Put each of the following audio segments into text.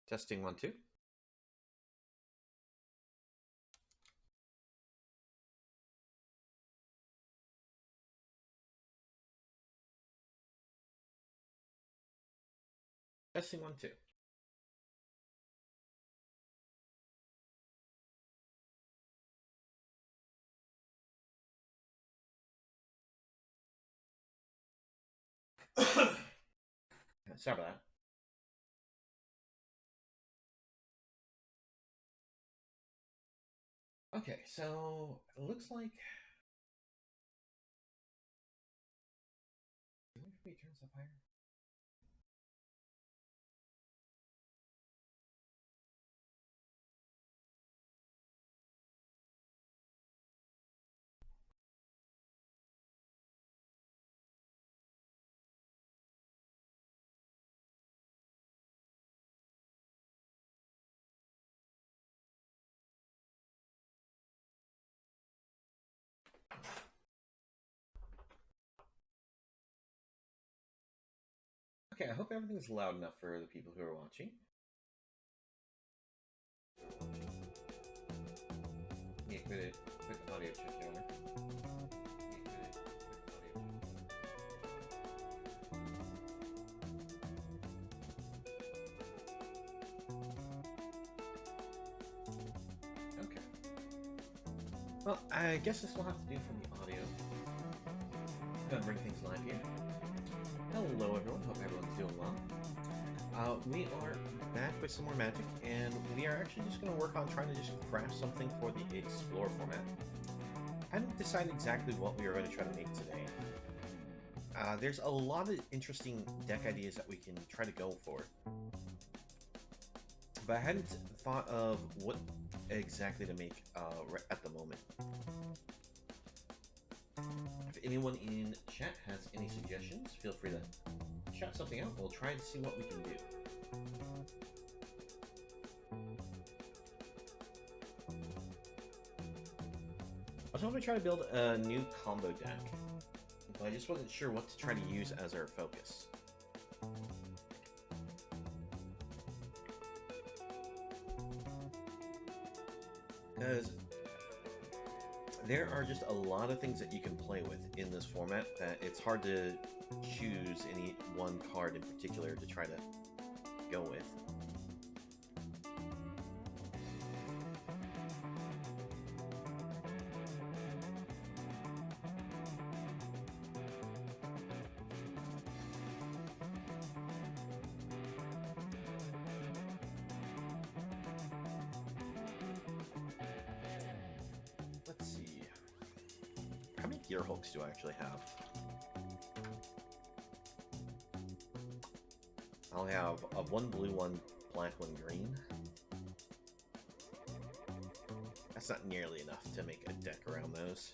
Testing 1, 2. Testing 1, 2. Sorry about that. Okay, so it looks like. Do we have to turn stuff higher? Okay, I hope everything's loud enough for the people who are watching. Yeah, quick audio check, Owner. Okay. Well, I guess this will have to do from the audio. I'm gonna bring things live here. Hello, everyone. Hope everyone's doing well. We are back with some more Magic, and we are actually just going to work on trying to just craft something for the Explore format. I haven't decided exactly what we are going to try to make today. There's a lot of interesting deck ideas that we can try to go for, but I hadn't thought of what exactly to make at the moment. If anyone in chat has any suggestions, feel free to shout something out. We'll try and see what we can do. I was hoping to try to build a new combo deck, but I just wasn't sure what to try to use as our focus. Because there are just a lot of things that you can play with in this format that it's hard to choose any one card in particular to try to go with. Let's see. How many Gear Hulks do I actually have? I'll have one blue, one black, one green. That's not nearly enough to make a deck around those.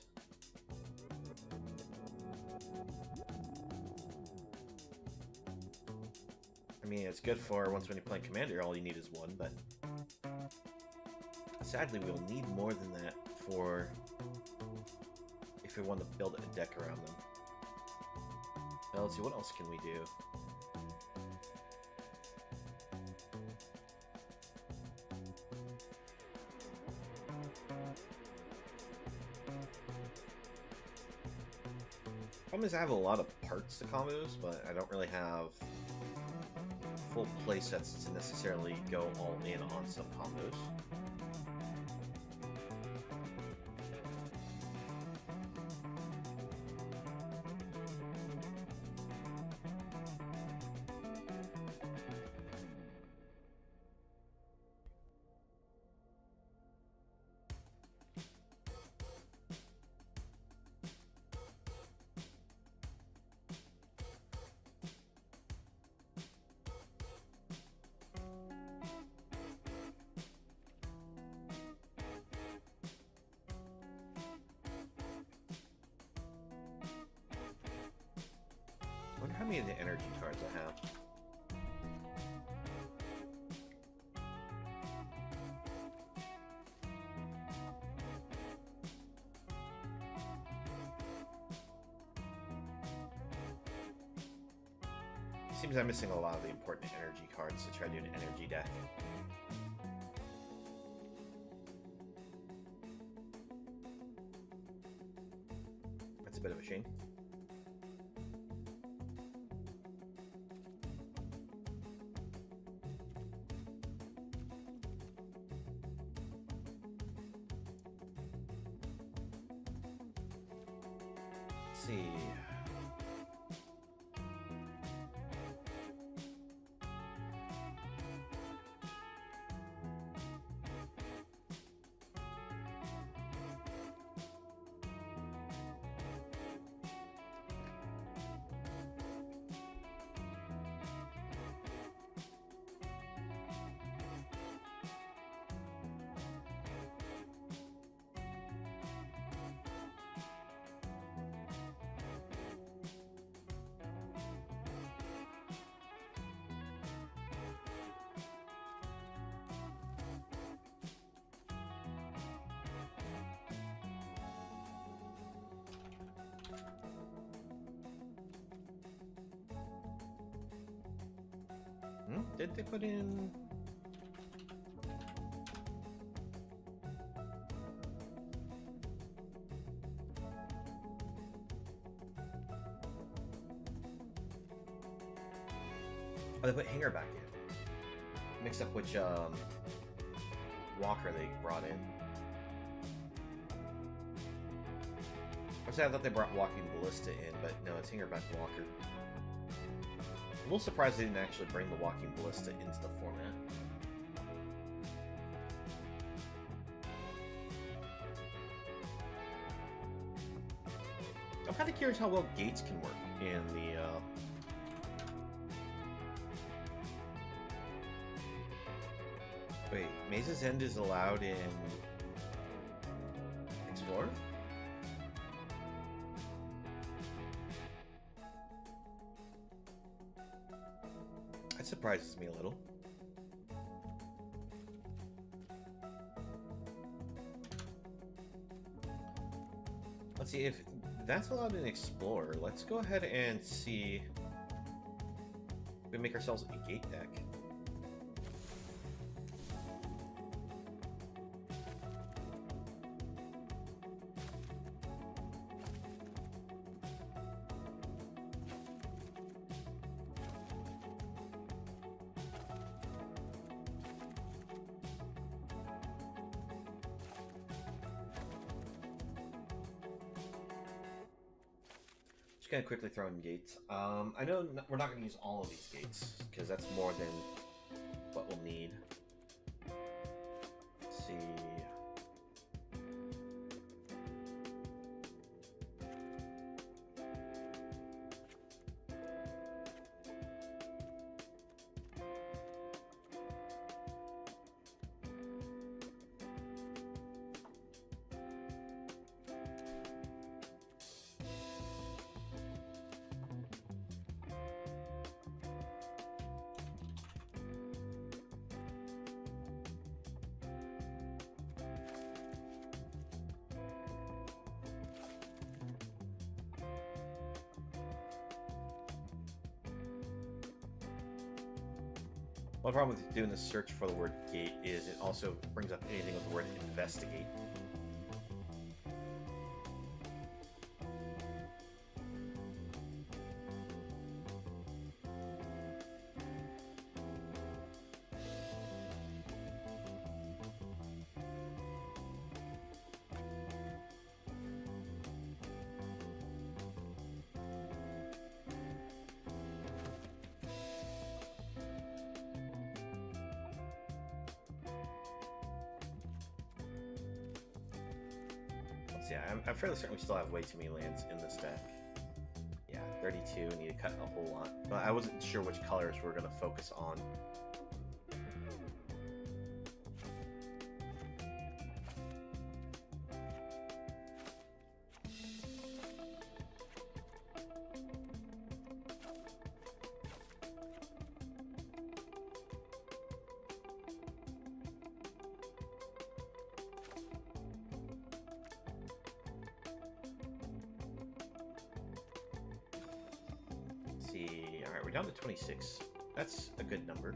I mean, it's good for once when you're playing Commander, all you need is one, but sadly we'll need more than that for if we want to build a deck around them. Now let's see, what else can we do? Problem is I have a lot of parts to combos, but I don't really have full playsets to necessarily go all in on some combos. I wonder how many of the energy cards I have. Seems I'm missing a lot of the important energy cards to try to do an energy deck. That's a bit of a shame. Let's see. Did they put in... Oh, they put Hanger back in. Mixed up which Walker they brought in. I thought they brought Walking Ballista in, but no, it's Hanger back Walker. I'm a little surprised they didn't actually bring the Walking Ballista into the format. I'm kind of curious how well gates can work in the... Wait, Maze's End is allowed in... Explorer? That surprises me a little. Let's see, if that's allowed in Explorer, let's go ahead and see if we make ourselves a gate deck. Gonna quickly throw in gates. I know we're not gonna use all of these gates because that's more than what we'll need. Let's see. One problem with doing the search for the word gate is it also brings up anything with the word investigate. Yeah, I'm fairly certain we still have way too many lands in this deck. Yeah, 32, need to cut a whole lot. But I wasn't sure which colors we're going to focus on. we're down to 26. That's a good number.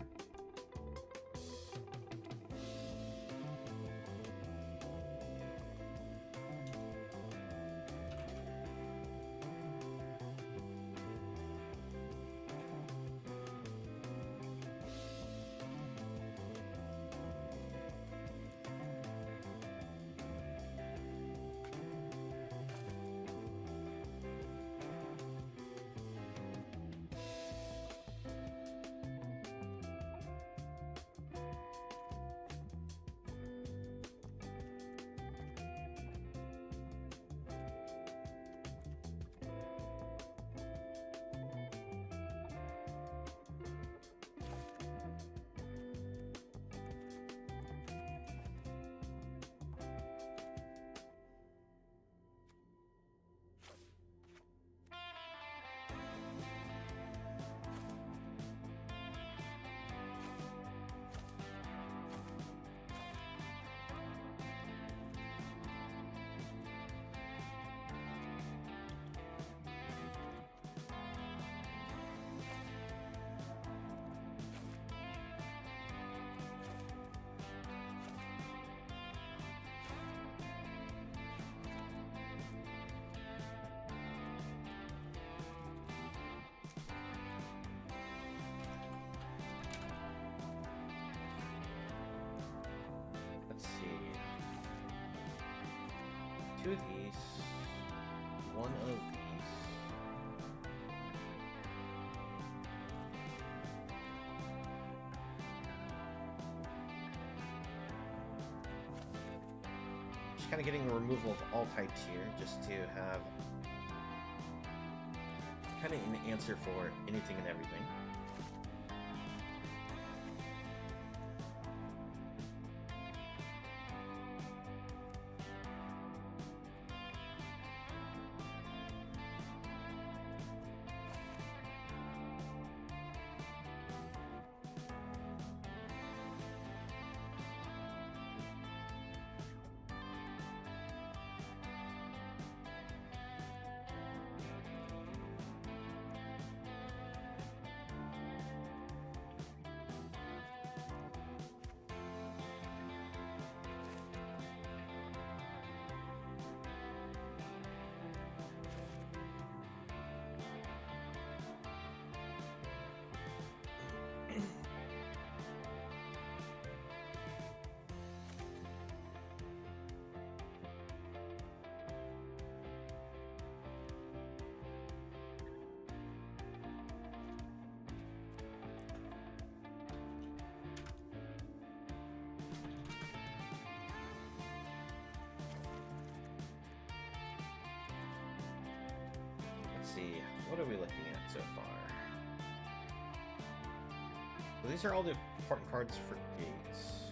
Let's see. 2 of these. 1 of these. Just kind of getting a removal of all types here, just to have kind of an answer for anything and everything. See, what are we looking at so far? Well, these are all the important cards for gates.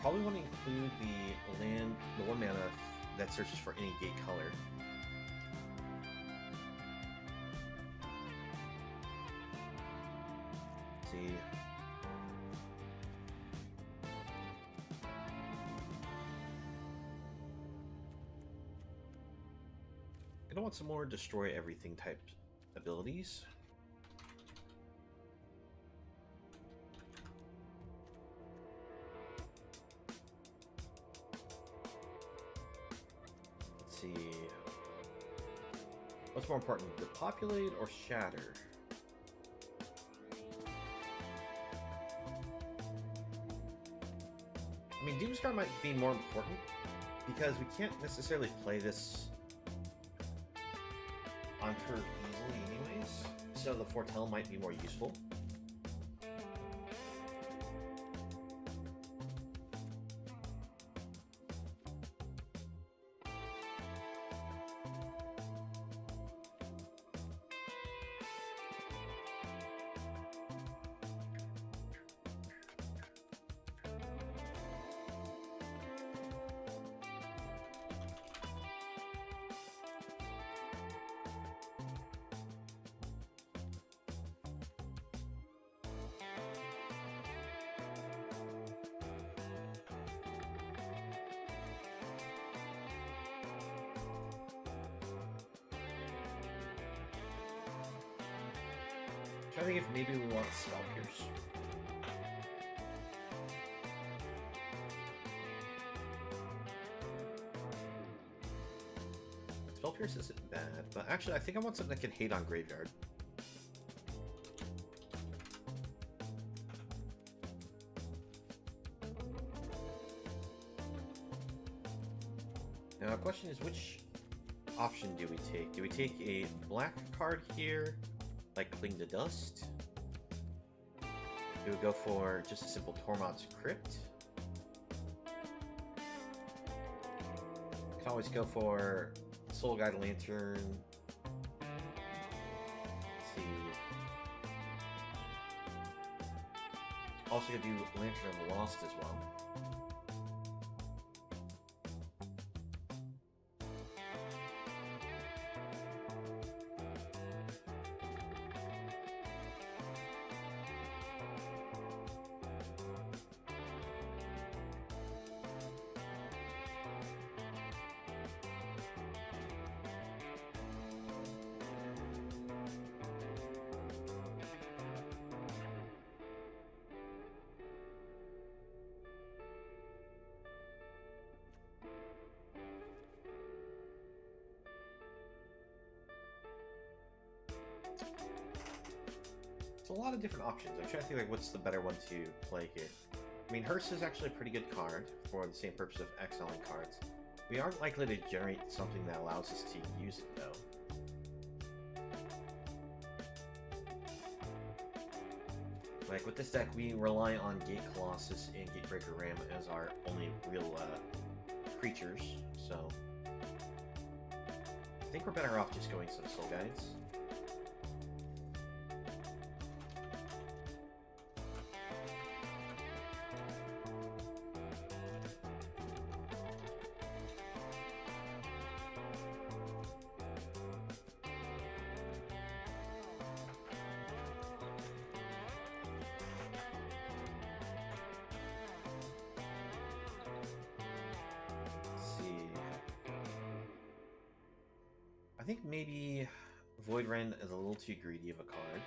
Probably want to include the land, the 1 mana that searches for any gate color. Let's see. I want some more destroy everything type abilities. Let's see. What's more important, depopulate or shatter? I mean, Doomscar might be more important because we can't necessarily play this on turn easily anyways, so the Foretell might be more useful. I think if maybe we want Spell Pierce. Spell Pierce isn't bad, but actually I think I want something that can hate on Graveyard. Now the question is, which option do we take? Do we take a black card here, like Cling to Dust? Do we go for just a simple Tormod's Crypt? Can always go for Soul Guide Lantern. Let's see. Also gonna do Lantern of the Lost as well. A lot of different options. I'm trying to think like what's the better one to play here. I mean, Hearse is actually a pretty good card for the same purpose of exiling cards. We aren't likely to generate something that allows us to use it though. Like with this deck, we rely on Gate Colossus and Gatebreaker Ram as our only real creatures, so I think we're better off just going some Soul Guides. I think maybe Void Ren is a little too greedy of a card.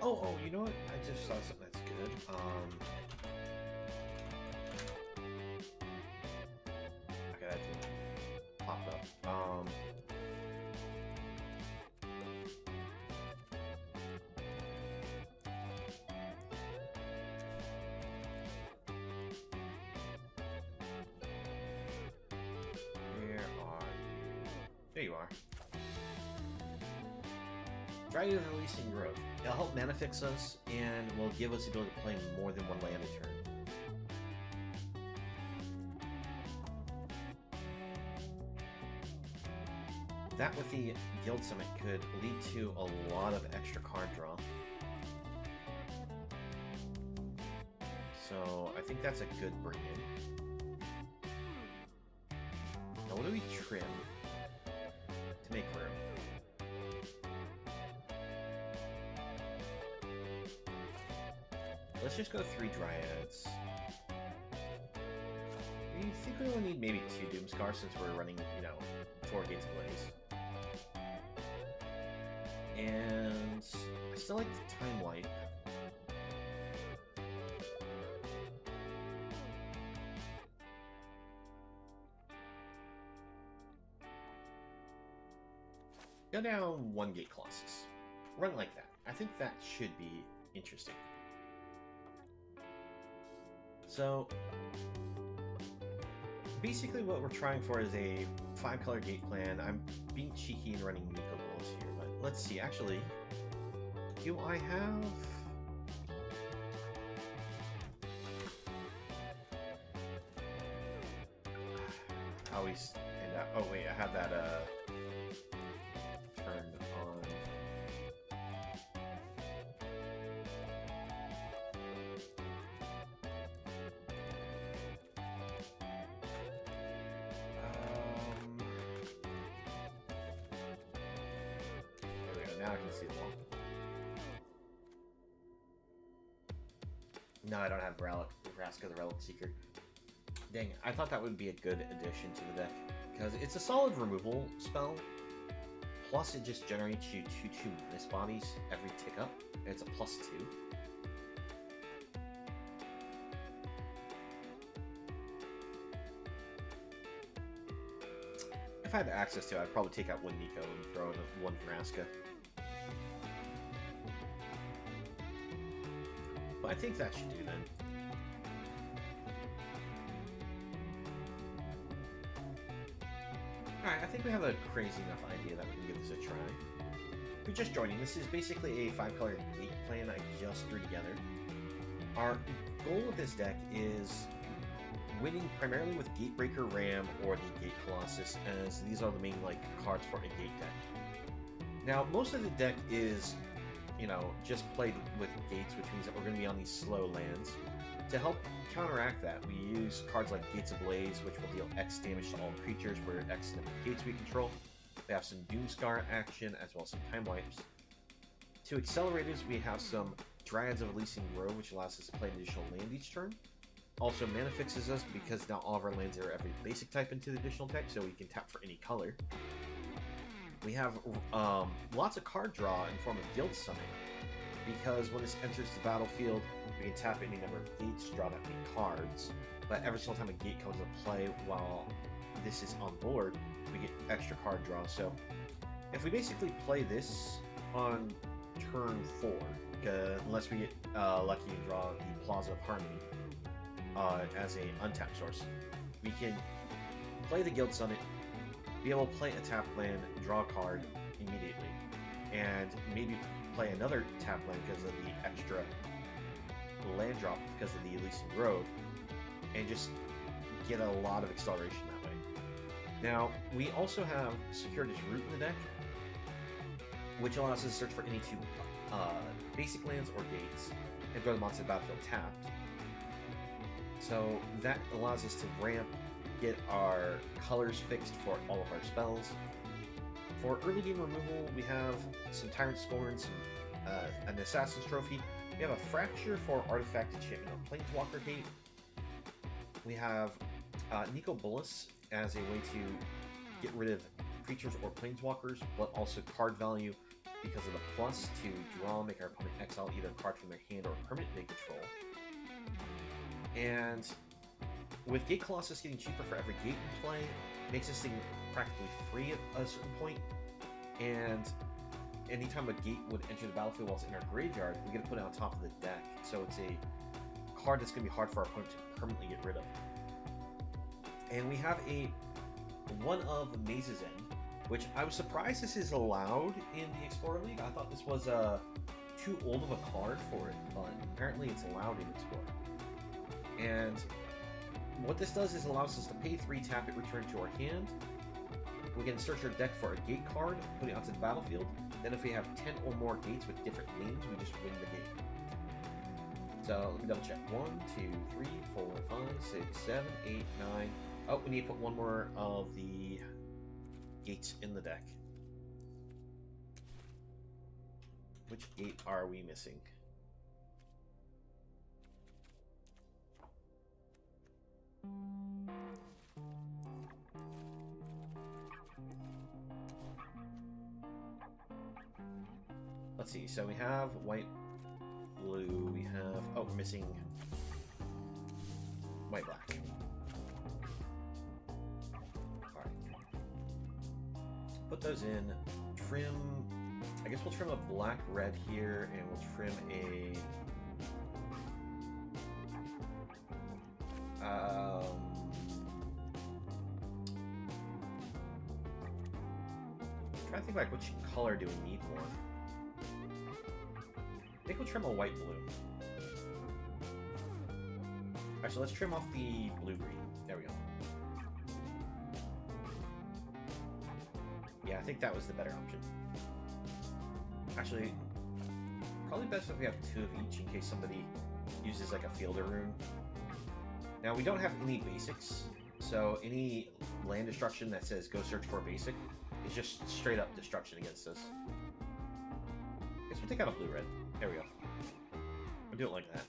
Oh, you know what? I just saw something that's good. Okay, that didn't pop up. Where are you? There you are. Dragon of the Releasing Growth. It'll help mana fix us, and will give us the ability to play more than one land a turn. That with the Guild Summit could lead to a lot of extra card draw. So I think that's a good bring-in. Now what do we trim to make room? Let's just go 3 Dryads. We think we only need maybe 2 Doomscar since we're running, 4 Gates Blaze. And I still like the Time Wipe. Go down 1 Gate Colossus. Run like that. I think that should be interesting. So basically what we're trying for is a 5-color gate plan. I'm being cheeky and running Nico Balls here, but let's see. Actually, do I have... always end up... Oh wait, I have that turned on. There we go. Now I can see them all. No, I don't have Vraska the Relic Seeker. Dang, I thought that would be a good addition to the deck, because it's a solid removal spell, plus it just generates you 2/2 Miss Bodies every tick up. It's a +2. If I had access to it, I'd probably take out one Nico and throw in one Vraska. But I think that should do then. Alright, I think we have a crazy enough idea that we can give this a try. If you're just joining, this is basically a 5-color gate plan I just threw together. Our goal with this deck is winning primarily with Gatebreaker Ram or the Gate Colossus, as these are the main cards for a gate deck. Now, most of the deck is, you know, just played with gates, which means that we're going to be on these slow lands. To help counteract that, we use cards like Gates Ablaze, which will deal X damage to all creatures where X number of gates we control. We have some Doomscar action, as well as some Time Wipes. To accelerators, we have some Dryads of Elysian Grove, which allows us to play an additional land each turn. Also, mana fixes us because now all of our lands are every basic type into the additional type, so we can tap for any color. We have lots of card draw in form of Guild Summon, because when this enters the battlefield, we can tap any number of gates, draw that many cards, but every single time a gate comes into play while this is on board, we get extra card draw. So if we basically play this on turn 4, unless we get lucky and draw the Plaza of Harmony as an untapped source, we can play the Guild Summit, be able to play a tap land, draw a card immediately, and maybe play another tap land because of the extra land drop because of the Elysian Grove, and just get a lot of acceleration that way. Now, we also have Security's Root in the deck, which allows us to search for any 2 basic lands or gates and throw them onto the battlefield tapped. So that allows us to ramp, get our colors fixed for all of our spells. For early game removal, we have some Tyrant Scorn, an Assassin's Trophy. We have a Fracture for Artifact Enchantment or Planeswalker Gate. We have Nico Bolas as a way to get rid of creatures or Planeswalkers, but also card value because of the plus to draw, make our opponent exile either a card from their hand or a permanent they control. And with Gate Colossus getting cheaper for every gate we play, makes this thing practically free at a certain point. And anytime a gate would enter the battlefield while it's in our graveyard, we get to put it on top of the deck. So it's a card that's going to be hard for our opponent to permanently get rid of. And we have one of Maze's End, which I was surprised this is allowed in the Explorer League. I thought this was too old of a card for it, but apparently it's allowed in Explorer. And what this does is allows us to pay 3, tap it, return to our hand. We can search our deck for a gate card, put it onto the battlefield. Then if we have 10 or more gates with different names, we just win the game. So let me double check. 1, 2, 3, 4, 5, 6, 7, 8, 9. Oh, we need to put one more of the gates in the deck. Which gate are we missing? Let's see, so we have white, blue, we have... Oh, we're missing white, black. Alright. Put those in. Trim... I guess we'll trim a black, red here, and we'll trim a... trying to think like which color do we need more. I think we'll trim a white blue. Alright, so let's trim off the blue-green. There we go. Yeah, I think that was the better option. Actually, probably best if we have 2 of each in case somebody uses like a fielder rune. Now, we don't have any basics, so any land destruction that says go search for a basic is just straight up destruction against us. Guess we'll take out a blue-red. There we go. We'll do it like that.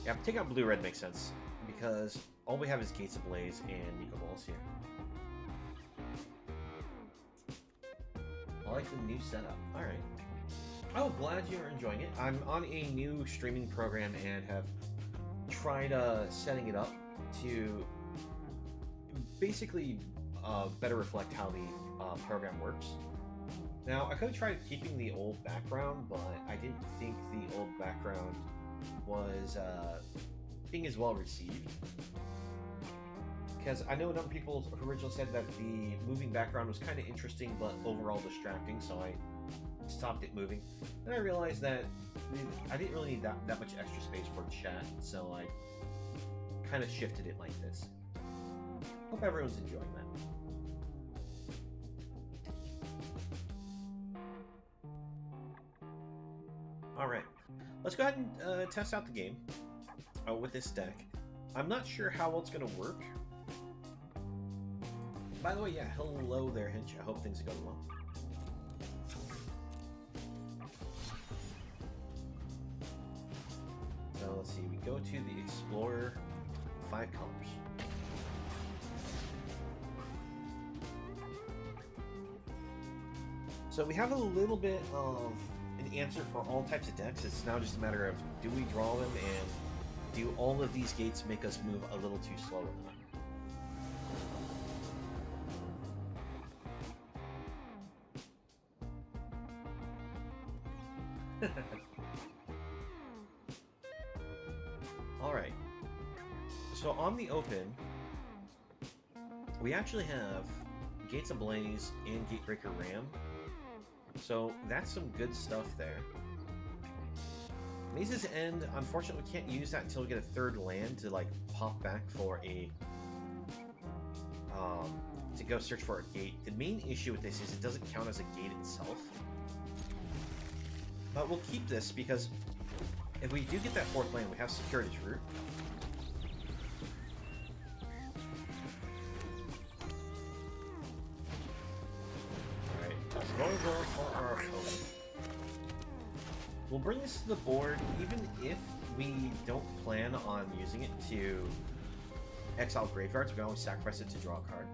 Yeah, taking out blue-red makes sense, because all we have is Gates Ablaze and Nico Balls here. I like the new setup. Alright. Oh, glad you're enjoying it. I'm on a new streaming program and have tried setting it up to basically better reflect how the program works. Now, I could have tried keeping the old background, but I didn't think the old background was being as well received. Because I know a number of people who originally said that the moving background was kind of interesting, but overall distracting, so I stopped it moving. Then I realized that I didn't really need that much extra space for chat, so I kind of shifted it like this. Hope everyone's enjoying that. Alright, let's go ahead and test out the game with this deck. I'm not sure how well it's going to work. By the way, yeah, hello there, Hinch. I hope things are going well. So let's see, we go to the Explorer, 5 colors. So we have a little bit of an answer for all types of decks. It's now just a matter of, do we draw them, and do all of these gates make us move a little too slow or not? Alright, so on the open, we actually have Gates Ablaze and Gatebreaker Ram, so that's some good stuff there. Maze's End, unfortunately we can't use that until we get a 3rd land to like pop back for a to go search for a gate. The main issue with this is it doesn't count as a gate itself. But we'll keep this because if we do get that 4th land, we have secured its route. Alright, let's go over for our opponent. We'll bring this to the board even if we don't plan on using it to exile graveyards. We can always sacrifice it to draw a card.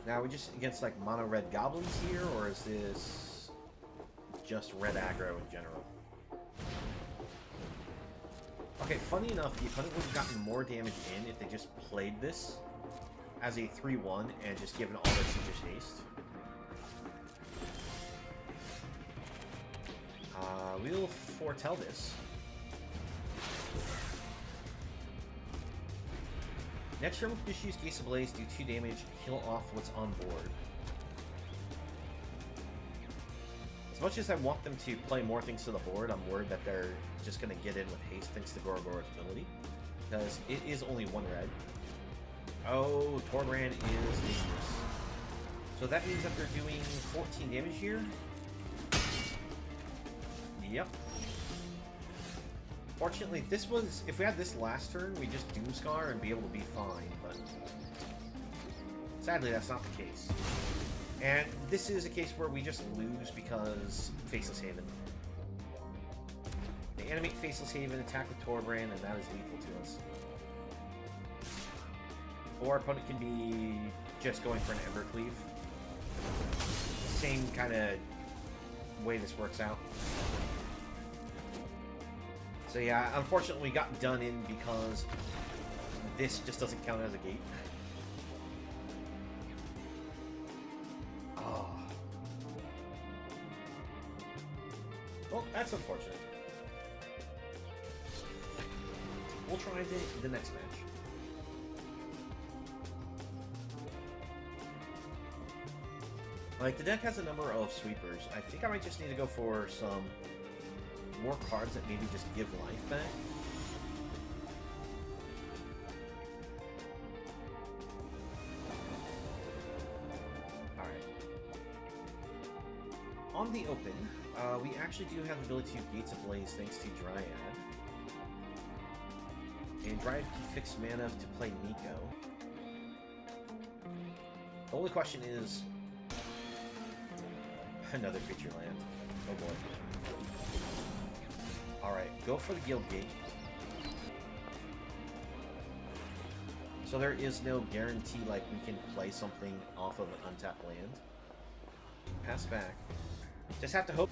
Now, are we just against like mono red goblins here, or is this just red aggro in general? Okay, funny enough, the opponent would have gotten more damage in if they just played this as a 3-1 and just given all their Sieger's Haste. We'll foretell this. Next turn, we'll just use Gates Ablaze, do 2 damage, kill off what's on board. As much as I want them to play more things to the board, I'm worried that they're just going to get in with haste thanks to Gorogora's ability. Because it is only 1 red. Oh, Torbrand is dangerous. So that means that they're doing 14 damage here. Yep. Fortunately, this was, if we had this last turn, we just Doomscar and be able to be fine, but sadly that's not the case. And this is a case where we just lose because Faceless Haven. They animate Faceless Haven, attack with Torbrand, and that is lethal to us. Or our opponent can be just going for an Embercleave. Same kind of way this works out. So yeah, unfortunately we got done in because this just doesn't count as a gate. Oh. Well, that's unfortunate. we'll try the next match. Like, the deck has a number of sweepers. I think I might just need to go for some more cards that maybe just give life back. Alright. On the open, we actually do have the ability to Gates Ablaze thanks to Dryad. And Dryad can fix mana to play Nico. The only question is... another creature land. Oh boy. Alright, go for the Guild Gate. So there is no guarantee like we can play something off of an untapped land. Pass back. Just have to hope.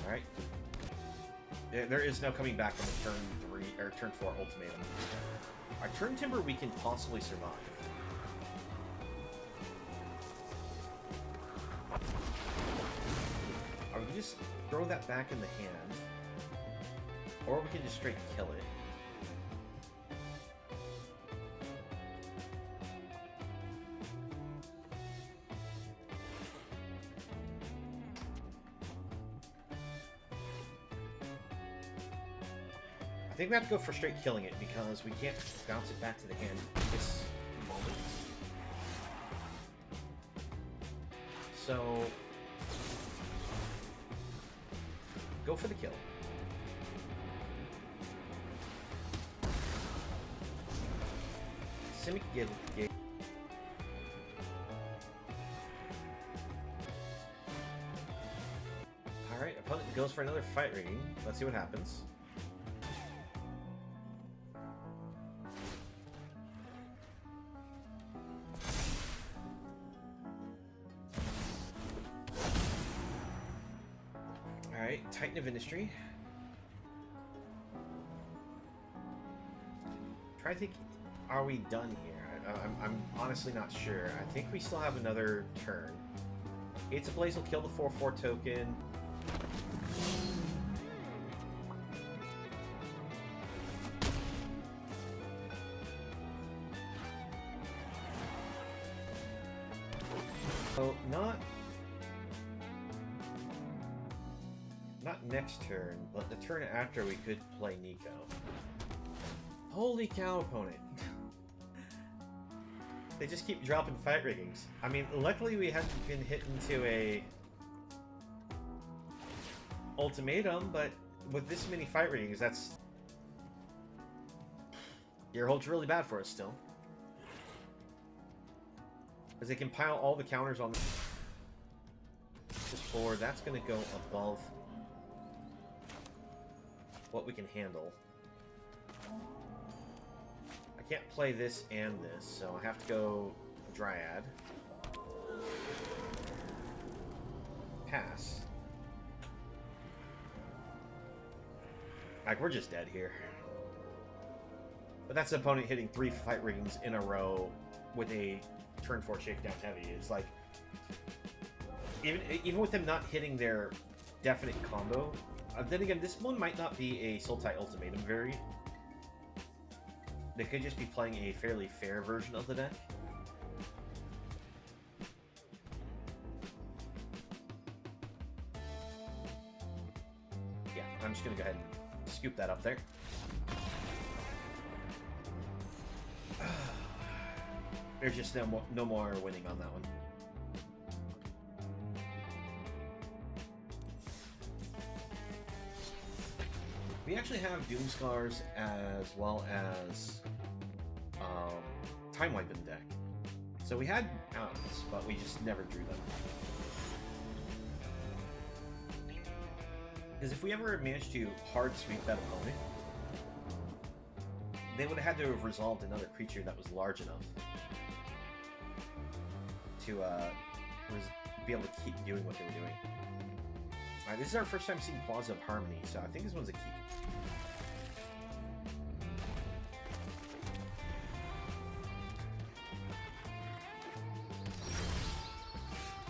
Alright. There is no coming back from a turn 3 or turn 4 ultimatum. Our turn Timber we can possibly survive. Or we can just throw that back in the hand. Or we can just straight kill it. I think we have to go for straight killing it because we can't bounce it back to the hand this moment. So go for the kill. Simic Gate. Alright, opponent goes for another fight rigging. Let's see what happens. Alright, Titan of Industry. Try to think, are we done here? I'm honestly not sure. I think we still have another turn. Gates Ablaze will kill the 4/4 token. So, not next turn, but the turn after we could play Nico. Holy cow, opponent. They just keep dropping fight riggings. I mean, luckily we haven't been hit into a ultimatum, but with this many fight riggings, that's... Your hold's really bad for us still. Because they can pile all the counters on this board. That's going to go above what we can handle. I can't play this and this, so I have to go Dryad. Pass. Like, we're just dead here. But that's the opponent hitting 3 fight riggings in a row with a turn 4 shakedown heavy. It's like, even with them not hitting their definite combo, then again, this one might not be a Sultai Ultimatum variant. They could just be playing a fairly fair version of the deck. Yeah, I'm just going to go ahead and scoop that up there. There's just no more winning on that one. We actually have Doomscars as well as Time Wipe in the deck. So we had outs, but we just never drew them. Because if we ever managed to hard sweep that opponent, they would have had to have resolved another creature that was large enough to be able to keep doing what they were doing. Alright, this is our first time seeing Plaza of Harmony, so I think this one's a keep.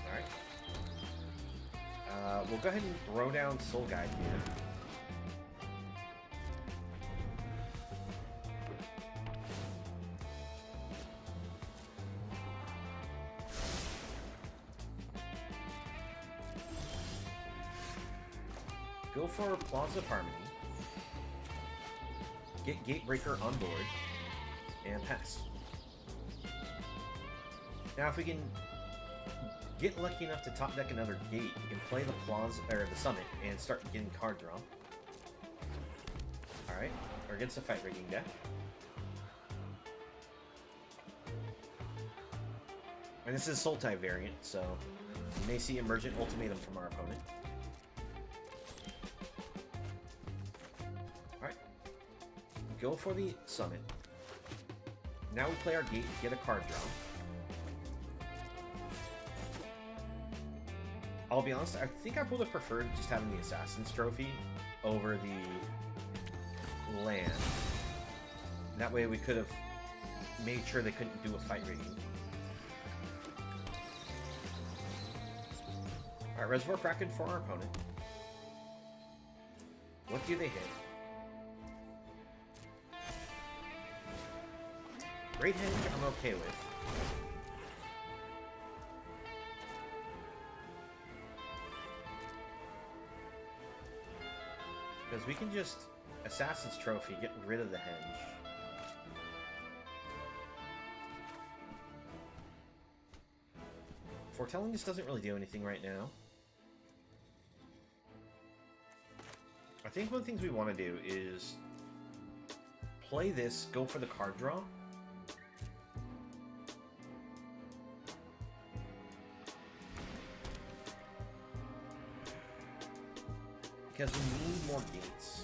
Alright. We'll go ahead and throw down Soul Guide here. Go for Plaza of Harmony. Get Gatebreaker on board. And pass. Now if we can get lucky enough to top deck another gate, we can play the Plaza or the Summit and start getting card draw. Alright, we're against a fight rigging deck. And this is Sultai variant, so you may see Emergent Ultimatum from our opponent. Alright. Go for the Summit. Now we play our gate, get a card draw. I'll be honest, I think I would have preferred just having the Assassin's Trophy over the land. That way we could have made sure they couldn't do a fight rigging. Alright, Reservoir Kraken for our opponent. What do they hit? Great Henge, I'm okay with. Because we can just Assassin's Trophy, get rid of the Henge. Foretelling just doesn't really do anything right now. I think one of the things we want to do is play this, go for the card draw. Because we need more gates.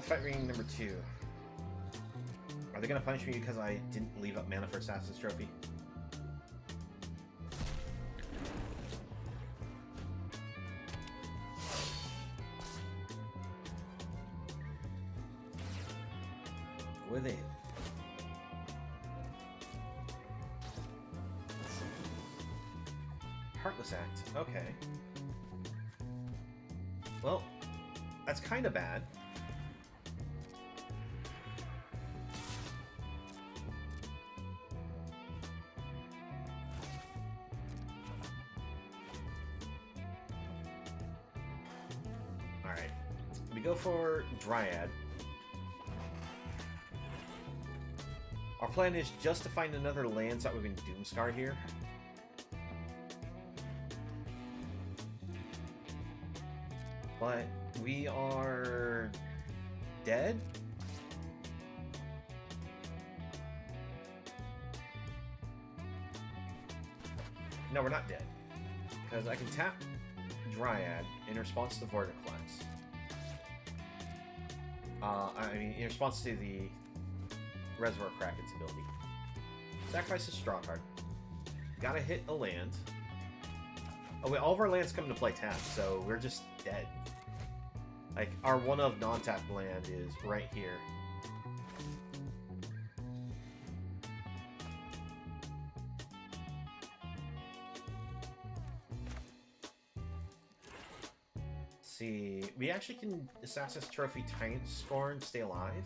Fight ring number 2. Are they going to punish me because I didn't leave up mana for Assassin's Trophy? With it. Heartless Act. Okay. Well, that's kind of bad. Alright. We go for Dryad. Our plan is just to find another land so that we can Doomscar here. But we are dead? No, we're not dead. Because I can tap Dryad in response to Void Eclipse. I mean, in response to the Reservoir Kraken's ability. Sacrifice a straw card. Gotta hit a land. Oh wait, all of our lands come into play tapped, so we're just dead. Like, our one of non-tapped land is right here. Let's see, we actually can Assassin's Trophy Titan Scorn and stay alive.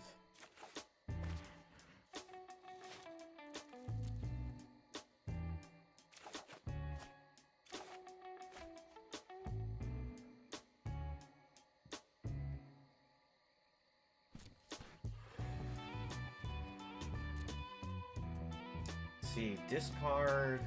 See, discard.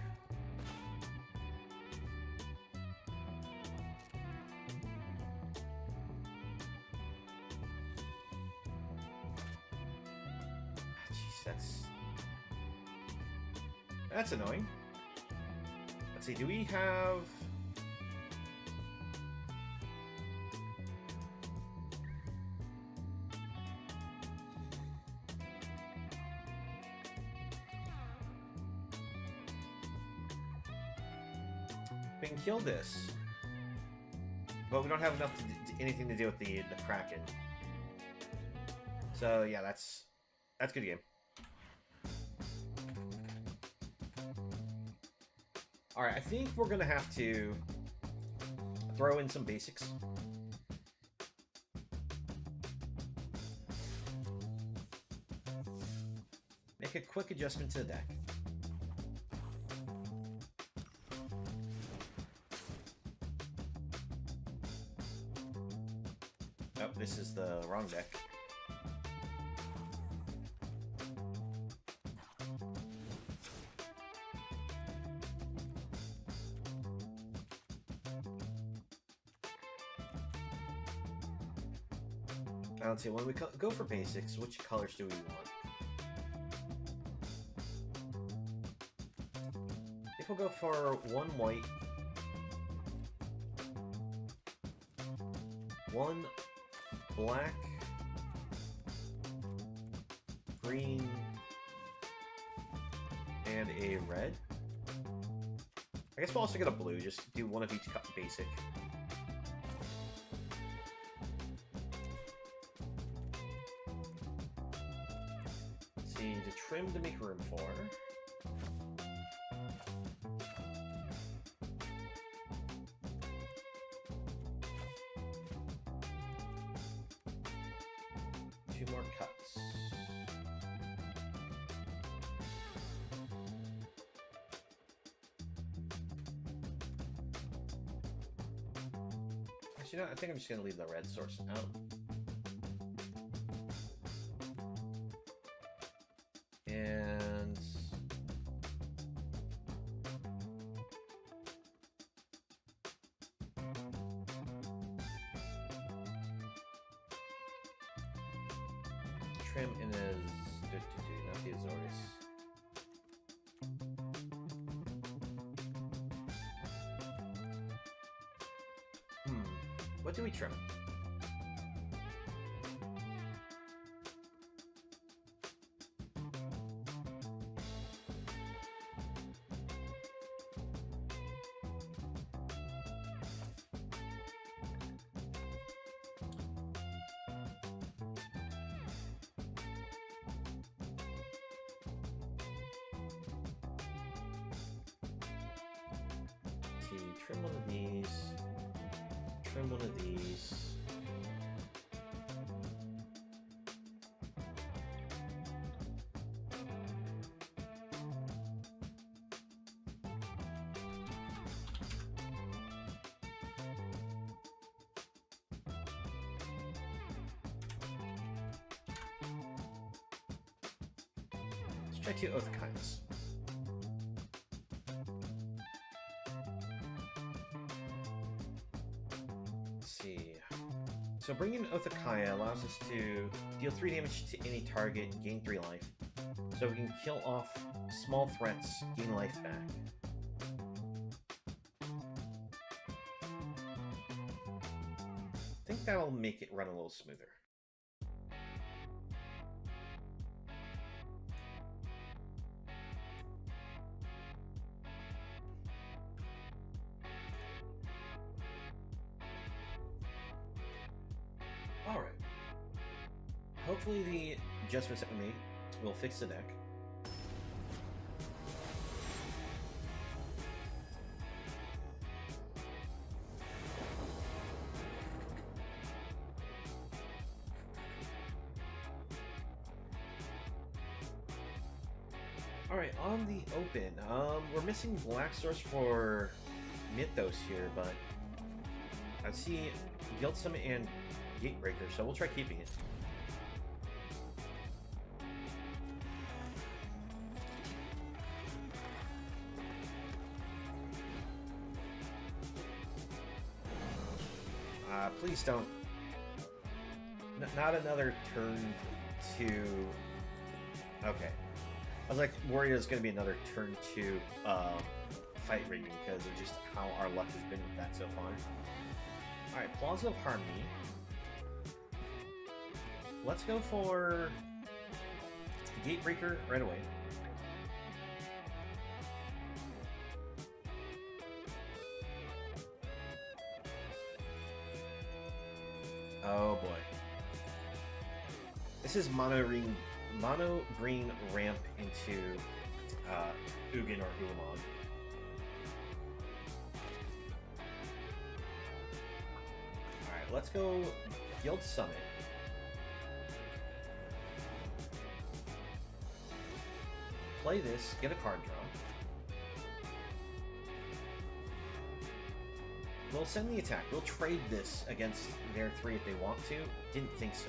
Jeez, that's annoying. Let's see, do we have... We can kill this, but we don't have enough anything to do with the Kraken. So yeah, that's good game. Alright, I think we're gonna have to throw in some basics. Make a quick adjustment to the deck. Oh, this is the wrong deck. Let's see, when we go for basics, which colors do we want? I think we'll go for one white, one black, green, and a red. I guess we'll also get a blue, just do one of each basic. To trim to make room for. Two more cuts. Actually, no, I think I'm just going to leave the red source out. And trim in his not the Azores. What do we trim? Trim one of these, trim one of these. Let's try 2 Oath of Kindness. So bringing Oath of Kaya allows us to deal 3 damage to any target, gain 3 life. So we can kill off small threats, gain life back. I think that'll make it run a little smoother. Alright. Hopefully the adjustments that we made will fix the deck. Alright, on the open, we're missing Black Source for Mythos here, but I see Guild Summit and Gatebreaker, so we'll try keeping it. Please don't. Not another turn 2. Okay. I was like worried it was going to be another turn 2 fight rigging because of just how our luck has been with that so far. Alright, Plaza of Harmony. Let's go for Gatebreaker right away. Oh boy. This is mono green ramp into Ugin or Ulamog. Alright, let's go Guild Summit. Play this, get a card draw. We'll send the attack. We'll trade this against their 3 if they want to. Didn't think so.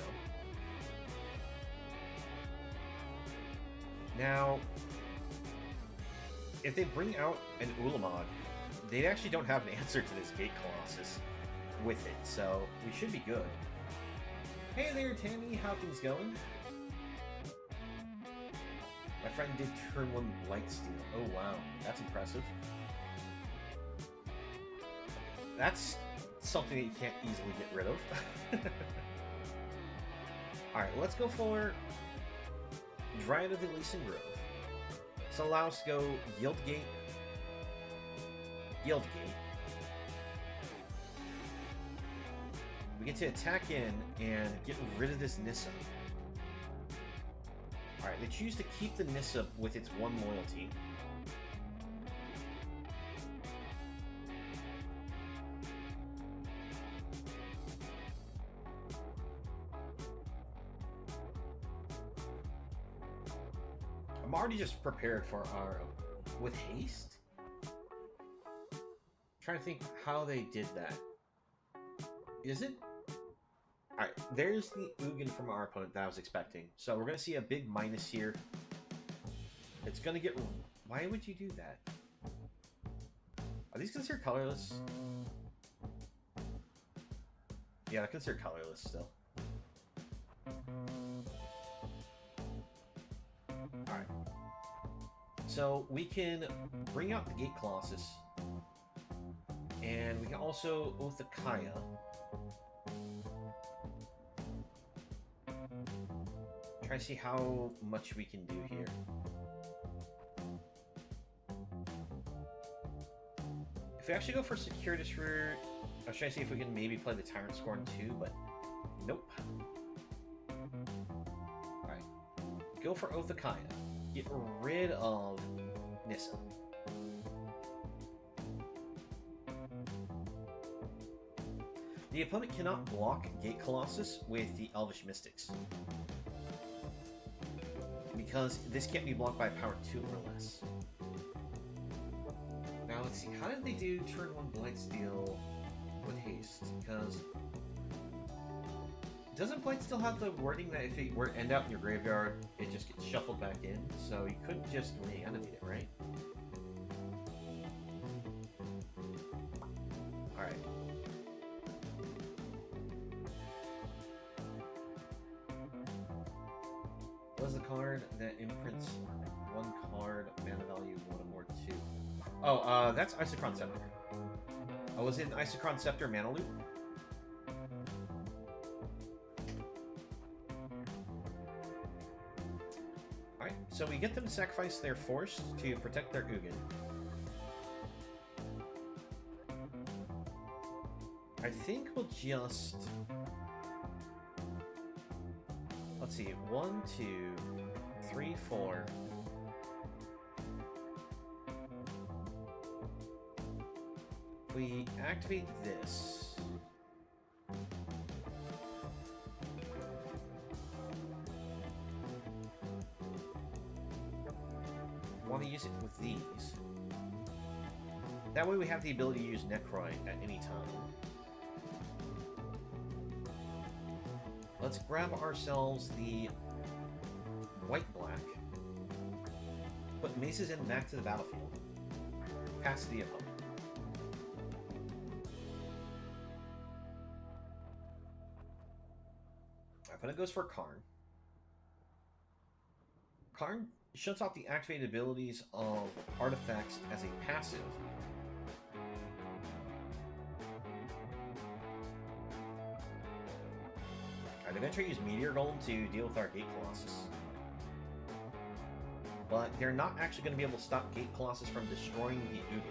Now, if they bring out an Ulamog, they actually don't have an answer to this Gate Colossus with it, so we should be good. Hey there, Tammy. How things going? My friend did turn 1 Blightsteel. Oh, wow. That's impressive. That's something that you can't easily get rid of. Alright, let's go for Dryad of the Elysian Grove. This allows us to go Guildgate, Guildgate. We get to attack in and get rid of this Nissa. Alright, they choose to keep the Nissa with its 1 loyalty. I'm already just prepared for our... with haste? I'm trying to think how they did that. Is it? Alright, there's the Ugin from our opponent that I was expecting. So we're going to see a big minus here. It's going to get... Why would you do that? Are these considered colorless? Yeah, they're considered colorless still. Alright. So we can bring out the Gate Colossus. And we can also Oath the Kaya. Try to see how much we can do here. If we actually go for Securitas Root, I was trying to see if we can maybe play the Tyrant Scorn too, but nope. Alright. Go for Oath of Kaya. Get rid of Nissa. The opponent cannot block Gate Colossus with the Elvish Mystics, because this can't be blocked by power 2 or less. Now let's see, how did they do turn 1 Blightsteel with haste? Because doesn't Blightsteel have the wording that if it were to end out in your graveyard, it just gets shuffled back in? So you couldn't just reanimate it, right? Alright. What is the card that imprints 1 card, mana value 1 or 2? Oh, that's Isochron Scepter. Oh, was it an Isochron Scepter mana loop? Alright, so we get them to sacrifice their Force to protect their Ugin. I think we'll just... Let's see, 1, 2, 3, 4. We activate this. Want to use it with these. That way we have the ability to use Necroid at any time. Let's grab ourselves the white-black. Put Mace's End back to the battlefield. Pass the opponent. Opponent goes for Karn. Karn shuts off the activated abilities of artifacts as a passive. I'd eventually use Meteor Golem to deal with our Gate Colossus. But they're not actually going to be able to stop Gate Colossus from destroying the Ugin.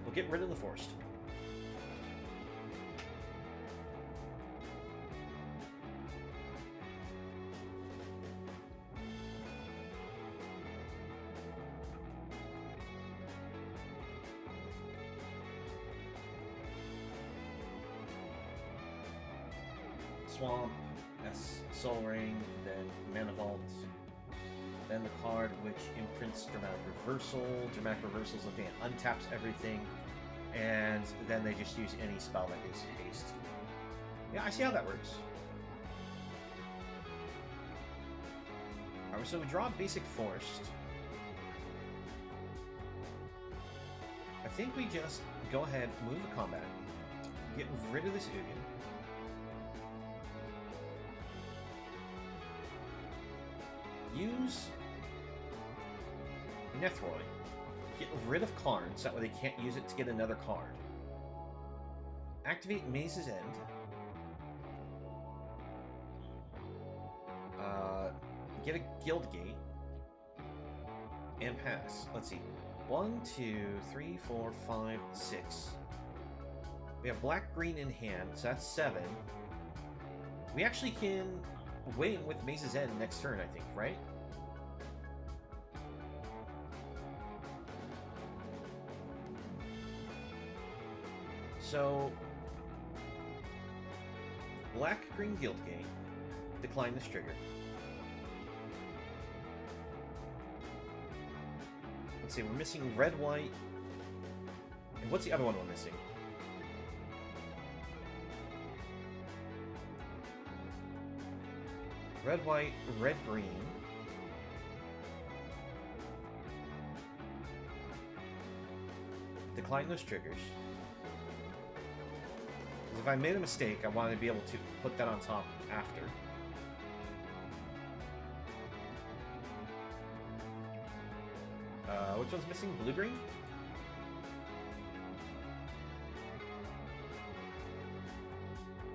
We'll get rid of the Forest. Swamp, Soul Ring, then Mana Vault, then the card which imprints Dramatic Reversal. Dramatic Reversal is a thing that untaps everything, and then they just use any spell that is haste. Yeah, I see how that works. Alright, so we draw Basic Forest. I think we just go ahead, move the combat, get rid of this Ugin. Use Nethroy. Get rid of cards, that way they can't use it to get another card. Activate Maze's End. Get a Guild Gate. And pass. Let's see. 1, 2, 3, 4, 5, 6. We have black-green in hand, so that's 7. We actually can win with Maze's End next turn, I think, right? So, black-green Guild Gate. Decline this trigger. Let's see, we're missing red, white, and what's the other one we're missing? Red, white, red, green. Decline those triggers. Because if I made a mistake, I wanted to be able to put that on top after. Which one's missing? Blue-green?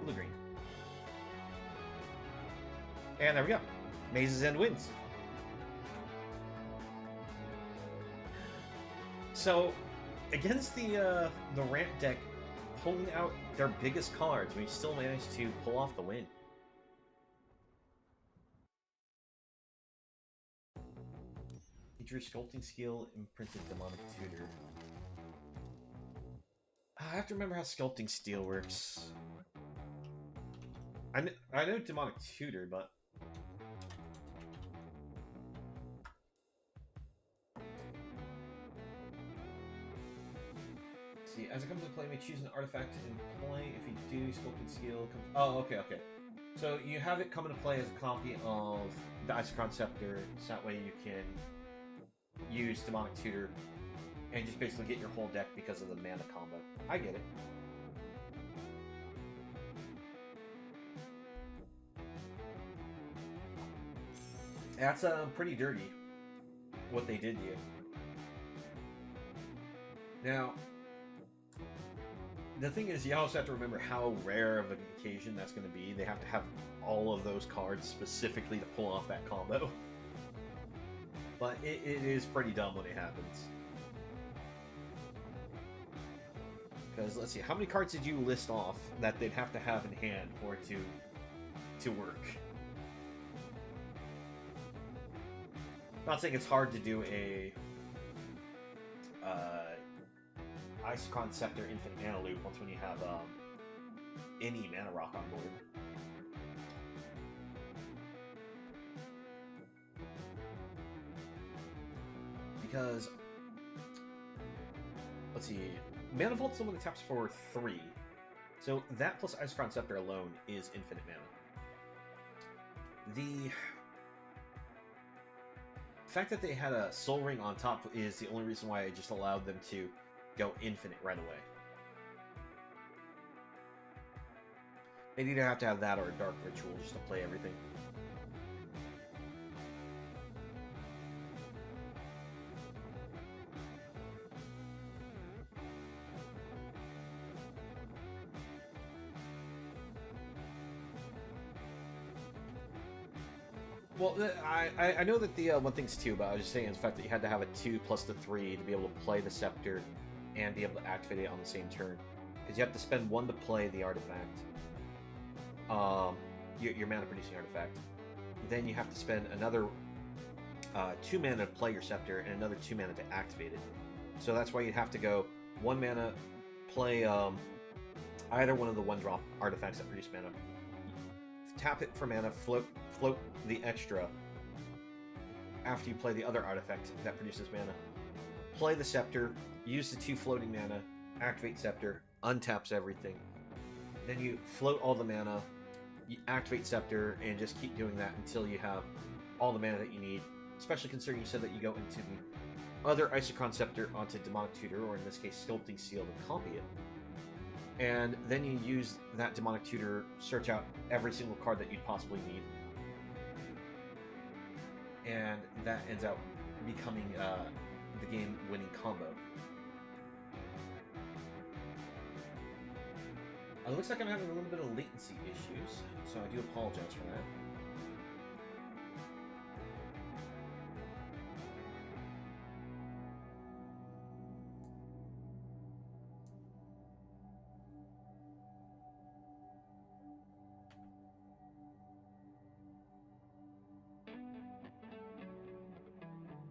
Blue-green. And there we go. Maze's End wins. So, against the ramp deck, pulling out their biggest cards, we still managed to pull off the win. He drew Sculpting Skill, imprinted Demonic Tutor. I have to remember how Sculpting Steel works. I know Demonic Tutor, but... See, as it comes into play, you may choose an artifact in play. If you do, Sculpting Skill comes... Oh, okay, okay. So you have it come into play as a copy of the Untitled Chapter, so that way you can use Demonic Tutor and just basically get your whole deck because of the mana combo. I get it. That's pretty dirty, what they did to you. Now, the thing is, you also have to remember how rare of an occasion that's going to be. They have to have all of those cards specifically to pull off that combo. But it is pretty dumb when it happens. Because, let's see, how many cards did you list off that they'd have to have in hand for it to work? Not saying it's hard to do a Icecon Scepter Infinite Mana loop once when you have any Mana Rock on board. Because, let's see, Mana Vault's the one that taps for 3. So that plus Icecon Scepter alone is infinite mana. The fact that they had a Soul Ring on top is the only reason why I just allowed them to go infinite right away. They'd either have to have that or a Dark Ritual just to play everything. Well, I know that the one thing's 2, but I was just saying the fact that you had to have a 2 plus the 3 to be able to play the Scepter and be able to activate it on the same turn. Because you have to spend 1 to play the artifact. Your mana producing artifact. Then you have to spend another 2 mana to play your Scepter and another 2 mana to activate it. So that's why you'd have to go 1 mana, play either one of the 1-drop artifacts that produce mana. tap it for mana, float the extra after you play the other artifact that produces mana. Play the Scepter, use the 2 floating mana, activate Scepter, untaps everything. Then you float all the mana, you activate Scepter, and just keep doing that until you have all the mana that you need, especially considering you said that you go into the other Isochron Scepter onto Demonic Tutor, or in this case Sculpting Seal, to copy it. And then you use that Demonic Tutor, search out every single card that you'd possibly need. And that ends up becoming the game-winning combo. It looks like I'm having a little bit of latency issues, so I do apologize for that.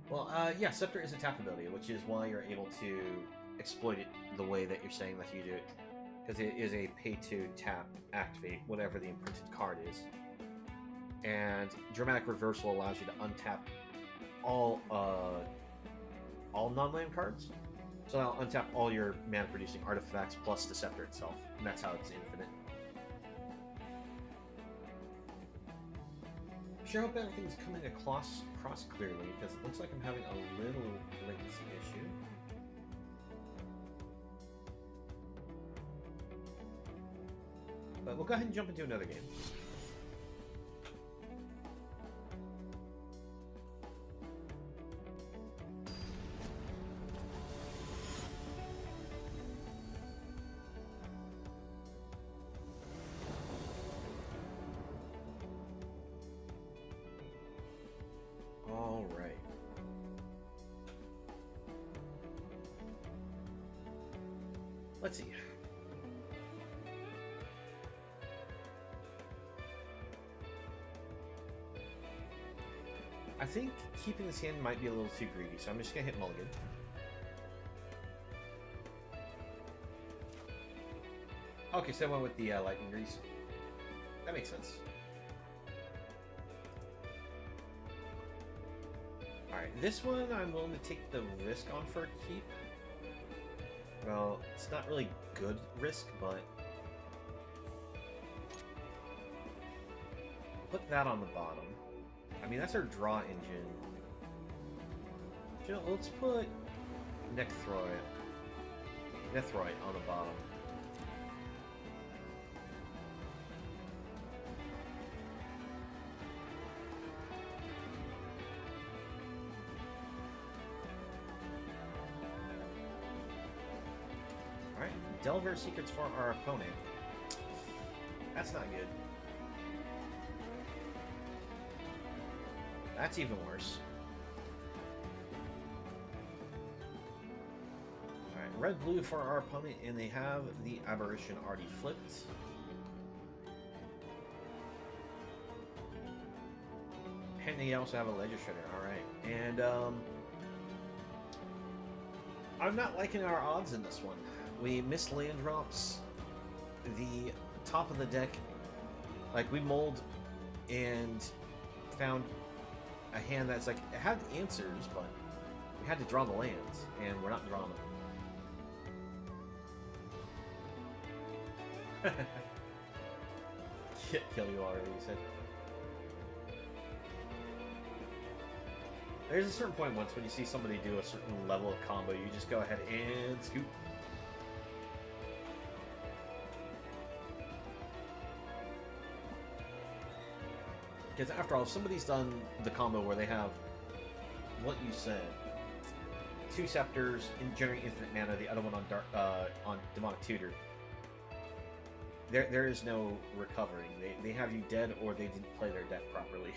Well, yeah, Scepter is a tap ability, which is why you're able to exploit it the way that you're saying that you do it. Because it is a pay-to-tap, activate, whatever the imprinted card is. And Dramatic Reversal allows you to untap all non-land cards. So I'll untap all your mana-producing artifacts plus the Scepter itself. And that's how it's infinite. Sure hope everything's coming across clearly, because it looks like I'm having a little latency issue. But we'll go ahead and jump into another game. Let's see. I think keeping this hand might be a little too greedy, so I'm just gonna hit mulligan. Okay, so I went with the lightning grease. That makes sense. Alright, this one I'm willing to take the risk on for a keep. Well, it's not really good risk, but put that on the bottom. I mean, that's our draw engine. You know, let's put Nethroid on the bottom. Alright, Delver Secrets for our opponent. That's not good. That's even worse. Alright, red-blue for our opponent, and they have the Aberration already flipped. And they also have a Ledger Shredder, alright. And, I'm not liking our odds in this one. We missed land drops. The top of the deck, like, we mulled and found a hand that's like, it had answers, but we had to draw the lands, and we're not drawing them. Kill you already, you said. There's a certain point once when you see somebody do a certain level of combo, you just go ahead and scoop. Because after all, if somebody's done the combo where they have what you said, 2 scepters, generate infinite mana, the other one on Demonic Tutor, there is no recovering. They have you dead, or they didn't play their deck properly.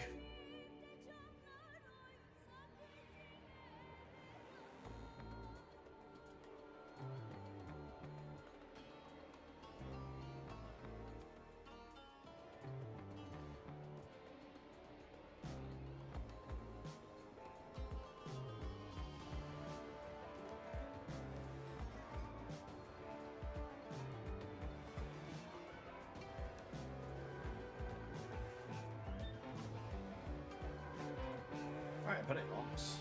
Alright, put it rocks.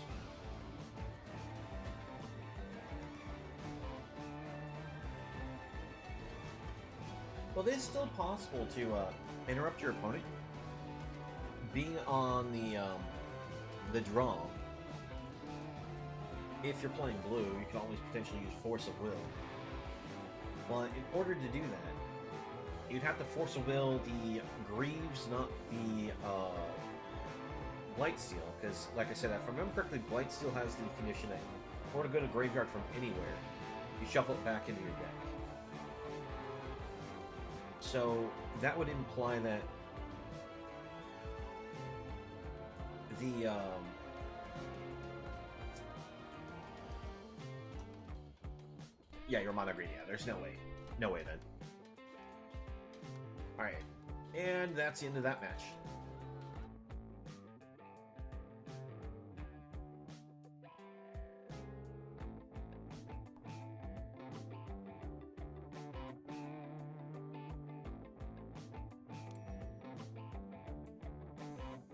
Well, it is still possible to interrupt your opponent being on the draw. If you're playing blue, you can always potentially use Force of Will. But in order to do that, you'd have to Force of Will the Greaves, not the Blightsteel, because, like I said, if I remember correctly, Blightsteel has the condition that in order to go to graveyard from anywhere, you shuffle it back into your deck. So that would imply that the yeah, you're mono green. Yeah, there's no way, then. All right, and that's the end of that match.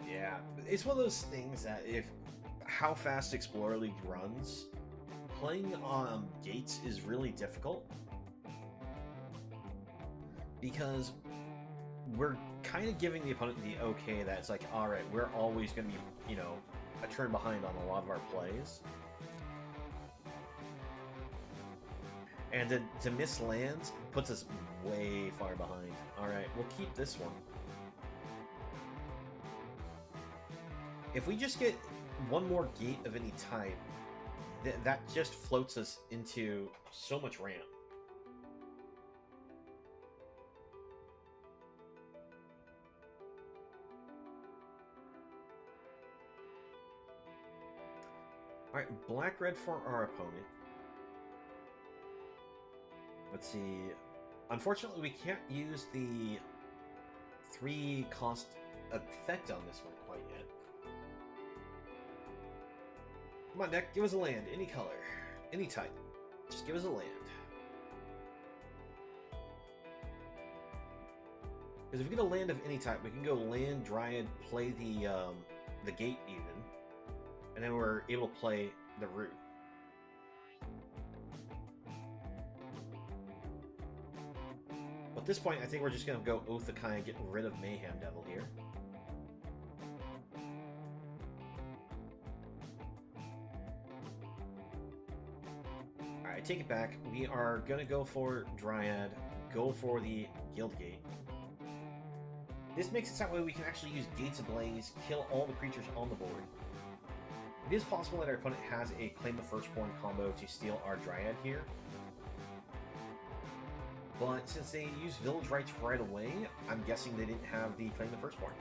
Yeah, it's one of those things that how fast Explorer League runs, playing on gates is really difficult because we're kind of giving the opponent the okay that it's like, all right, we're always going to be, a turn behind on a lot of our plays. And to miss lands puts us way far behind. All right, we'll keep this one. If we just get one more gate of any type, that just floats us into so much ramp. Alright, black-red for our opponent. Let's see. Unfortunately, we can't use the 3-cost effect on this one quite yet. Come on, deck, give us a land. Any color. Any type. Just give us a land. Because if we get a land of any type, we can go land, Dryad, play the gate even. And then we're able to play the root. But at this point, I think we're just going to go Oath of Kai, getting rid of Mayhem Devil here. I take it back. We are going to go for Dryad, go for the Guild Gate. This makes it that way we can actually use Gates Ablaze, kill all the creatures on the board. It is possible that our opponent has a Claim the Firstborn combo to steal our Dryad here. But since they use Village Rites right away, I'm guessing they didn't have the Claim the Firstborn.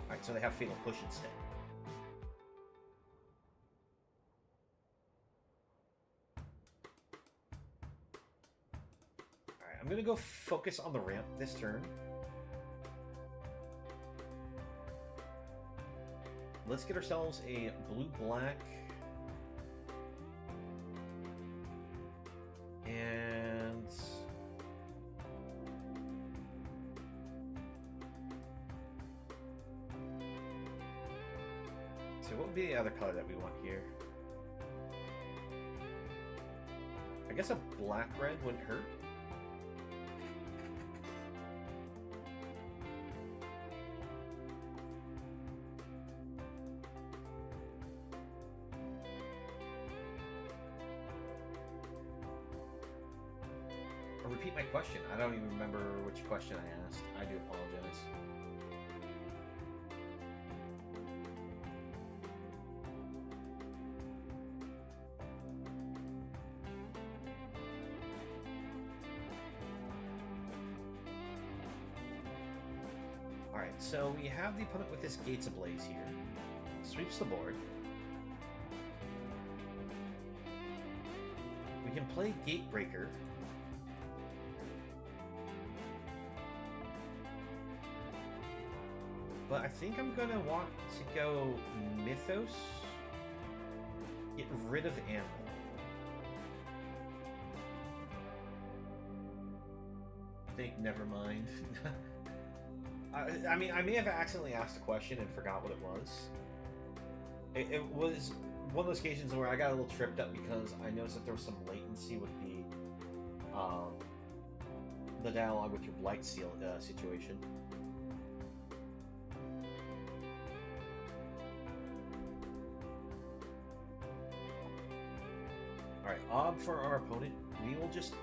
Alright, so they have Fatal Push instead. I'm going to go focus on the ramp this turn. Let's get ourselves a blue-black. And... so what would be the other color that we want here? I guess a black-red wouldn't hurt. Repeat my question. I don't even remember which question I asked. I do apologize. Alright, so we have the opponent with this Gates Ablaze here. Sweeps the board. We can play Gatebreaker. But I think I'm going to want to go Mythos. Get rid of Animal. I think never mind. I mean, I may have accidentally asked a question and forgot what it was. It was one of those occasions where I got a little tripped up because I noticed that there was some latency with the dialogue with your blight seal situation. Alright, Ob for our opponent. We will just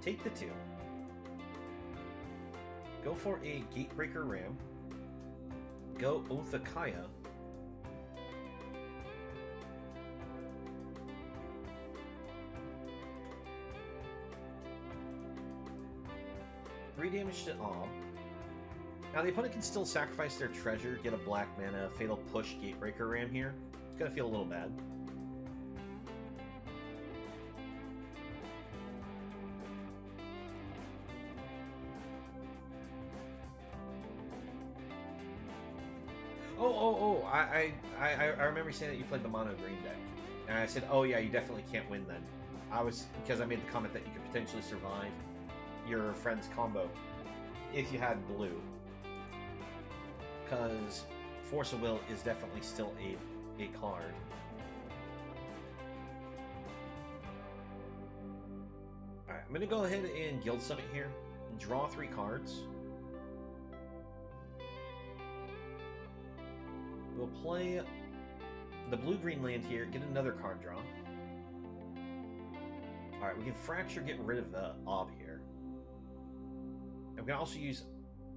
take the 2. Go for a Gatebreaker Ram. Go Othakaya. Damage to Ob. Now the opponent can still sacrifice their treasure, get a black mana, fatal push Gatebreaker Ram here. It's gonna feel a little bad. I remember saying that you played the mono green deck, and I said, oh yeah, you definitely can't win then. Because I made the comment that you could potentially survive your friend's combo if you had blue, because Force of Will is definitely still a card. Alright, I'm gonna go ahead and Guild Summit here, draw 3 cards. We'll play the blue-green land here, get another card draw. Alright, we can Fracture, get rid of the Ob here. And we can also use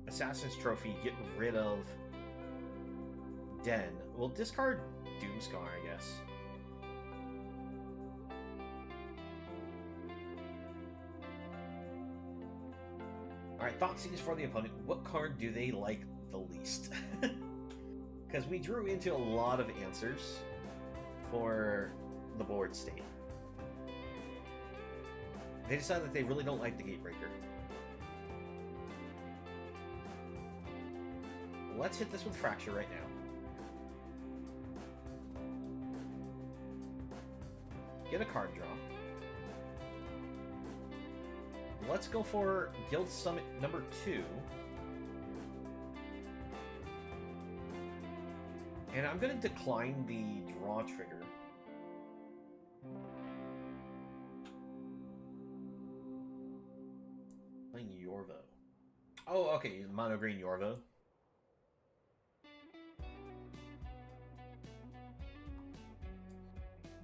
Assassin's Trophy, get rid of Den. We'll discard Doomscar, I guess. Alright, Thoughtseize for the opponent. What card do they like the least? Because we drew into a lot of answers for the board state. They decided that they really don't like the Gatebreaker. Let's hit this with Fracture right now. Get a card draw. Let's go for Guild Summit number 2. And I'm going to decline the draw trigger. Playing Yorvo. Oh, okay, mono green Yorvo.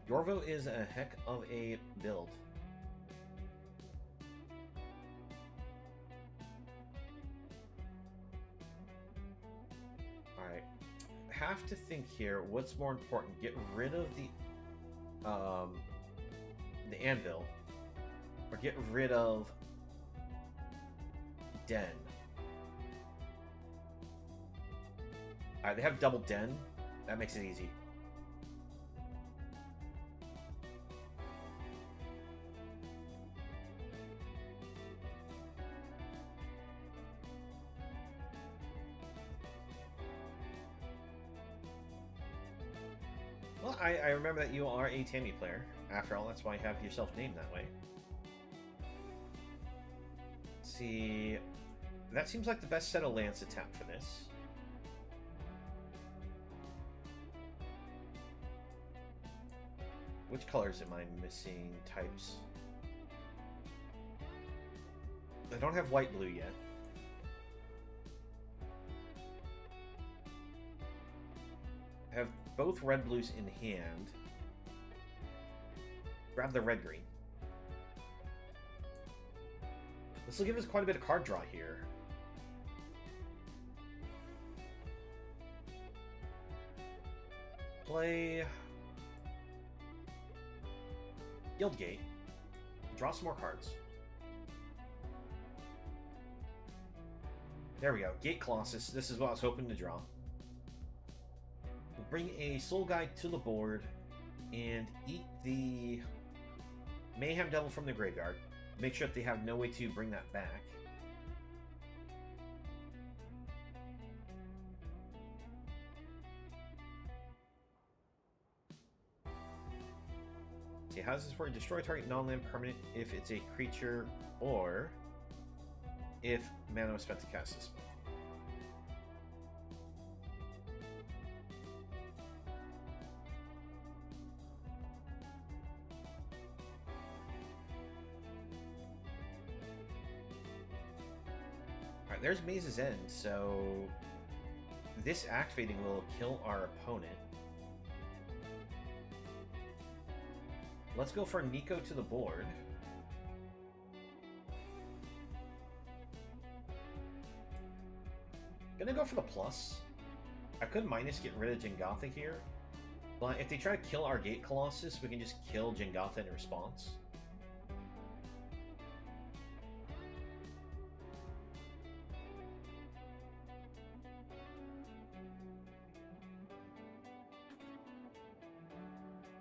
Yorvo is a heck of a build. Alright. Have to think here, what's more important? Get rid of the anvil, or get rid of Den. Alright, they have double Den. That makes it easy. Well, I remember that you are a Tammy player. After all, that's why you have yourself named that way. Let's see. That seems like the best set of lands to tap for this. Which colors am I missing? Types. I don't have white-blue yet. I have both red-blues in hand. Grab the red-green. This will give us quite a bit of card draw here. Play Guildgate. Draw some more cards. There we go. Gate Colossus. This is what I was hoping to draw. We'll bring a Soul Guide to the board and eat the Mayhem Devil from the graveyard. Make sure that they have no way to bring that back. See, how does this work? Destroy target non-land permanent if it's a creature, or if mana was spent to cast this spell. Alright, there's Maze's End, so this activating will kill our opponent. Let's go for Nico to the board. Gonna go for the plus. I could minus get rid of Jingotha here, but if they try to kill our Gate Colossus, we can just kill Jingotha in response.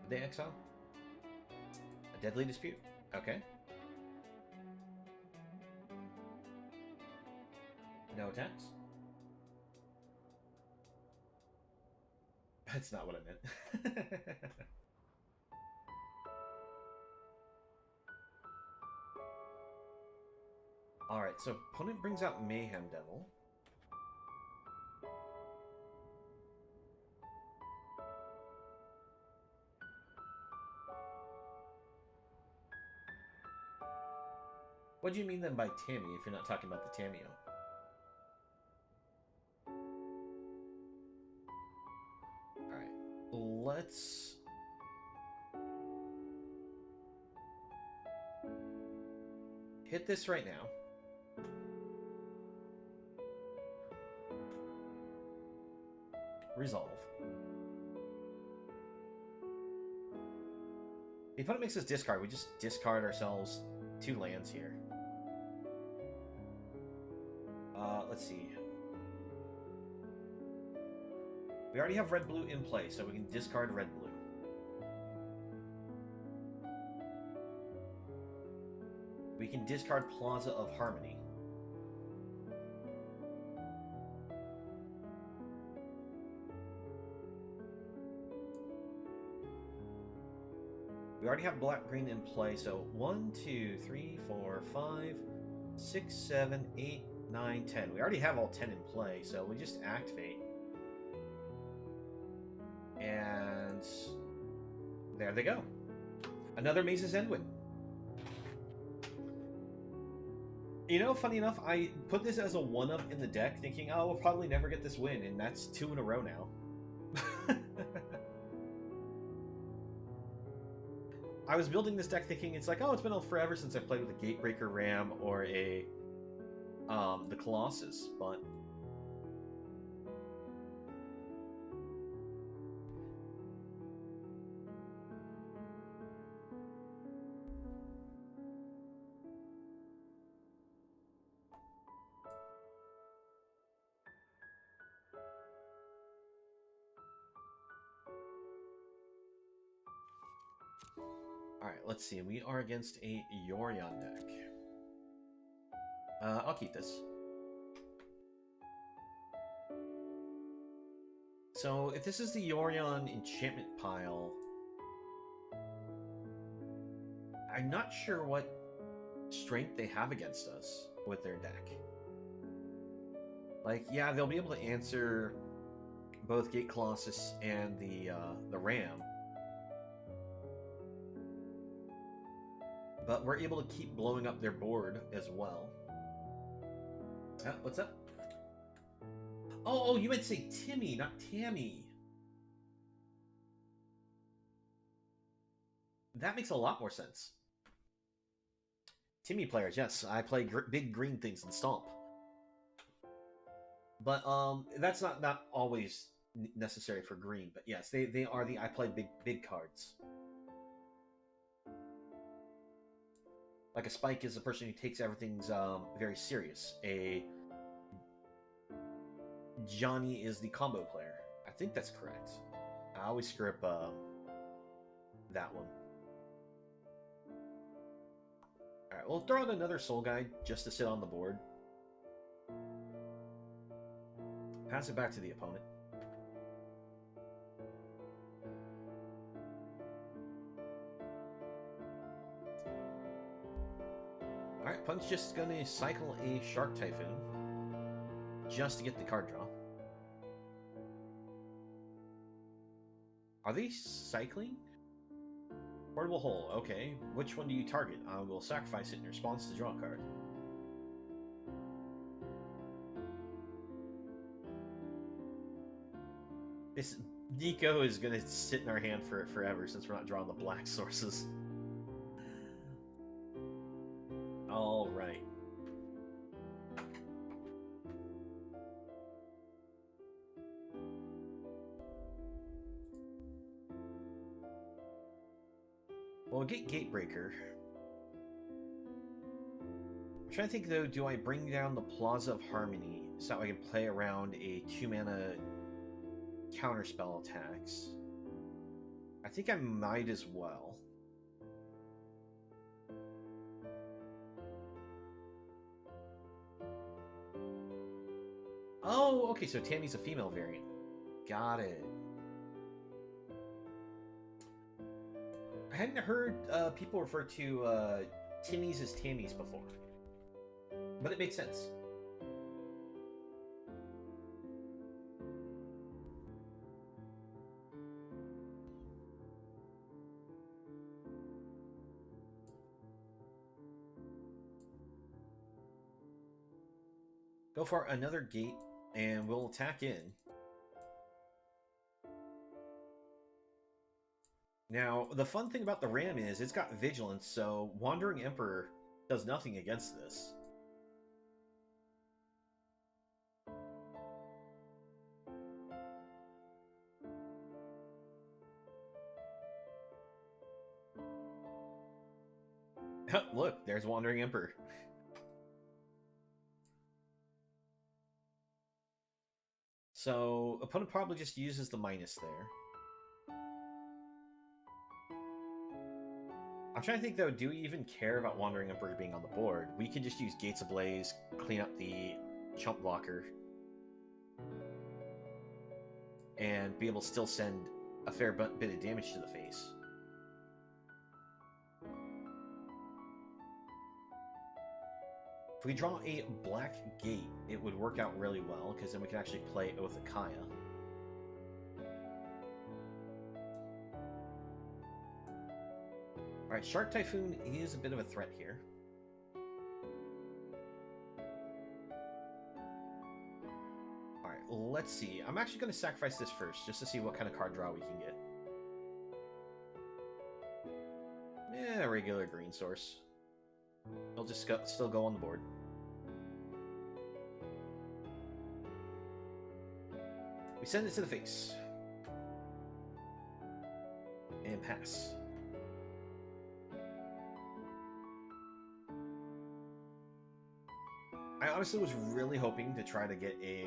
They exile? A Deadly Dispute? Okay. No attacks? That's not what I meant. Alright, so opponent brings out Mayhem Devil. What do you mean then by Tammy if you're not talking about the Tameo? Alright, let's... hit this right now. Resolve. The opponent makes us discard. We just discard ourselves 2 lands here. Let's see. We already have red-blue in play, so we can discard red-blue. We can discard Plaza of Harmony. We already have black-green in play, so 1, 2, 3, 4, 5, 6, 7, 8, 9, 10. We already have all 10 in play, so we just activate. And there they go. Another Maze's End win. You know, funny enough, I put this as a 1-up in the deck, thinking, oh, we'll probably never get this win, and that's 2 in a row now. I was building this deck thinking it's like, oh, it's been forever since I played with a Gatebreaker Ram or a the Colossus, but alright, let's see. We are against a Yorion deck. I'll keep this. So, if this is the Yorion enchantment pile, I'm not sure what strength they have against us with their deck. Like, yeah, they'll be able to answer both Gate Colossus and the Ram. But we're able to keep blowing up their board as well. What's up? Oh, you meant to say Timmy, not Tammy. That makes a lot more sense. Timmy players, yes. I play big green things and Stomp. But that's not always necessary for green. But yes, they are I play big cards. Like a Spike is a person who takes everything's very serious. A Johnny is the combo player. I think that's correct. I always screw up that one. Alright, we'll throw out another Soul Guide just to sit on the board. Pass it back to the opponent. Alright, opponent's just going to cycle a Shark Typhoon just to get the card draw. Are they cycling? Portable hole, okay. Which one do you target? I will sacrifice it in response to draw a card. This Nico is going to sit in our hand for forever since we're not drawing the black sources. Alright. Well, we'll get Gatebreaker. I'm trying to think though, do I bring down the Plaza of Harmony so that I can play around a 2-mana counterspell attacks? I think I might as well. Oh, okay, so Tammy's a female variant. Got it. I hadn't heard people refer to Timmies as Tammys before. But it makes sense. Go for another gate, and we'll attack in. Now, the fun thing about the Ram is it's got Vigilance, so Wandering Emperor does nothing against this. Look, there's Wandering Emperor. So, opponent probably just uses the minus there. I'm trying to think though, do we even care about Wandering Emperor being on the board? We can just use Gates Ablaze, clean up the chump blocker, and be able to still send a fair bit of damage to the face. If we draw a black gate, it would work out really well, because then we can actually play Oath of Kaya. Alright, Shark Typhoon is a bit of a threat here. Alright, let's see. I'm actually going to sacrifice this first, just to see what kind of card draw we can get. Yeah, regular green source. It'll just still go on the board. We send it to the face. And pass. I honestly was really hoping to try to get a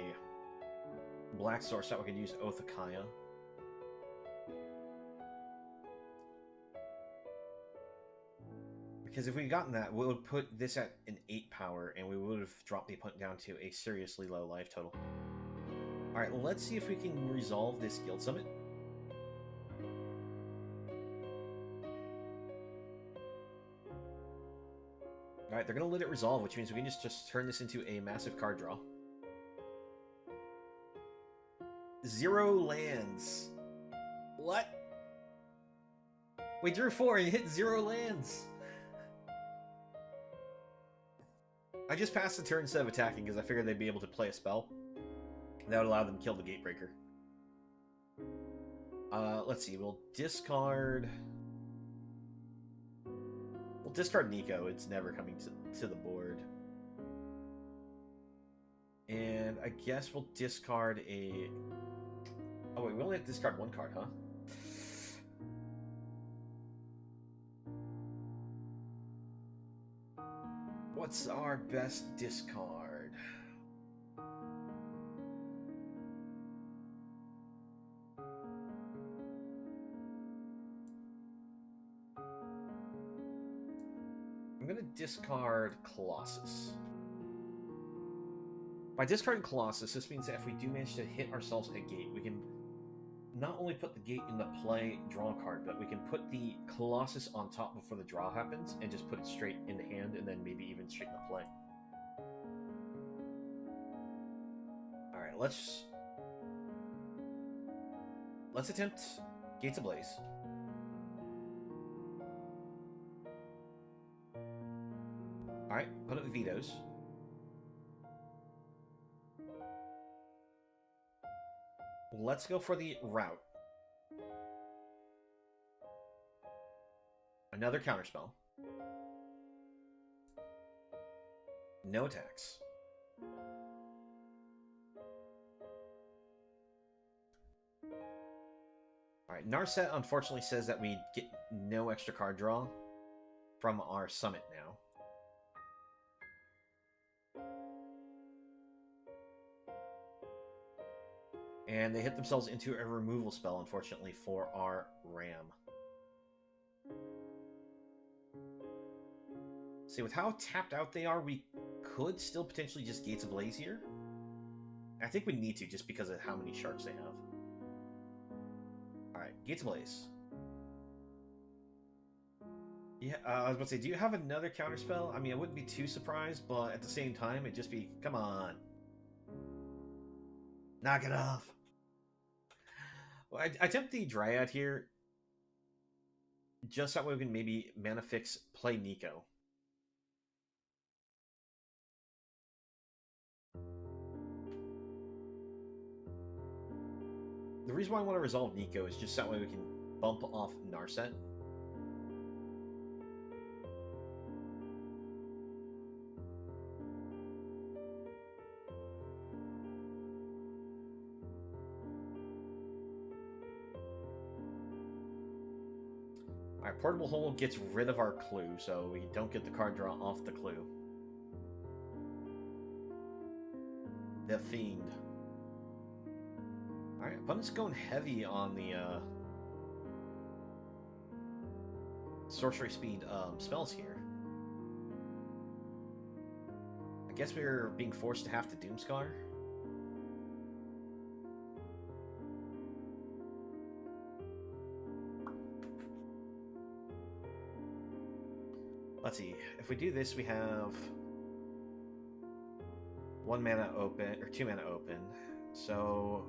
black source that we could use Oath of Kaya. Because if we'd gotten that, we would put this at an 8 power, and we would have dropped the opponent down to a seriously low life total. Alright, let's see if we can resolve this Guild Summit. Alright, they're going to let it resolve, which means we can just turn this into a massive card draw. 0 lands. What? We drew 4 and hit 0 lands. I just passed the turn instead of attacking because I figured they'd be able to play a spell. That would allow them to kill the Gatebreaker. Let's see, we'll discard... We'll discard Nico, it's never coming to the board. And I guess we'll discard a... Oh wait, we only have to discard 1 card, huh? What's our best discard? I'm going to discard Colossus. By discarding Colossus, this means that if we do manage to hit ourselves a gate, we can not only put the gate in the play draw card, but we can put the Colossus on top before the draw happens and just put it straight in the hand and then maybe even straight in the play. Alright, let's attempt Gates Ablaze. Alright, put up vetoes. Let's go for the route. Another counterspell. No attacks. Alright, Narset unfortunately says that we get no extra card draw from our summit now. And they hit themselves into a removal spell, unfortunately, for our Ram. See, with how tapped out they are, we could still potentially just Gates Ablaze here. I think we need to, just because of how many sharks they have. Alright, Gates Ablaze. Yeah, I was about to say, do you have another counterspell? I mean, I wouldn't be too surprised, but at the same time, it'd just be, come on. Knock it off. Well, I attempt the Dryad here, just that way we can maybe Mana Fix, play Nico. The reason why I want to resolve Nico is just that way we can bump off Narset. Alright, Portable Hold gets rid of our clue, so we don't get the card draw off the clue. The Fiend. Alright, opponent's going heavy on the sorcery speed spells here. I guess we're being forced to have to Doomscar. Let's see. If we do this, we have 1 mana open, or 2 mana open. So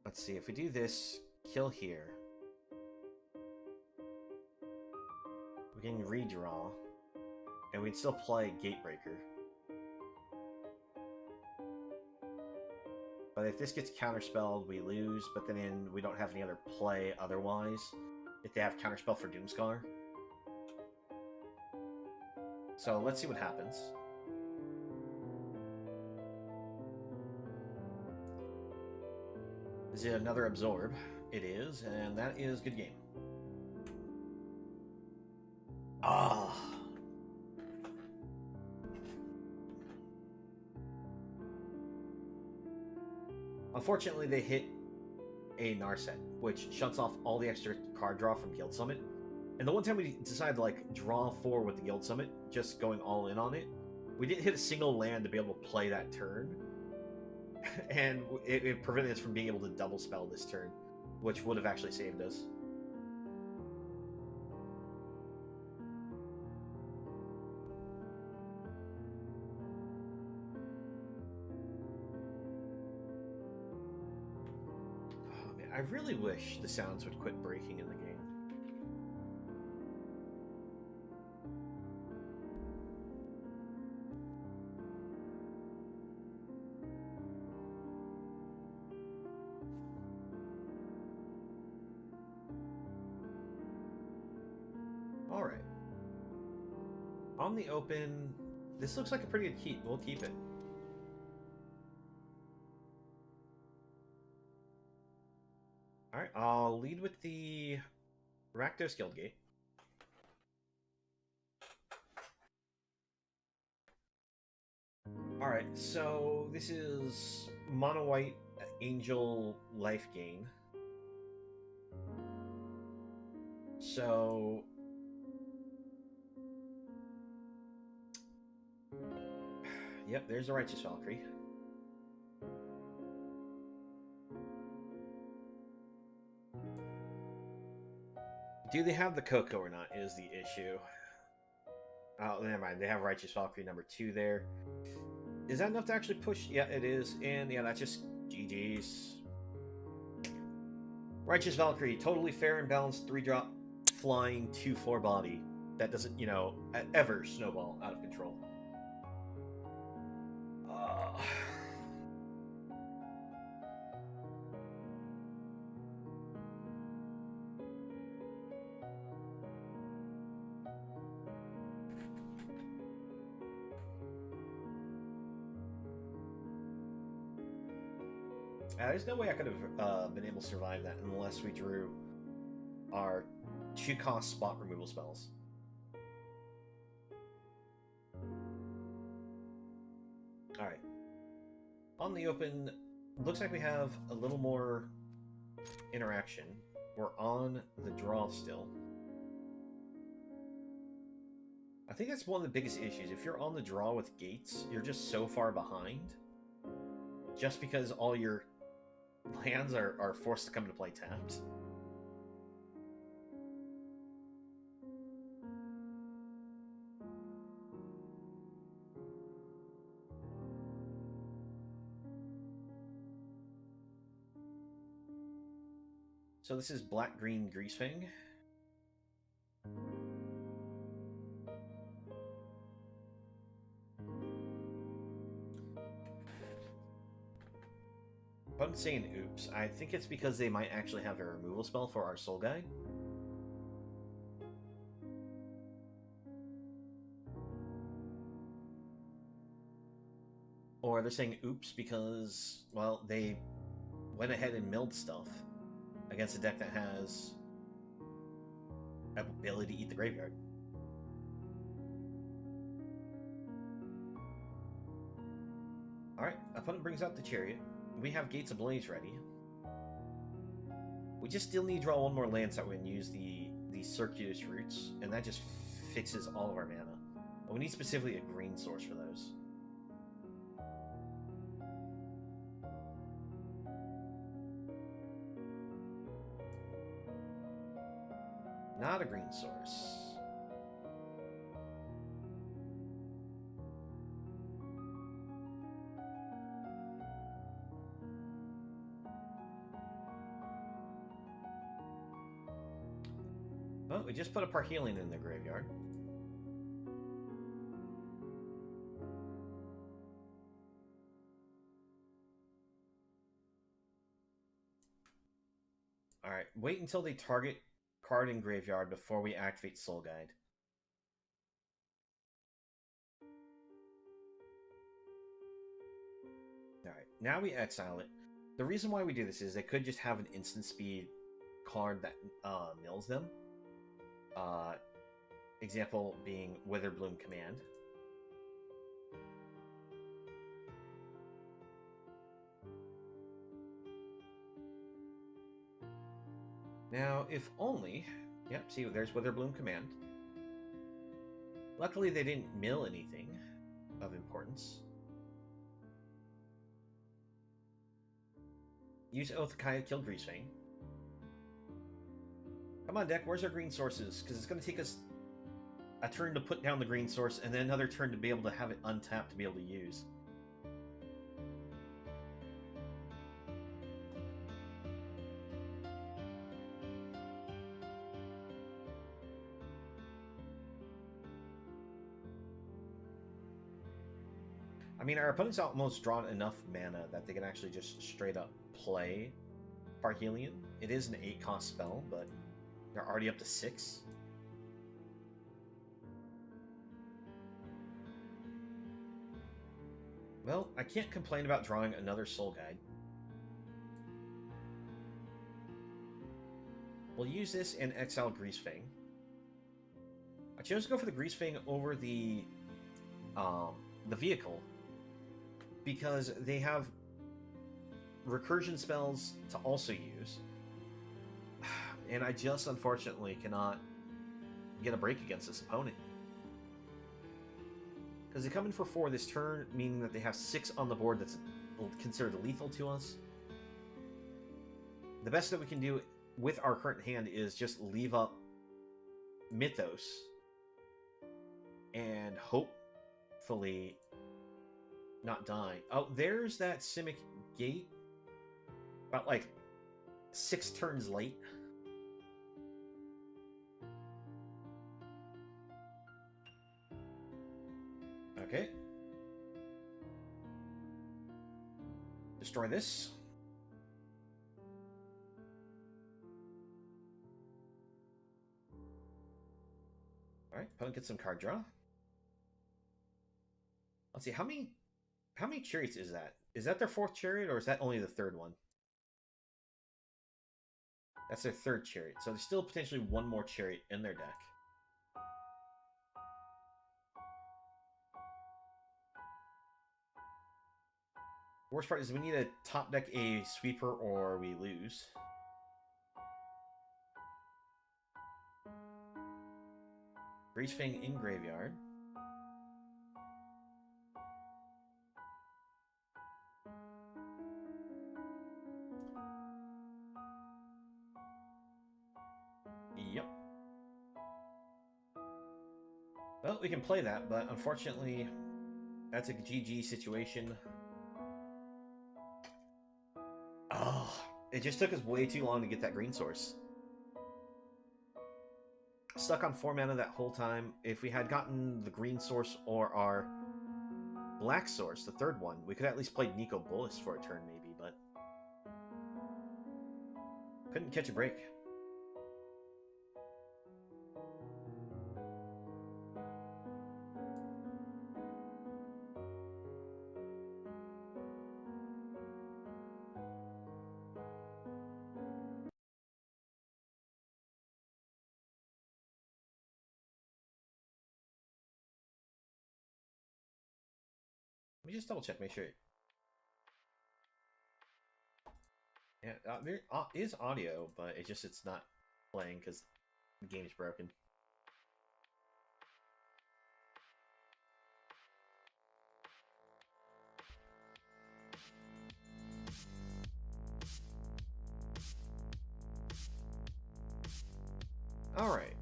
let's see. If we do this, kill here, we can redraw, and we'd still play Gatebreaker. But if this gets counterspelled, we lose, but then we don't have any other play otherwise, if they have counterspell for Doomscar. So let's see what happens. Is it another Absorb? It is, and that is good game. Ah. Unfortunately, they hit a Narset, which shuts off all the extra card draw from Guild Summit. And the one time we decided to like draw 4 with the Guild Summit, just going all in on it, we didn't hit a single land to be able to play that turn. And it prevented us from being able to double spell this turn, which would have actually saved us. Oh man, I really wish the sounds would quit breaking in the game. Alright. On the open, this looks like a pretty good keep. We'll keep it. Alright, I'll lead with the Rakdos Guildgate. Alright, so this is Mono White Angel Life Gain. So Yep, there's the Righteous Valkyrie. Do they have the Coco or not is the issue. Oh, never mind. They have Righteous Valkyrie number 2 there. Is that enough to actually push? Yeah, it is. And yeah, that's just GG's. Righteous Valkyrie, totally fair and balanced 3-drop flying 2/4 body. That doesn't, you know, ever snowball out of control. There's no way I could have been able to survive that unless we drew our 2-cost spot removal spells. Alright. On the open, looks like we have a little more interaction. We're on the draw still. I think that's one of the biggest issues. If you're on the draw with gates, you're just so far behind. Just because all your lands are forced to come into play tapped. So this is black-green Greasefang. But I'm saying oops. I think it's because they might actually have a removal spell for our Soul Guide. Or they're saying oops because, well, they went ahead and milled stuff against a deck that has ability to eat the graveyard. Alright, opponent brings out the Chariot. We have Gates Ablaze ready. We just still need to draw one more land so we can use the Circuitous Roots, and that just fixes all of our mana. But we need specifically a green source for those. Not a green source. Well, we just put a Parhelion in the graveyard. Alright, wait until they target card in graveyard before we activate Soul Guide. Alright, now we exile it. The reason why we do this is they could just have an instant speed card that mills them. Example being Witherbloom Command. Now, if only... Yep, see, there's Witherbloom Command. Luckily, they didn't mill anything of importance. Use Oath Kaya, kill Greasefang. Come on, deck, where's our green sources? Because it's going to take us a turn to put down the green source, and then another turn to be able to have it untapped to be able to use. I mean, our opponent's almost drawn enough mana that they can actually just straight up play Parhelion. It is an 8-cost spell, but they're already up to 6. Well, I can't complain about drawing another Soul Guide. We'll use this and exile Greasefang. I chose to go for the Greasefang over the vehicle because they have recursion spells to also use. And I just unfortunately cannot get a break against this opponent. Because they come in for 4 this turn, meaning that they have 6 on the board that's considered lethal to us. The best that we can do with our current hand is just leave up Mythos and hopefully not die. Oh, there's that Simic Gate. About like 6 turns late. Okay. Destroy this. Alright, opponent gets some card draw. Let's see, how many chariots is that? Is that their 4th chariot, or is that only the 3rd one? That's their 3rd chariot, so there's still potentially 1 more chariot in their deck. The worst part is we need to top deck a sweeper or we lose. Greasefang in graveyard. Yep. Well, we can play that, but unfortunately, that's a GG situation. Oh, it just took us way too long to get that green source. Stuck on 4 mana that whole time. If we had gotten the green source or our black source, the 3rd one, we could at least play Nico Bolas for a turn maybe, but couldn't catch a break. Let me just double check, make sure. Yeah, there is audio, but it's not playing because the game's broken. All right.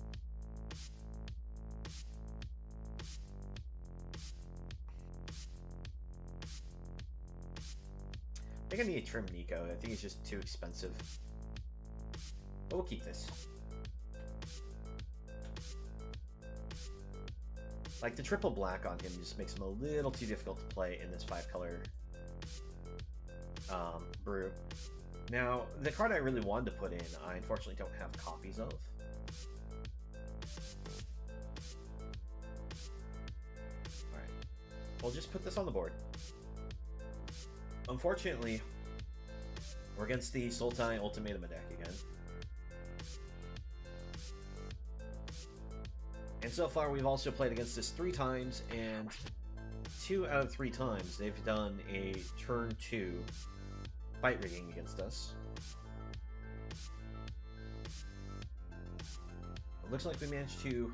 I think I need to trim Nico. I think he's just too expensive. But we'll keep this. Like, the triple black on him just makes him a little too difficult to play in this 5-color brew. Now, the card I really wanted to put in, I unfortunately don't have copies of. Alright. We'll just put this on the board. Unfortunately, we're against the Sultai Ultimatum deck again. And so far, we've also played against this 3 times, and 2 out of 3 times, they've done a turn 2 fight rigging against us. It looks like we managed to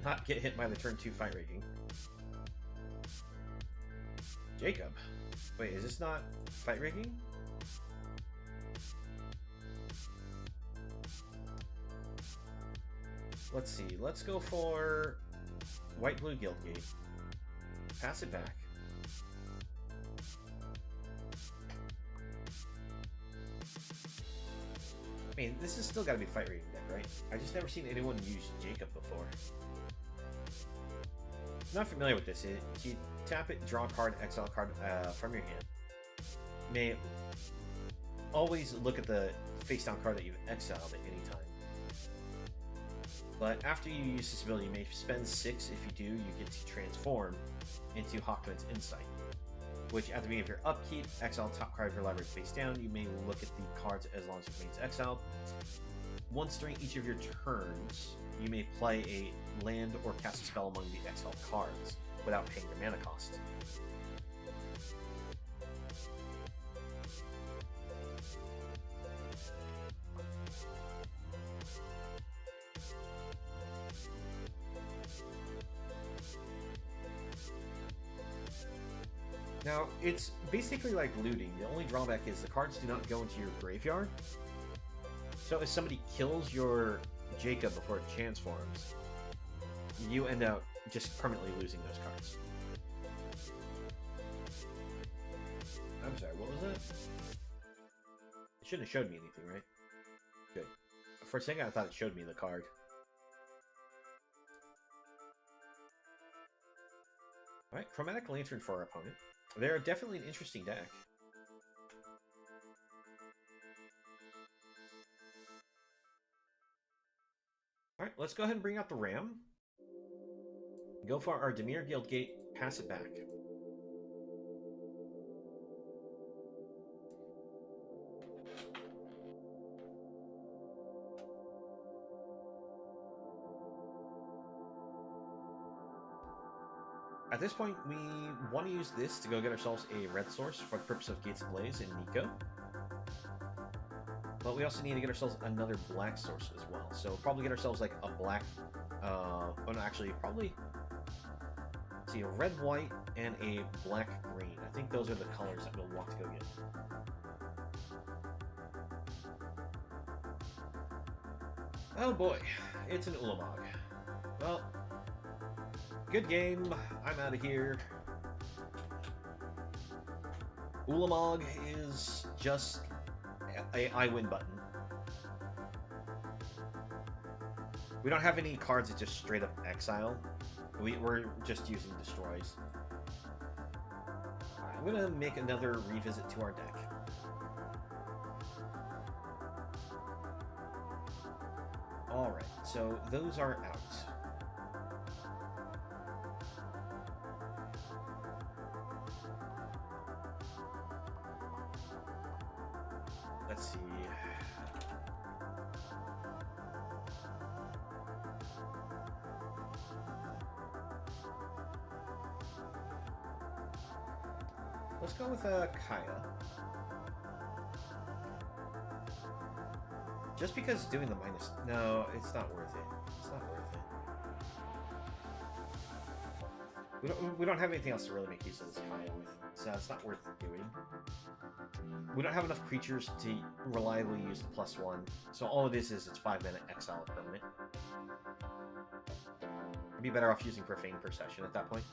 not get hit by the turn 2 fight rigging. Jacob. Wait, is this not fight rigging? Let's see. Let's go for white-blue Guildgate. Pass it back. I mean, this has still got to be fight rigging deck, right? I've just never seen anyone use Jacob before. Not familiar with this. You tap it, draw a card, exile a card from your hand. May always look at the face-down card that you've exiled at any time. But after you use this ability, you may spend 6. If you do, you get to transform into Hawkman's Insight, which at the beginning of your upkeep, exile top card of your library face down. You may look at the cards as long as it remains exiled. Once during each of your turns, you may play a land or cast a spell among the exiled cards without paying your mana cost. Now, it's basically like looting. The only drawback is the cards do not go into your graveyard. So if somebody kills your Jacob before it transforms, you end up just permanently losing those cards. I'm sorry, what was that? It shouldn't have showed me anything, right? Good. For a second, I thought it showed me the card. Alright, Chromatic Lantern for our opponent. They're definitely an interesting deck. Alright, let's go ahead and bring out the Ram. Go for our Dimir Guildgate, pass it back. At this point, we want to use this to go get ourselves a red source for the purpose of Gates Ablaze and Nico. But we also need to get ourselves another black source as well. So we'll probably get ourselves like a black, oh no, actually probably, see, a red, white, and a black, green. I think those are the colors that we'll want to go get. Oh boy, it's an Ulamog. Well, good game. I'm out of here. Ulamog is just a I win button. We don't have any cards that just straight up exile. We're just using destroys. I'm gonna make another revisit to our deck. Alright, so those are out. Let's see. Let's go with Kaya. Just because doing the minus... No, it's not worth it. It's not worth it. We don't have anything else to really make use of this Kaya with, so it's not worth doing. We don't have enough creatures to reliably use the +1, so all it is it's 5-mana exile permanent. I'd be better off using Profane Procession at that point.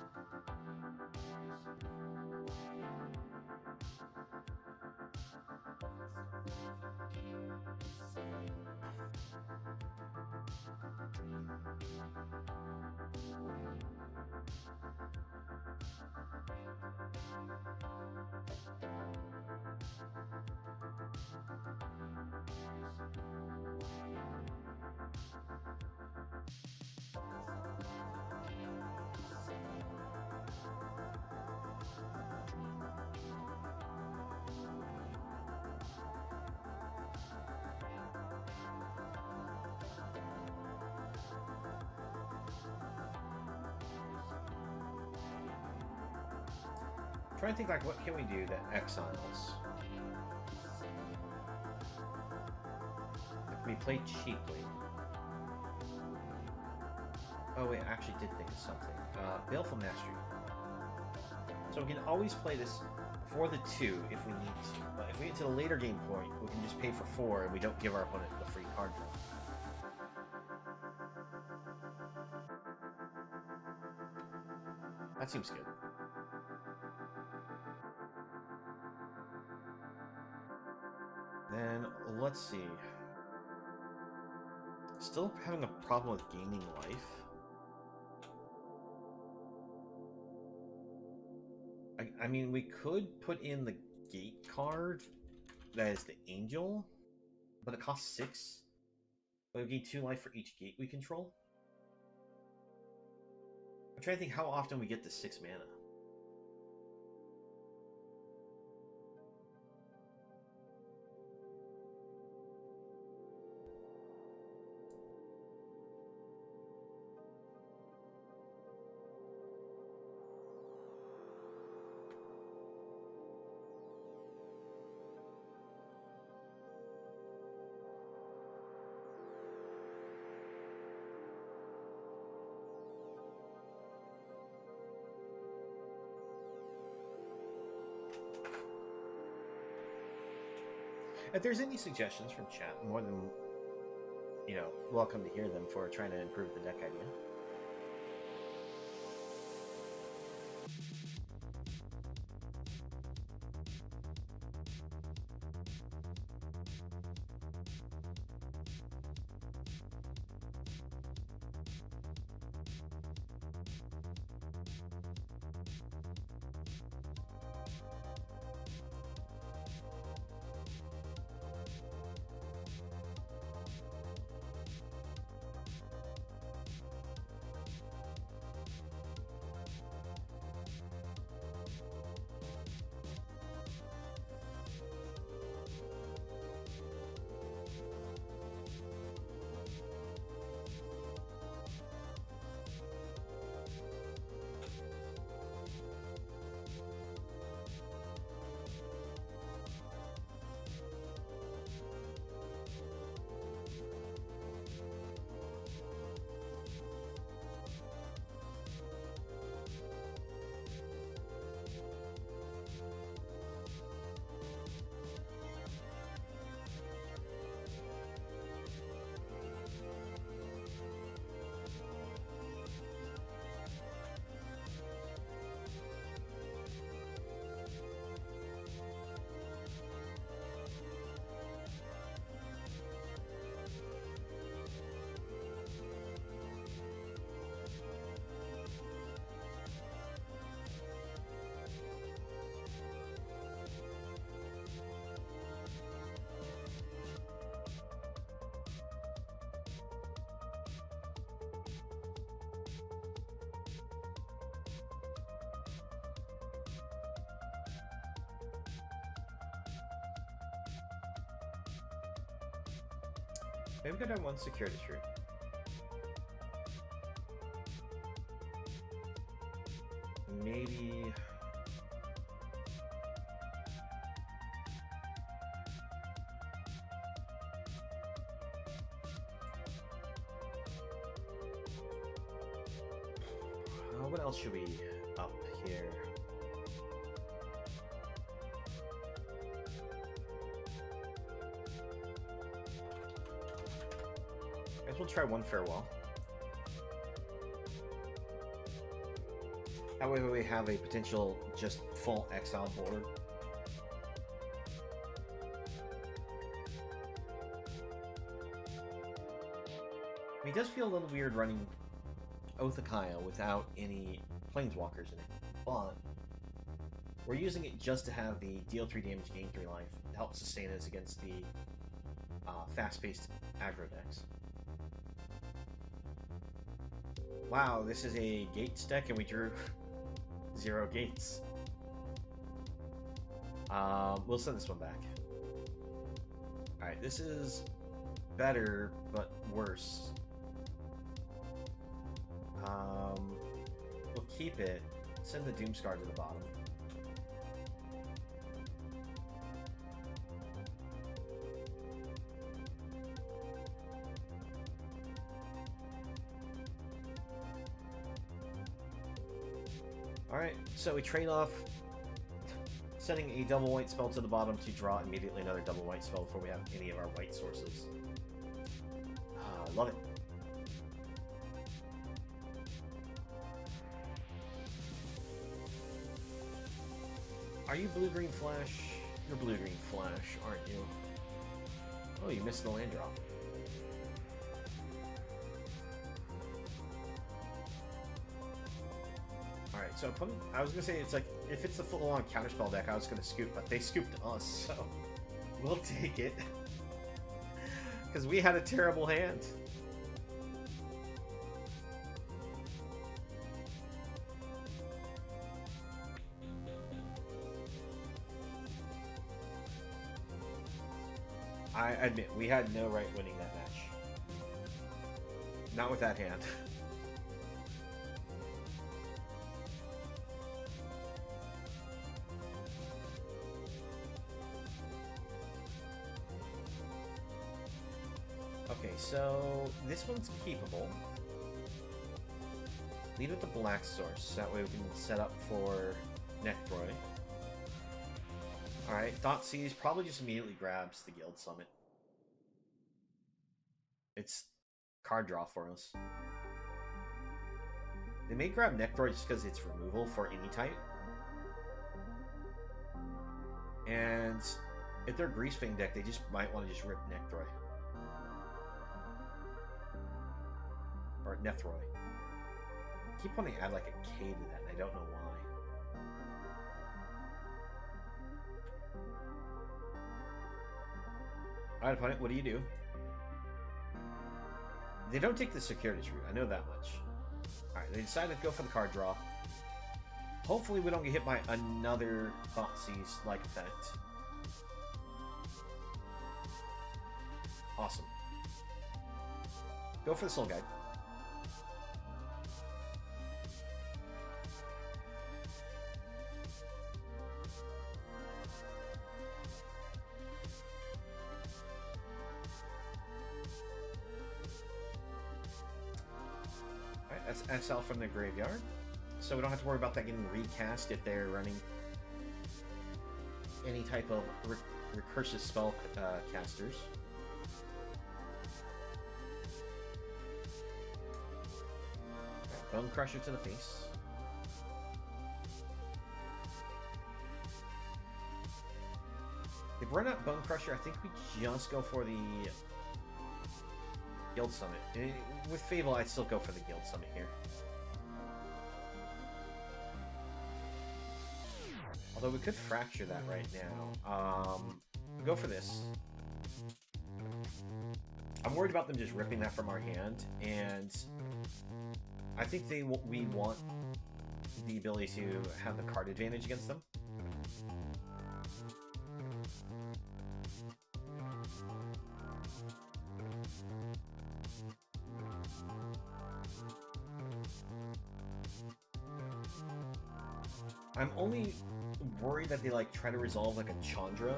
Trying to think, like, what can we do that exiles? Like, we play cheaply. Oh wait, I actually did think of something. Baleful Mastery. So we can always play this for the 2 if we need to. But if we get to the later game point, we can just pay for 4 and we don't give our opponent the free card draw. That seems good. Then, let's see. Still having a problem with gaining life. I mean, we could put in the gate card that is the Angel, but it costs 6. But we gain 2 life for each gate we control. I'm trying to think how often we get the 6 mana. If there's any suggestions from chat, more than, you know, welcome to hear them for trying to improve the deck idea. Maybe we could have one security tree. Maybe... what else should we up here? I guess we'll try one farewell. That way we have a potential just full exile board. I mean, it does feel a little weird running Oathakaya without any planeswalkers in it, but we're using it just to have the deal 3 damage, gain 3 life to help sustain us against the fast-paced aggro decks. Wow, this is a gates deck and we drew 0 gates. We'll send this one back. Alright, this is better, but worse. We'll keep it. Send the Doomscar to the bottom. Alright, so we trade off sending a double white spell to the bottom to draw immediately another double white spell before we have any of our white sources. Love it. Are you blue-green flash? You're blue-green flash, aren't you? Oh, you missed the land drop. Alright, so I was gonna say, it's like, if it's the full-on counterspell deck, I was gonna scoop, but they scooped us, so we'll take it. Because we had a terrible hand. I admit, we had no right winning that match. Not with that hand. Okay, so this one's keepable. Lead with the black source, that way we can set up for Nectroy. Alright, Thoughtseize probably just immediately grabs the Guild Summit. It's card draw for us. They may grab Necroid just because it's removal for any type. And if they're Greasefang deck, they just might want to just rip Necroid. Or Nethroid. I keep wanting to add like a K to that, and I don't know why. Alright, opponent, what do you do? They don't take the Circuitous route, I know that much. Alright, they decided to go for the card draw. Hopefully we don't get hit by another Thoughtseize-like effect. Awesome. Go for the Soul Guide. Alright, that's exile from the graveyard. So we don't have to worry about that getting recast if they're running any type of recursive spell casters. Bone Crusher to the face. If we're not Bone Crusher, I think we just go for the Guild Summit. With Fable, I'd still go for the Guild Summit here. Although we could fracture that right now. We'll go for this. I'm worried about them just ripping that from our hand, and I think we want the ability to have the card advantage against them. I'm only worried that they like try to resolve like a Chandra.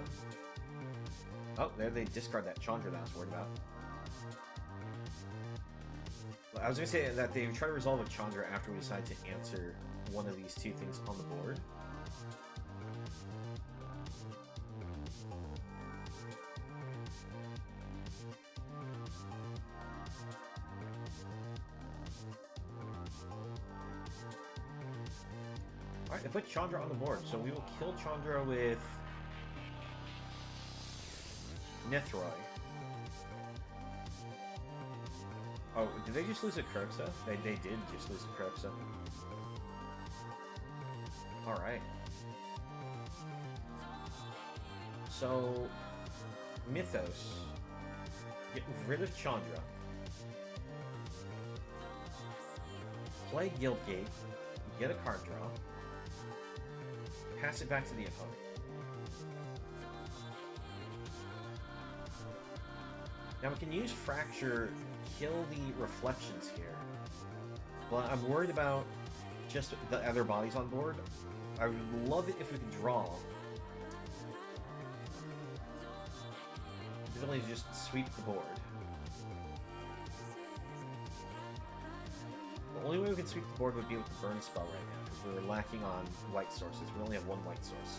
Oh, there they discard that Chandra that I was worried about. I was going to say that they try to resolve a Chandra after we decide to answer one of these two things on the board. Alright, they put Chandra on the board, so we will kill Chandra with Nethroid. Oh, did they just lose a Kuroxa? They did just lose a Kuroxa. Alright. So, Mythos. Get rid of Chandra. Play Guildgate. Get a card draw. Pass it back to the opponent. Now we can use Fracture, kill the reflections here. But I'm worried about just the other bodies on board. I would love it if we could draw. The ability to just sweep the board. The only way we can sweep the board would be with the burn spell right now, because we're lacking on white sources. We only have one white source.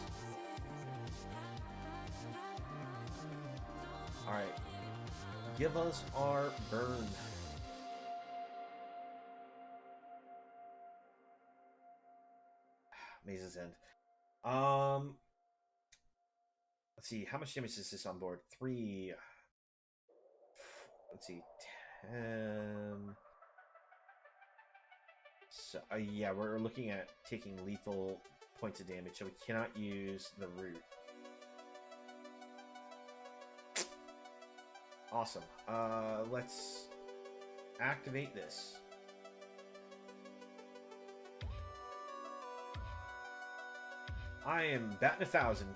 Alright. Give us our burn. Maze's End. Let's see, how much damage is this on board? 3. Let's see, 10. So, yeah, we're looking at taking lethal points of damage, so we cannot use the root. Awesome. Let's activate this. I am batting 1,000.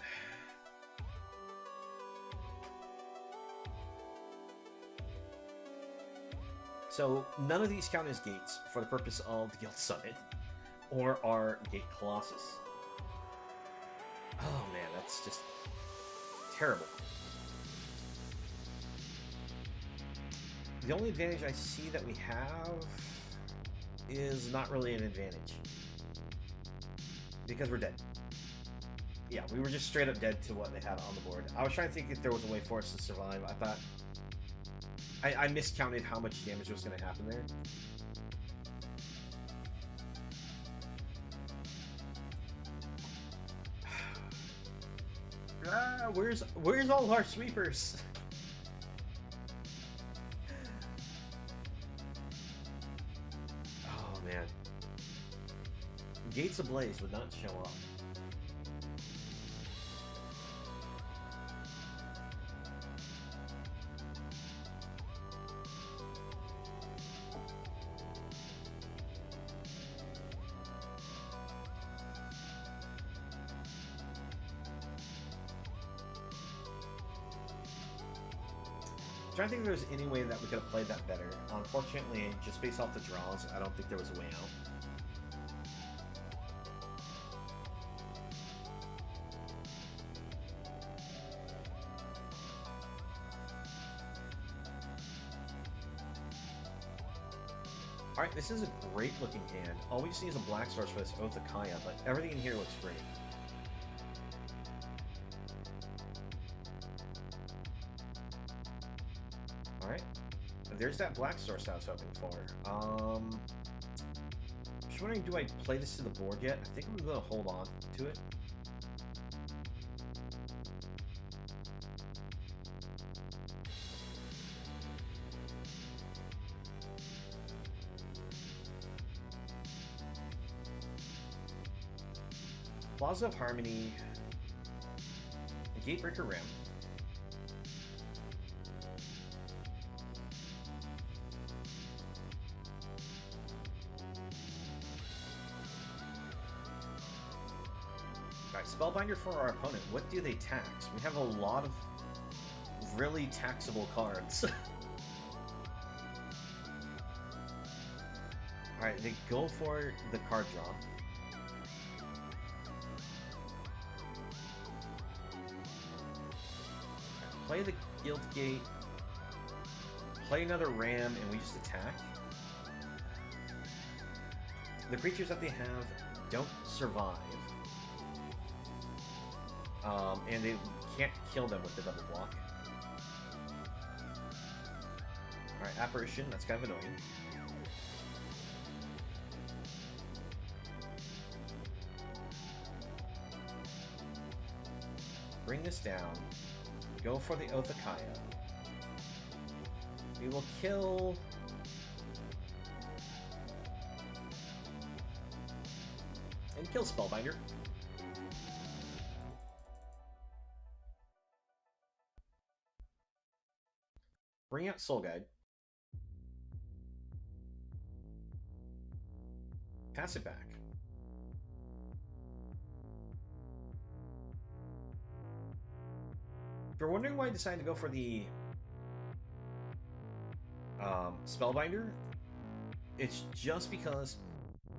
So none of these count as gates for the purpose of the Guild Summit or our Gate Colossus. Oh man, that's just terrible. The only advantage I see that we have is not really an advantage. Because we're dead. Yeah, we were just straight up dead to what they had on the board. I was trying to think if there was a way for us to survive. I thought... I miscounted how much damage was going to happen there. Where's all our sweepers? Oh man. Gates Ablaze would not show up. I don't think there's any way that we could have played that better. Unfortunately, just based off the draws, I don't think there was a way out. Alright, this is a great looking hand. All we just need is a black source for this Oath of Kaya, but everything in here looks great. Alright. There's that black source I was hoping for. Just wondering, do I play this to the board yet? I think I'm going to hold on to it. Plaza of Harmony, Gatebreaker Ram. Alright, Spellbinder for our opponent. What do they tax? We have a lot of really taxable cards. Alright, they go for the card draw. Play the Guild Gate, play another Ram, and we just attack. The creatures that they have don't survive. And they can't kill them with the double block. Alright, Apparition, that's kind of annoying. Bring this down. Go for the Oath of Kaya. We will kill... and kill Spellbinder. Bring out Soul Guide. Pass it back. If you're wondering why I decided to go for the Spellbinder, it's just because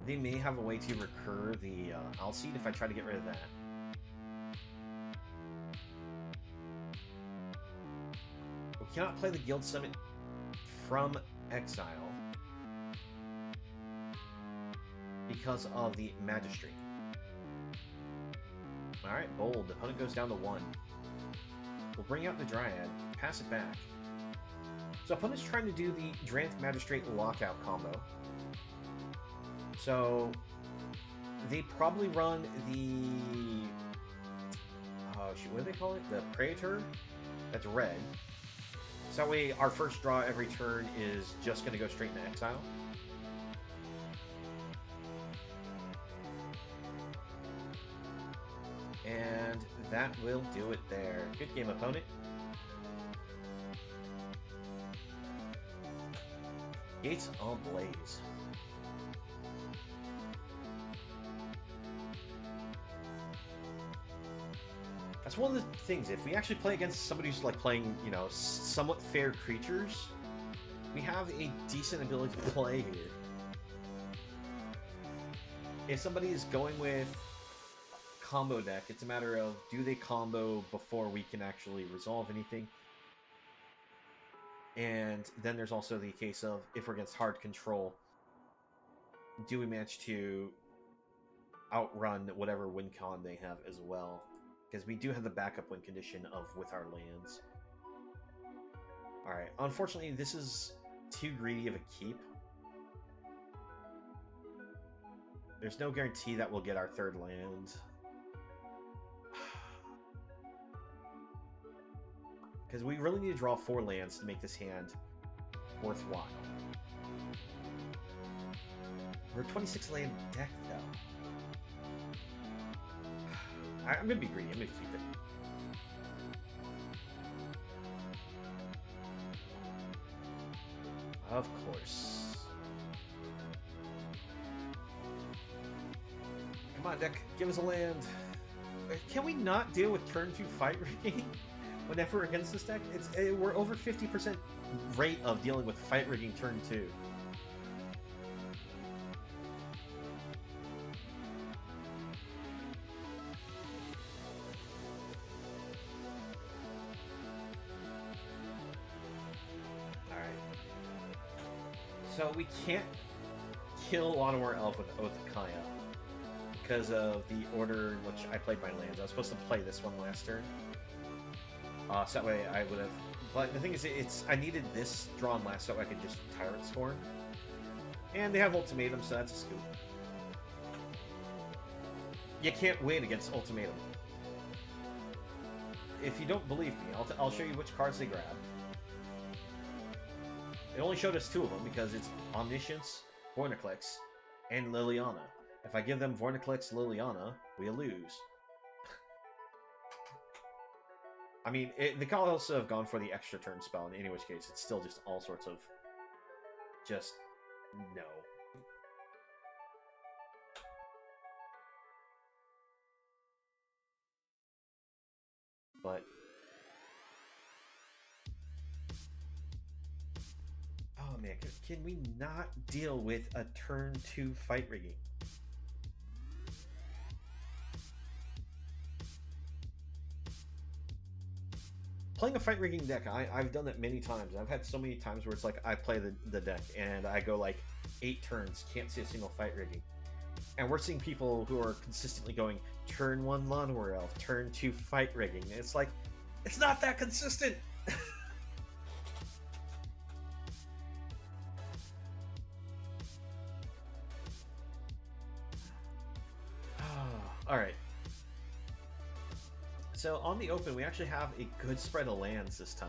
they may have a way to recur the Alseed if I try to get rid of that. We cannot play the Guild Summit from exile because of the Magistrate. Alright, bold. The opponent goes down to 1. We'll bring out the Dryad, pass it back. So opponent's trying to do the Dranthic Magistrate lockout combo. So they probably run the shoot, what do they call it? The Praetor? That's red. So that way our first draw every turn is just going to go straight into exile. And that will do it there. Good game, opponent. Gates ablaze. That's one of the things. If we actually play against somebody who's like playing, you know, somewhat fair creatures, we have a decent ability to play here. If somebody is going with combo deck, it's a matter of, do they combo before we can actually resolve anything? And then there's also the case of, if we're against hard control, do we manage to outrun whatever win con they have as well? Because we do have the backup win condition of with our lands. Alright, unfortunately this is too greedy of a keep. There's no guarantee that we'll get our third land. Because we really need to draw 4 lands to make this hand worthwhile. We're a 26 land deck, though. I'm gonna be greedy. I'm gonna keep it. Of course. Come on, deck. Give us a land. Can we not deal with turn 2 fight rigging whenever we're against this deck? We're over 50% rate of dealing with fight rigging turn 2. So we can't kill Llanowar Elf with Oath of Kaya because of the order in which I played my lands. I was supposed to play this one last turn, so that way I would have. But the thing is, I needed this drawn last so I could just Tyrant Scorn, and they have Ultimatum, so that's a scoop. You can't win against Ultimatum. If you don't believe me, I'll show you which cards they grab. It only showed us 2 of them because it's Omniscience, Vorniclex, and Liliana. If I give them Vorniclex, Liliana, we lose. I mean, they could also have gone for the extra turn spell, in any which case, it's still just all sorts of... just... no. But... oh man, can we not deal with a turn 2 fight rigging? Playing a fight rigging deck, I've done that many times. I've had so many times where it's like I play the deck and I go like 8 turns, can't see a single fight rigging. And we're seeing people who are consistently going turn 1 Llanowar Elf, turn 2 fight rigging. And it's like, it's not that consistent! Alright. So on the open, we actually have a good spread of lands this time.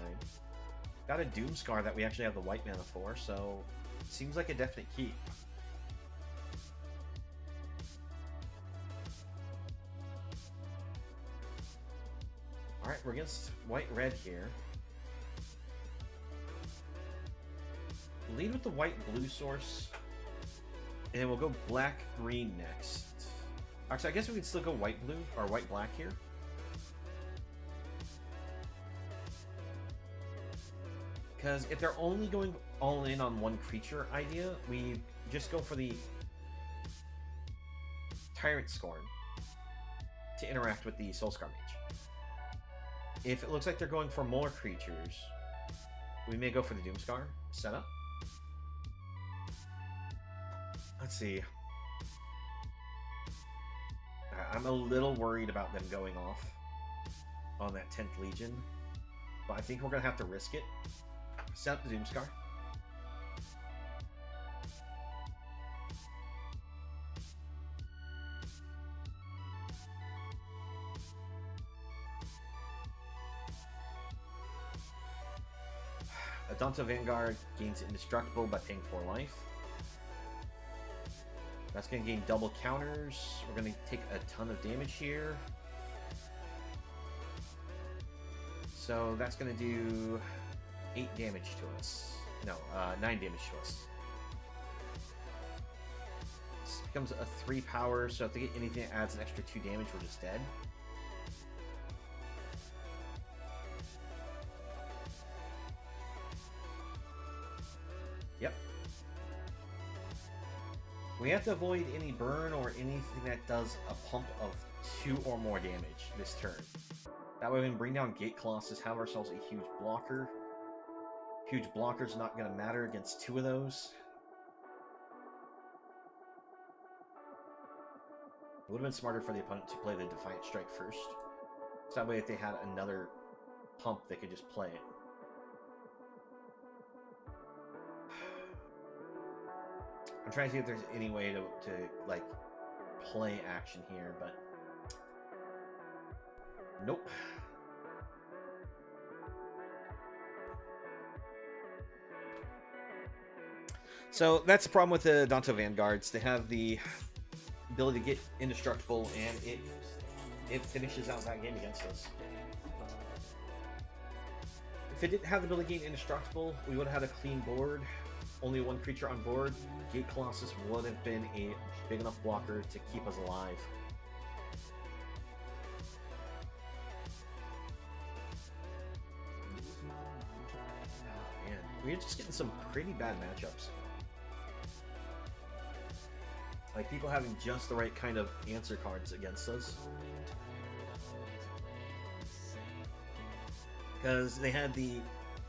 Got a Doomscar that we actually have the white mana for, so seems like a definite keep. Alright, we're against white-red here. Lead with the white-blue source, and then we'll go black-green next. Actually, I guess we can still go white-blue, or white-black here. Because if they're only going all in on one creature idea, we just go for the Tyrant Scorn to interact with the Soulscar Mage. If it looks like they're going for more creatures, we may go for the Doomscar setup. Let's see. I'm a little worried about them going off on that 10th Legion, but I think we're going to have to risk it. Set up the Doomscar. Adonta Vanguard gains Indestructible by paying 4 life. That's going to gain double counters. We're going to take a ton of damage here. So that's going to do 8 damage to us. No, 9 damage to us. This becomes a 3 power, so if they get anything that adds an extra 2 damage, we're just dead. Yep. We have to avoid any burn or anything that does a pump of 2 or more damage this turn. That way we can bring down Gate Colossus, have ourselves a huge blocker. Huge blocker's not going to matter against 2 of those. It would have been smarter for the opponent to play the Defiant Strike first. So that way if they had another pump, they could just play it. I'm trying to see if there's any way to like, play action here, but... Nope. So that's the problem with the Danto Vanguards. They have the ability to get indestructible, and it finishes out that game against us. If it didn't have the ability to get indestructible, we would have had a clean board. Only one creature on board. Gate Colossus would have been a big enough blocker to keep us alive. Oh, man, we're just getting some pretty bad matchups. Like, people having just the right kind of answer cards against us. Because they had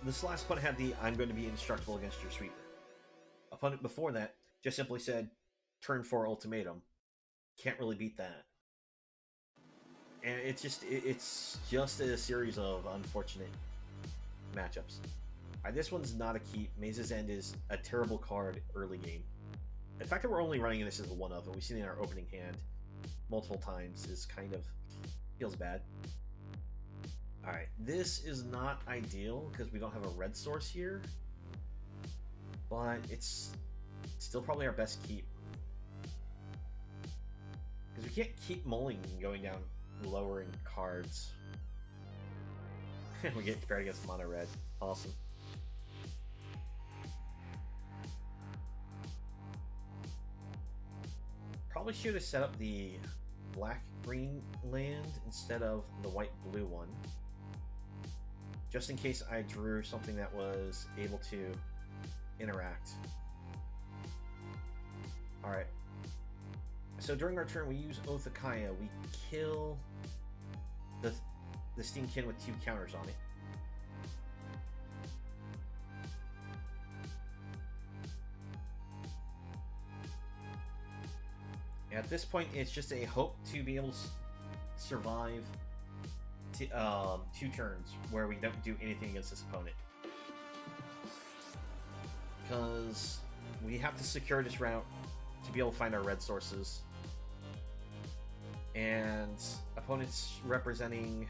this last opponent had the I'm going to be indestructible against your sweeper. Opponent before that just simply said, turn 4 ultimatum. Can't really beat that. And it's just a series of unfortunate matchups. This one's not a keep. Maze's End is a terrible card early game. The fact that we're only running this as a one-of, and we've seen it in our opening hand multiple times, is kind of... feels bad. Alright, this is not ideal because we don't have a red source here. But it's still probably our best keep. Because we can't keep mulling and going down lowering cards. We get prepared against mono red. Awesome. Probably should have set up the black-green land instead of the white-blue one. Just in case I drew something that was able to interact. Alright. So during our turn, we use Oath of Kaya. We kill the Steamkin with 2 counters on it. At this point, it's just a hope to be able to survive 2 turns where we don't do anything against this opponent. Because we have to secure this route to be able to find our red sources. And opponents representing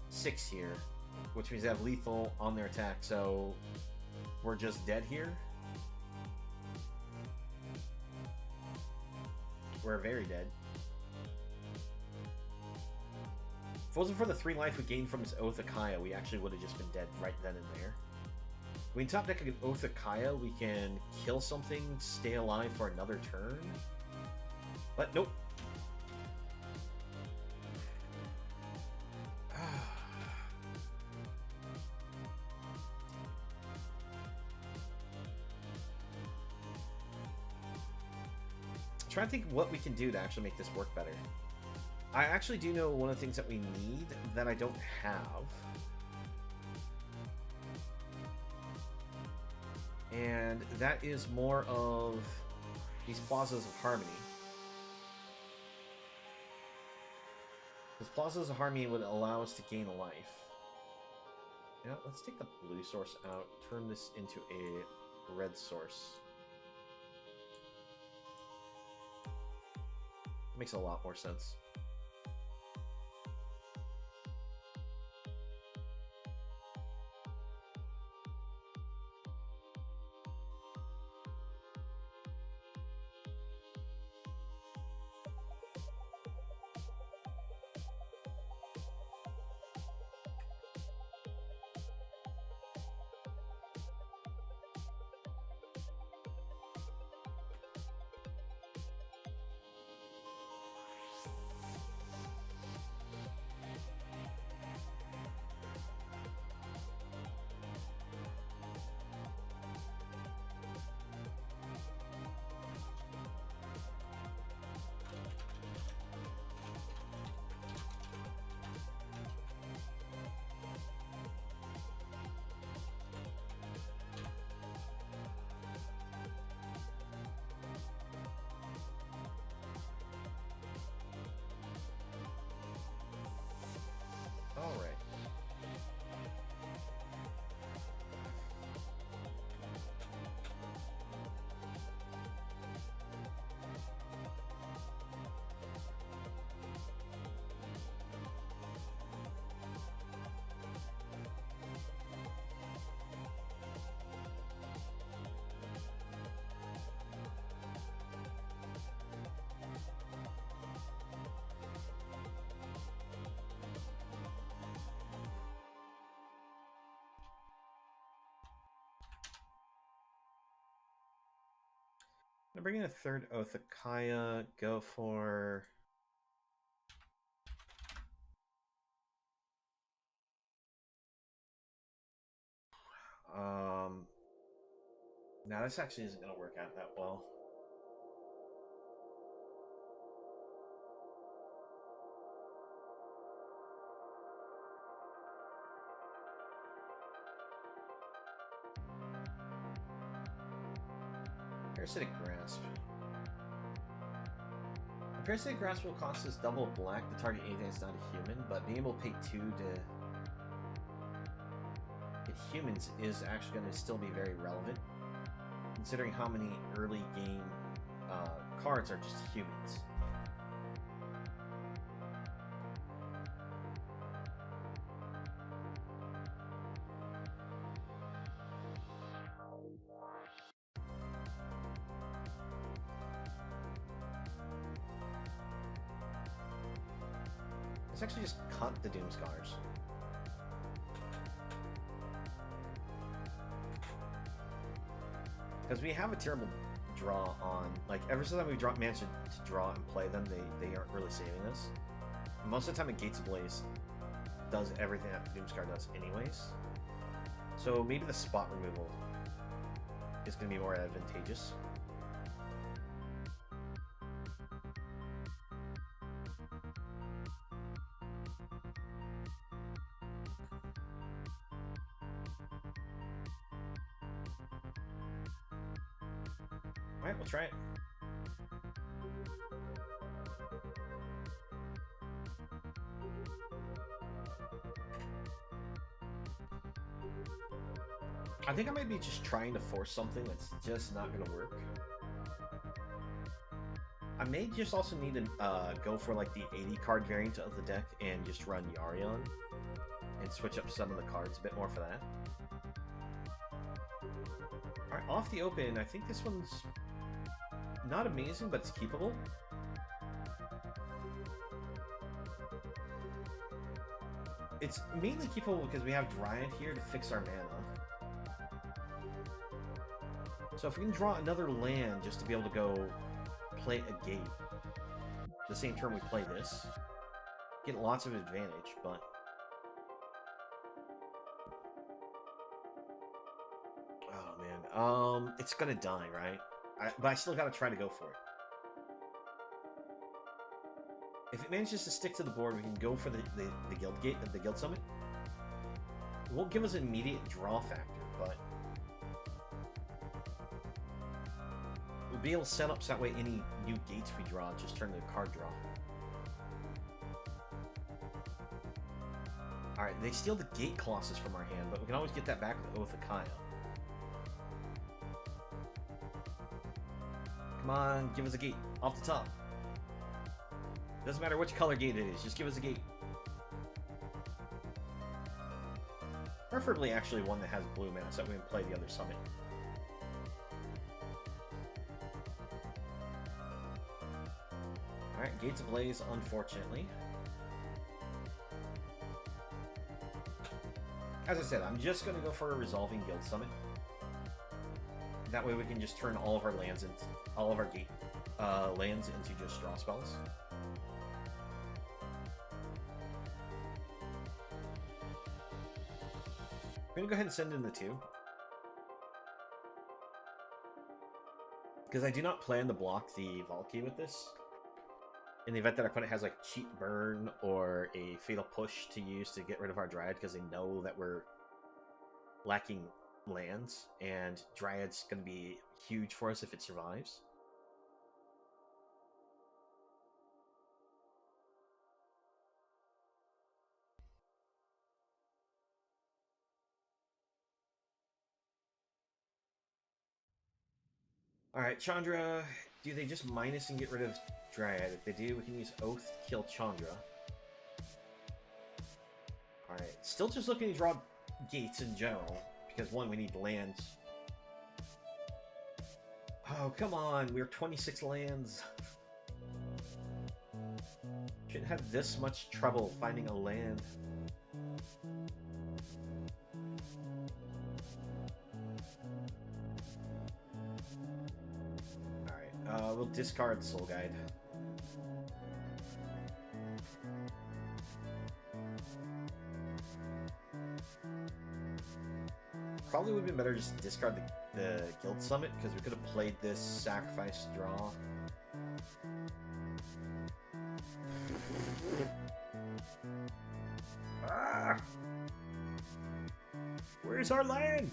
6 here, which means they have lethal on their attack, so we're just dead here. We're very dead. If it wasn't for the 3 life we gained from this Oath of Kaya, we actually would have just been dead right then and there. When we top deck an Oath of Kaya, we can kill something, stay alive for another turn. But nope. Trying to think what we can do to actually make this work better. I actually do know one of the things that we need that I don't have. And that is more of these Plazas of Harmony. Because Plazas of Harmony would allow us to gain a life. Yeah, let's take the blue source out, turn this into a red source. Makes a lot more sense. bring in a third Oath of Kaya, go for... Now this actually isn't going to work out that well. Parasitic Grasp. Parasitic Grasp will cost us double black to target anything that's not a human, but being able to pay 2 to hit humans is actually going to still be very relevant, considering how many early game cards are just humans. Let's actually just cut the Doomskars. Because we have a terrible draw on, like, ever since we managed to draw and play them, they aren't really saving us. Most of the time, a Gates Ablaze does everything that the Doomskar does anyways. So maybe the spot removal is going to be more advantageous. Alright, we'll try it. I think I might be just trying to force something that's just not going to work. I may just also need to go for like the 80 card variant of the deck and just run Yarion and switch up some of the cards a bit more for that. Alright, off the open, I think this one's not amazing, but it's keepable. It's mainly keepable because we have Dryad here to fix our mana. So if we can draw another land just to be able to go play a gate the same turn we play this, get lots of advantage, but... Oh man, it's gonna die, right? But I still gotta try to go for it. If it manages to stick to the board, we can go for the Guild Gate, the Guild Summit. It won't give us an immediate draw factor, but we'll be able to set up so that way any new gates we draw just turn to a card draw. Alright, they steal the Gate Colossus from our hand, but we can always get that back with Oath of Kaya. Come on, give us a gate. Off the top. Doesn't matter which color gate it is, just give us a gate. Preferably actually one that has blue mana, so that we can play the other summit. Alright, Gates Ablaze, unfortunately. As I said, I'm just going to go for a Resolving Guild Summit. That way we can just turn all of our lands into all of our gate lands into just draw spells. I'm gonna go ahead and send in the 2. Because I do not plan to block the Valky with this. In the event that our opponent has like cheap burn or a fatal push to use to get rid of our Dryad because they know that we're lacking lands, and Dryad's going to be huge for us if it survives. Alright, Chandra, do they just minus and get rid of Dryad? If they do, we can use Oath to kill Chandra. Alright, still just looking to draw gates in general, because one, we need lands. Oh, come on, we're 26 lands. Shouldn't have this much trouble finding a land. Alright. discard Soul Guide. Probably would have been better just discard the Guild Summit, because we could have played this sacrifice draw. Ah! Where's our land?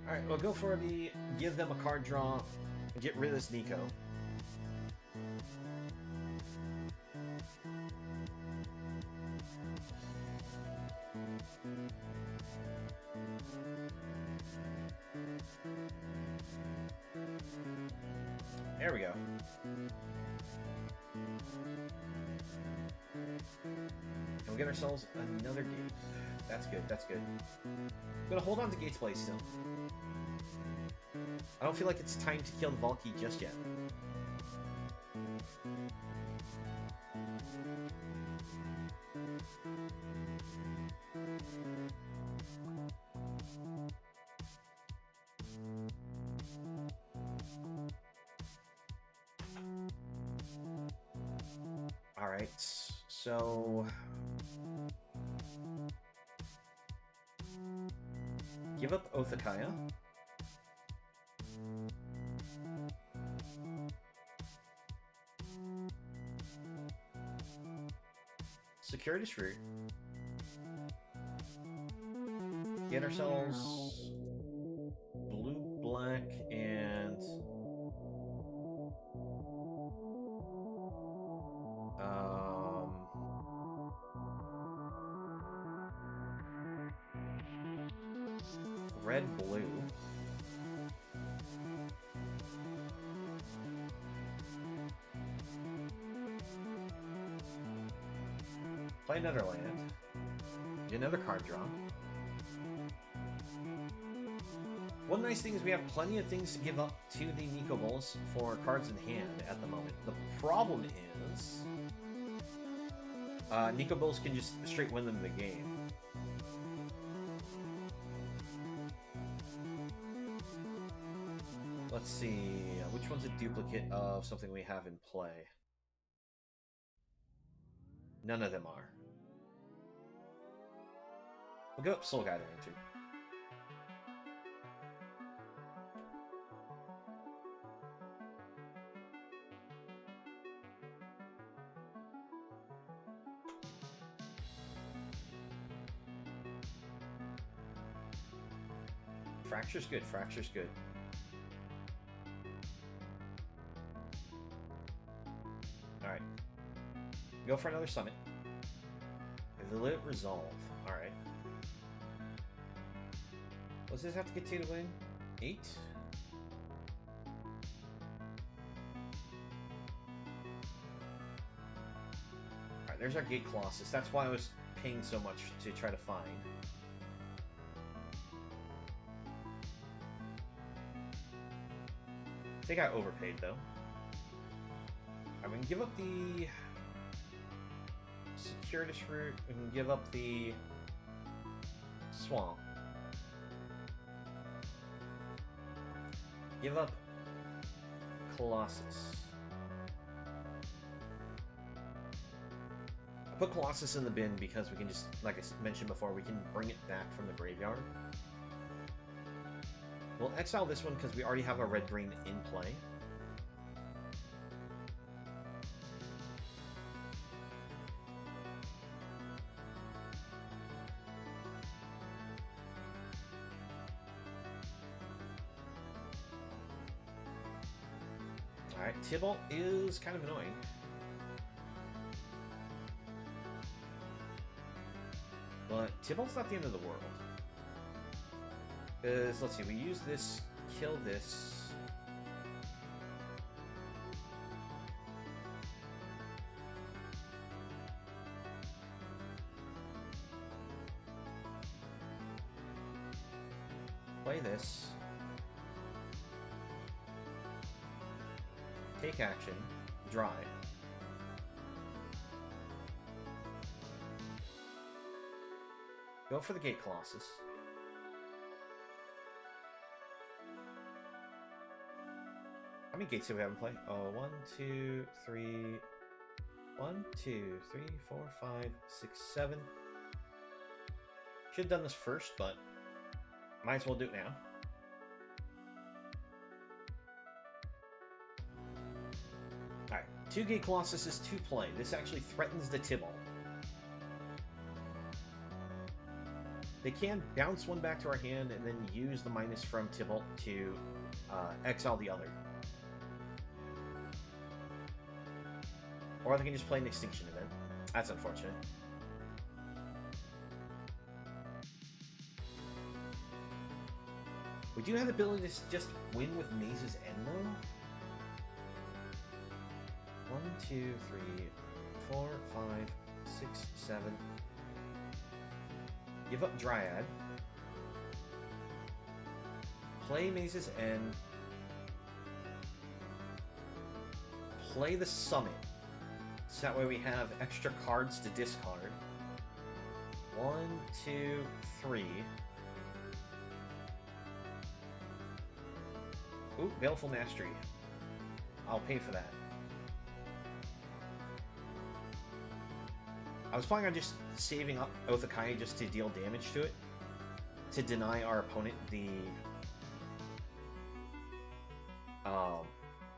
Alright, we'll go for the give them a card draw and get rid of this Nico. There we go. And we'll get ourselves another gate. That's good, that's good. I'm gonna hold on to Gate's Blaze still. I don't feel like it's time to kill the Valky just yet. Alright, so... give up Othakaya. Securities route. Get ourselves blue, black, and red, blue. Play another land. Get another card draw. One nice thing is we have plenty of things to give up to the Nico Bolas for cards in hand at the moment. The problem is Nico Bolas can just straight win them the game. Let's see, which one's a duplicate of something we have in play? None of them are. We'll go up Soul Guide into. Fracture's good, Fracture's good. Alright. Go for another summit. Will it resolve? Alright. What does this have to get to win? 8? Alright, there's our Gate Colossus. That's why I was paying so much to try to find. I think I overpaid, though. I'm going to give up the Securities route. We can give up the Swamp. Give up Colossus. I put Colossus in the bin because we can just, like I mentioned before, we can bring it back from the graveyard. We'll exile this one because we already have a red-green in play. Alright, Tybalt is kind of annoying. But Tybalt's not the end of the world. Because, let's see, we use this, kill this. Play this. take action, dry. Go for the Gate Colossus. How many gates do we have in play? Oh, 1, 2, 3... 1, 2, 3, 4, 5, 6, 7. Should have done this first, but might as well do it now. Alright, 2 Gate Colossus is 2 play. This actually threatens the Tibalt. They can bounce one back to our hand and then use the minus from Tibalt to exile the other. Or they can just play an Extinction Event. That's unfortunate. We do have the ability to just win with Maze's End, though. 1, 2, 3, 4, 5, 6, 7. Give up Dryad. Play Maze's End. Play the Summit. So that way we have extra cards to discard. 1, 2, 3. Ooh, Baleful Mastery. I'll pay for that. I was planning on just saving up Othakai just to deal damage to it. To deny our opponent the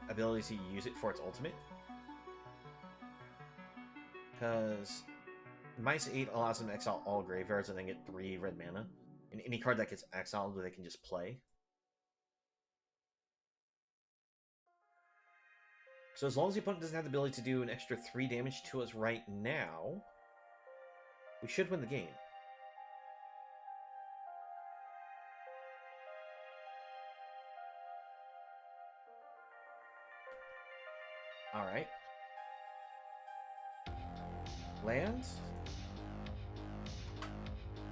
ability to use it for its ultimate. Because -8 allows them to exile all graveyards and then get 3 red mana. And any card that gets exiled, they can just play. So as long as the opponent doesn't have the ability to do an extra 3 damage to us right now, we should win the game. Alright. Lands?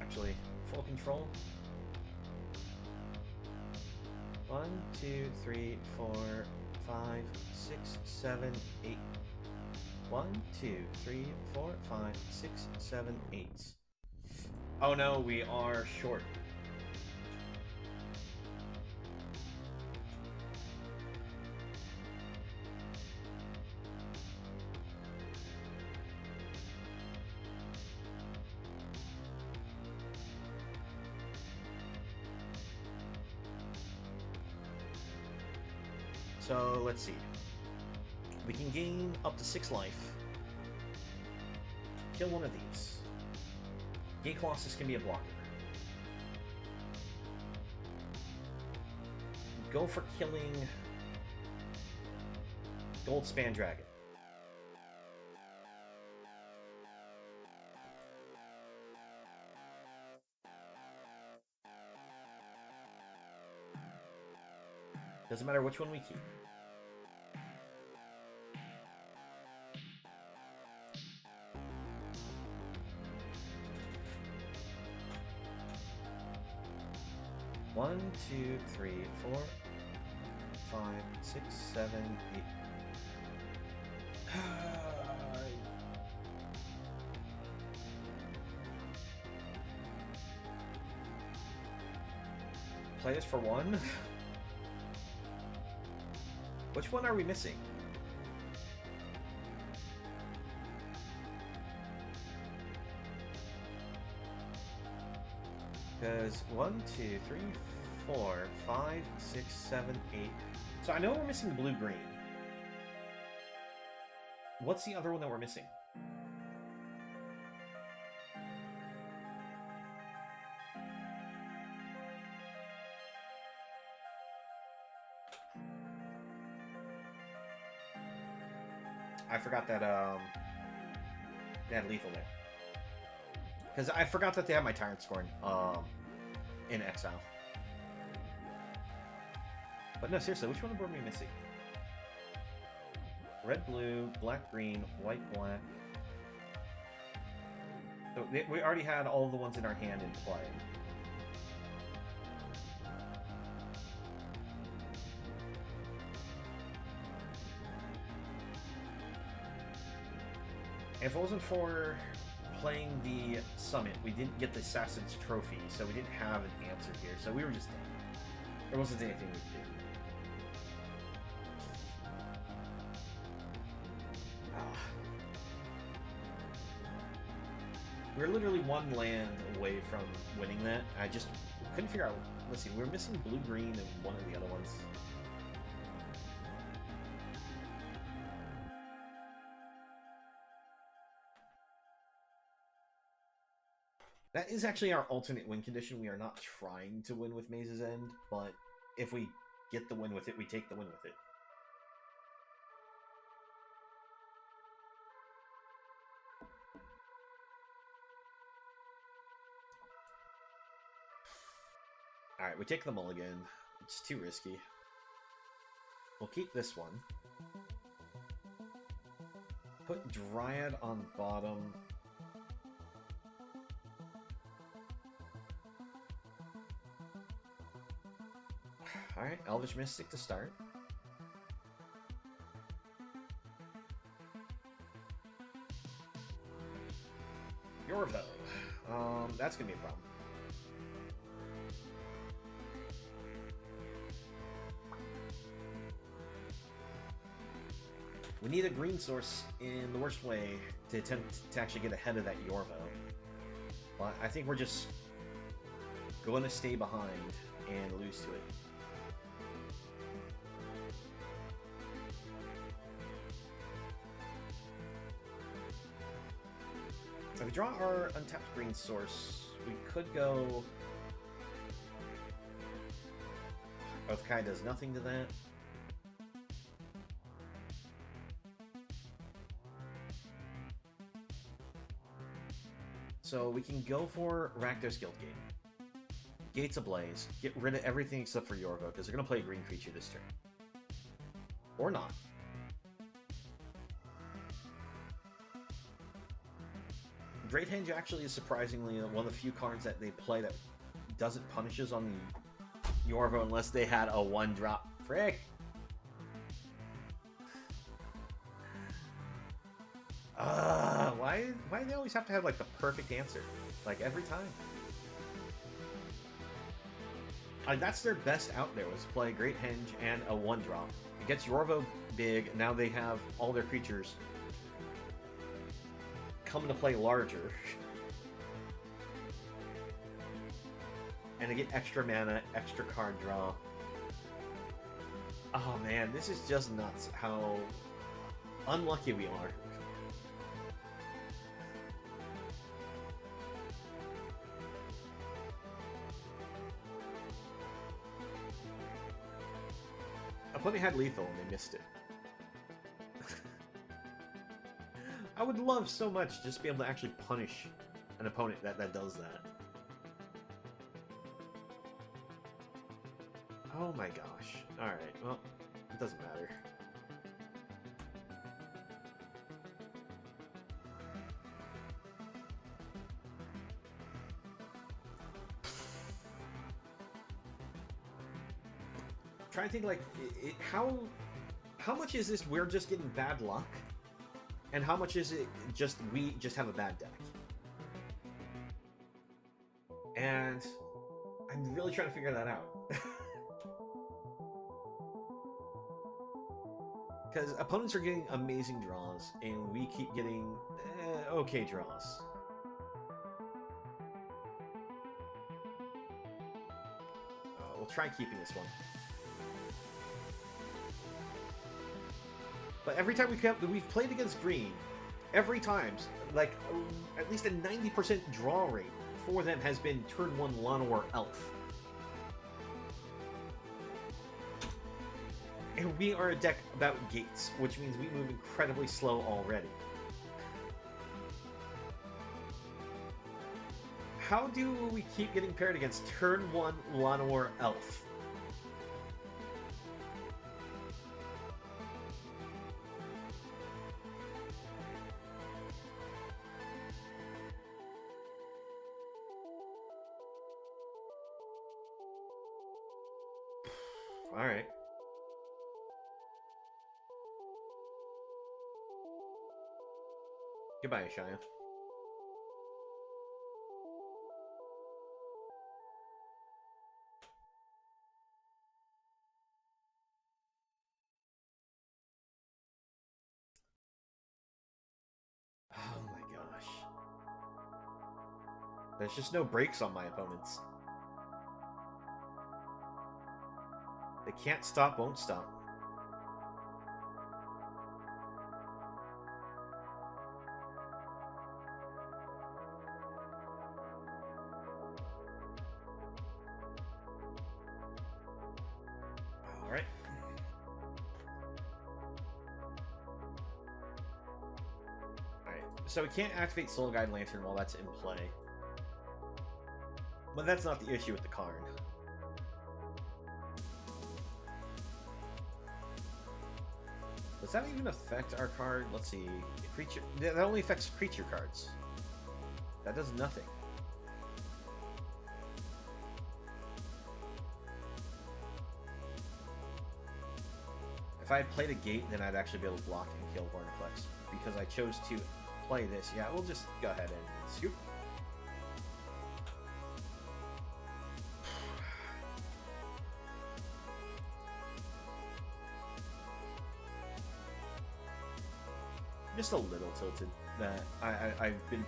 Actually, full control. 1, 2, 3, 4, 5, 6, 7, 8. 1, 2, 3, 4, 5, 6, 7, 8. Oh no, we are short. So, let's see. We can gain up to 6 life. Kill one of these. Gate Colossus can be a blocker. Go for killing Gold Span Dragon. Doesn't matter which one we keep. One, 2, 3, 4, 5, 6, 7, 8. Play this for 1. Which one are we missing? Because 1, 2, 3, 4, 5, 6, 7, 8. So I know we're missing blue-green. What's the other one that we're missing? I forgot that they had lethal there. Because I forgot that they have my Tyrant Scorn in exile. But no, seriously, which one were we missing? Red, blue, black, green, white, black. So we already had all the ones in our hand in play. If it wasn't for playing the summit, we didn't get the Assassin's Trophy, so we didn't have an answer here, so we were just dead. There wasn't anything we could do. We were literally one land away from winning that. I just couldn't figure out. Let's see, we were missing blue-green and one of the other ones. That is actually our alternate win condition. We are not trying to win with Maze's End, but if we get the win with it, we take the win with it. Alright, we take the mulligan. It's too risky. We'll keep this one. Put Dryad on bottom. Alright, Elvish Mystic to start. Yorvo. That's gonna be a problem. We need a green source in the worst way to attempt to actually get ahead of that Yorvo. But I think we're just going to stay behind and lose to it. If we draw our untapped green source, we could go... Oathkai does nothing to that. So we can go for Rakdos Guildgate. Gates Ablaze. Get rid of everything except for Yorvo, because they're going to play a green creature this turn. Or not. Great Henge actually is surprisingly one of the few cards that they play that doesn't punishes on the Yorvo unless they had a 1-drop. Frick! Why do they always have to have like the perfect answer? Like every time. Like that's their best out there was play Great Henge and a 1-drop. It gets Yorvo big, now they have all their creatures come to play larger. And they get extra mana, extra card draw. Oh man, this is just nuts how unlucky we are. Opponent had lethal and they missed it. I would love so much just to be able to actually punish an opponent that does that. Oh my gosh. Alright, well, it doesn't matter. Trying to think like how much is this we're just getting bad luck, and how much is it just we just have a bad deck? And I'm really trying to figure that out. Because opponents are getting amazing draws, and we keep getting okay draws. We'll try keeping this one. But every time we've played against green, every time, like, at least a 90% draw rate for them has been turn 1 Llanowar Elf. And we are a deck about gates, which means we move incredibly slow already. How do we keep getting paired against turn 1 Llanowar Elf? Alright. Goodbye, Shia. Oh my gosh. There's just no brakes on my opponents. They can't stop, won't stop. Alright. Alright, so we can't activate Soul Guide Lantern while that's in play. But that's not the issue with the card. Does that even affect our card? Let's see. Creature. That only affects creature cards. That does nothing. If I had played a gate, then I'd actually be able to block and kill Vorniflex. Because I chose to play this. Yeah, we'll just go ahead and scoop. Just a little tilted. That I've been,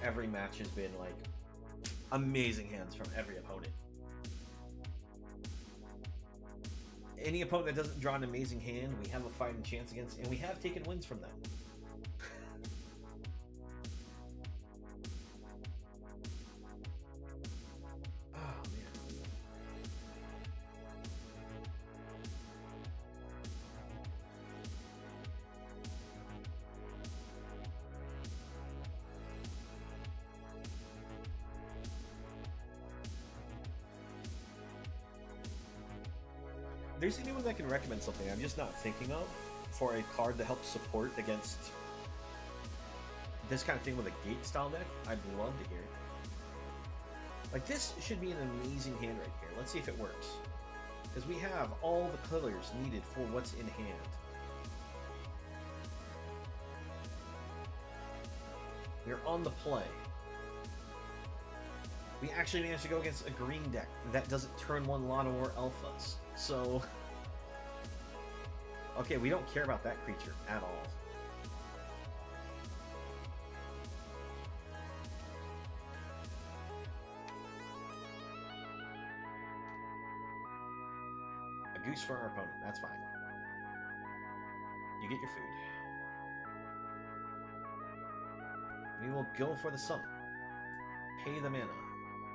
every match has been like amazing hands from every opponent. Any opponent that doesn't draw an amazing hand, we have a fighting chance against, and we have taken wins from them. Oh man. There's anyone that can recommend something I'm just not thinking of for a card that helps support against this kind of thing with a gate style deck? I'd love to hear. Like, this should be an amazing hand right here. Let's see if it works. Because we have all the colors needed for what's in hand. We're on the play. We actually managed to go against a green deck that doesn't turn one Lotto or Alphas. So, okay, we don't care about that creature at all. A goose for our opponent, that's fine. You get your food. We will go for the summon. Pay the mana.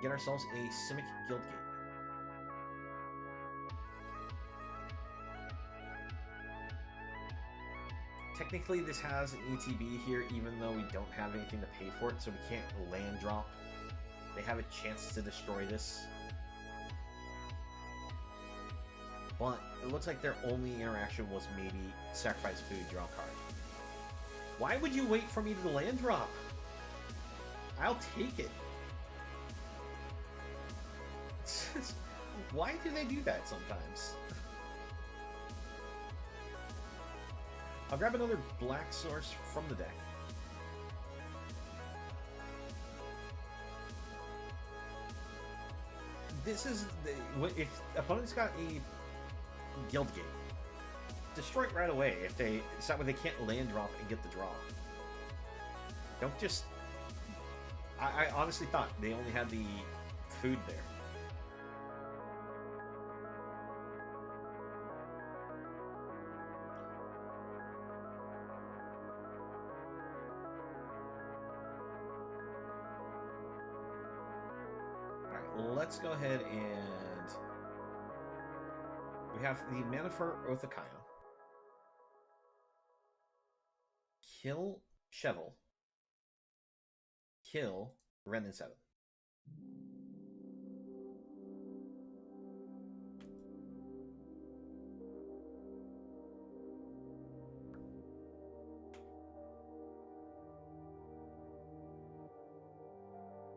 Get ourselves a Simic Guildgate. Technically, this has an ETB here, even though we don't have anything to pay for it, so we can't land drop. They have a chance to destroy this. But it looks like their only interaction was maybe sacrifice food, draw card. Why would you wait for me to land drop? I'll take it. Why do they do that sometimes? I'll grab another black source from the deck. This is the, if opponent's got a Guild Gate, destroy it right away. If they, it's that way they can't land drop and get the draw. Don't just. I honestly thought they only had the food there. Let's go ahead and we have the mana for Othakaya. Kill Chevel. Kill Ren and 7.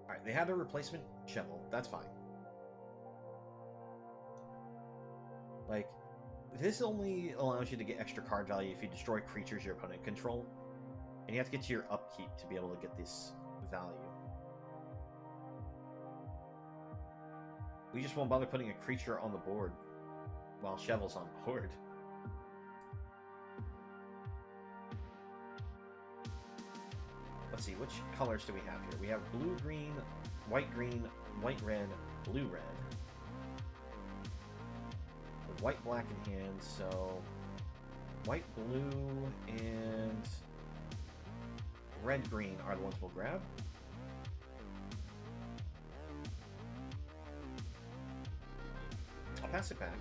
Alright, they had a replacement Chevel. That's fine. Like, this only allows you to get extra card value if you destroy creatures your opponent control. And you have to get to your upkeep to be able to get this value. We just won't bother putting a creature on the board while Chevel's on board. Let's see, which colors do we have here? We have blue-green, white-red, blue-red. With white-black in hand, so white, blue, and red-green are the ones we'll grab. I'll pass it back.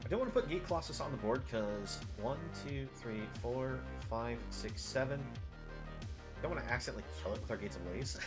I don't want to put Gate Colossus on the board because 1, 2, 3, 4, 5, 6, 7. Don't want to accidentally kill it with our Gates Ablaze.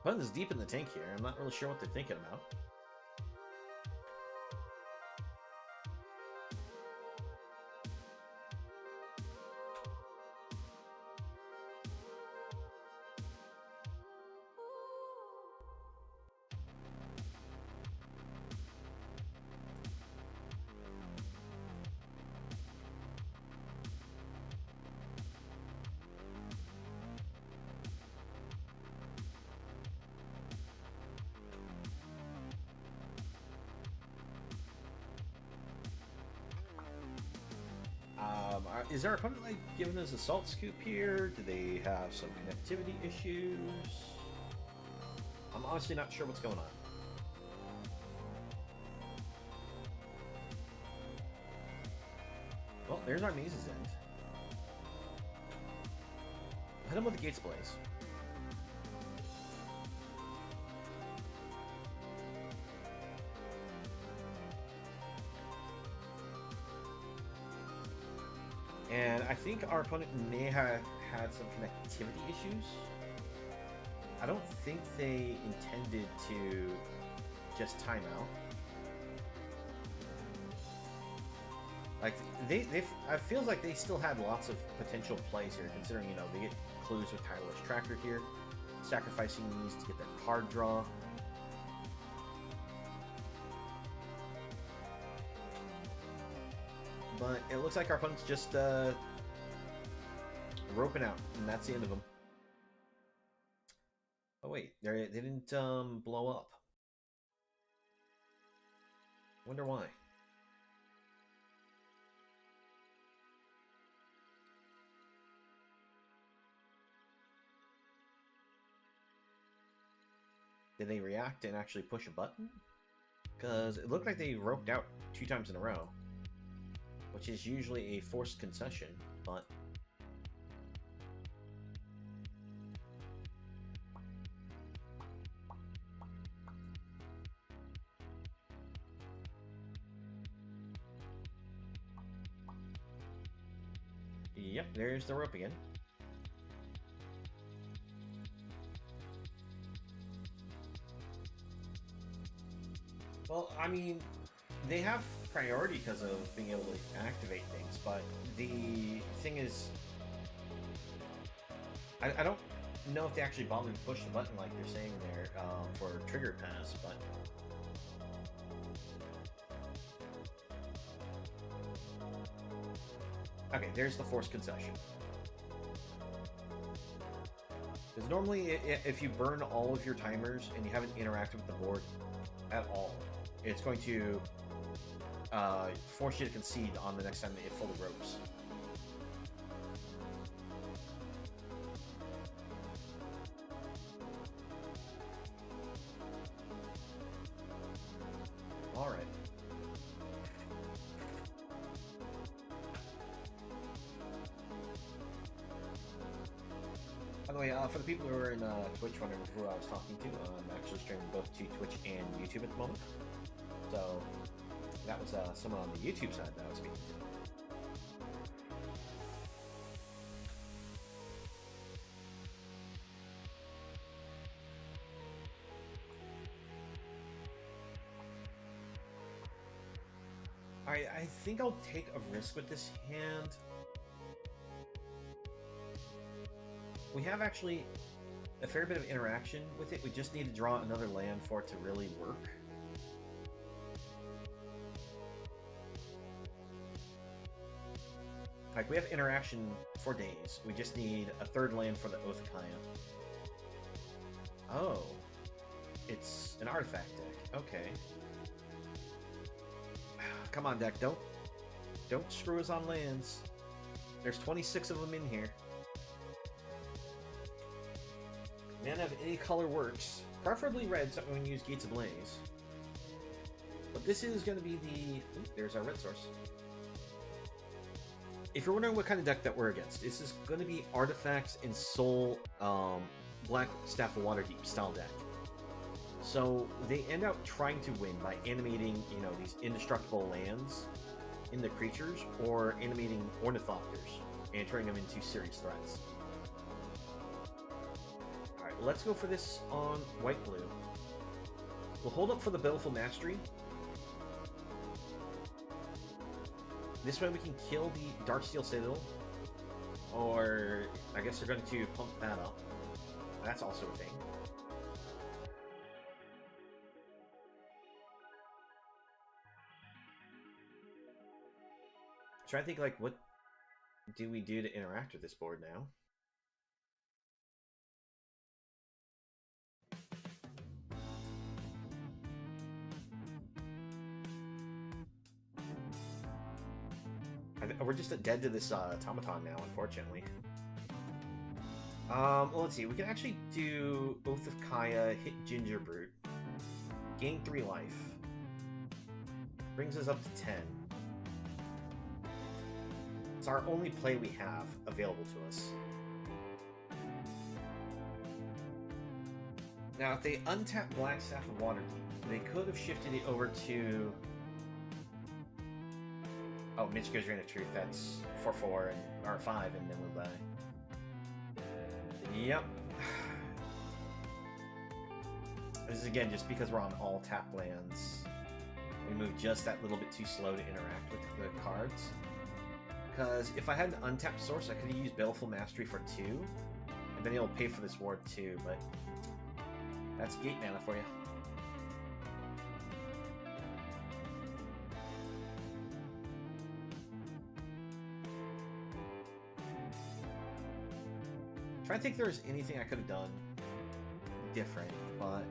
Fun is deep in the tank here. I'm not really sure what they're thinking about. Is our opponent like giving us Assault Scoop here? Do they have some connectivity issues? I'm honestly not sure what's going on. Well, there's our Maze's End. Hit him with the Gates Blaze. And I think our opponent may have had some connectivity issues. I don't think they intended to just time out. Like, it feels like they still had lots of potential plays here, considering, you know, they get clues with Untitled Chapter here, sacrificing these to get that card draw. But it looks like our opponent's just roping out, and that's the end of them. Oh wait, they didn't blow up. Wonder why. Did they react and actually push a button? Because it looked like they roped out 2 times in a row, which is usually a forced concession, but... Yep, there's the rope again. Well, I mean, they have priority because of being able to activate things, but the thing is, I don't know if they actually bothered to push the button like they're saying there for trigger pass, but... Okay, there's the forced concession. Because normally, if you burn all of your timers and you haven't interacted with the board at all, it's going to force you to concede on the next time that you full the ropes. By the way, for the people who are in Twitch wondering who I was talking to, I'm actually streaming both to Twitch and YouTube at the moment. So that was someone on the YouTube side that I was speaking to. Alright, I think I'll take a risk with this hand. We have actually a fair bit of interaction with it. We just need to draw another land for it to really work. Like, we have interaction for days. We just need a third land for the Oath of Kaya. Oh. It's an artifact deck. Okay. Come on, deck. Don't screw us on lands. There's 26 of them in here. Mana of any color works. Preferably red, so we can use Gates Ablaze. But this is going to be the... Ooh, there's our red source. If you're wondering what kind of deck that we're against, this is going to be Artifacts and Soul Black Staff of Waterdeep style deck. So they end up trying to win by animating, you know, these indestructible lands into creatures, or animating Ornithopters and turning them into serious threats. Alright, let's go for this on white-blue. We'll hold up for the Baleful Mastery. This way we can kill the Darksteel Citadel. Or, I guess they're going to pump that up. That's also a thing. Try to think, like, what do we do to interact with this board now? We're just dead to this automaton now, unfortunately. Well, let's see. We can actually do Oath of Kaya, hit Ginger Brute, gain 3 life. Brings us up to 10. It's our only play we have available to us. Now, if they untap Black Staff of Waterdeep, they could have shifted it over to... Oh, Michiko's Reign of Truth, that's 4/4 and R5, and then we'll die. Yep. This is, again, just because we're on all tap lands. We move just that little bit too slow to interact with the cards. Because if I had an untapped source, I could have used Baleful Mastery for 2, and then it'll pay for this ward too, but that's gate mana for you. Trying to think if there's anything I could have done different, but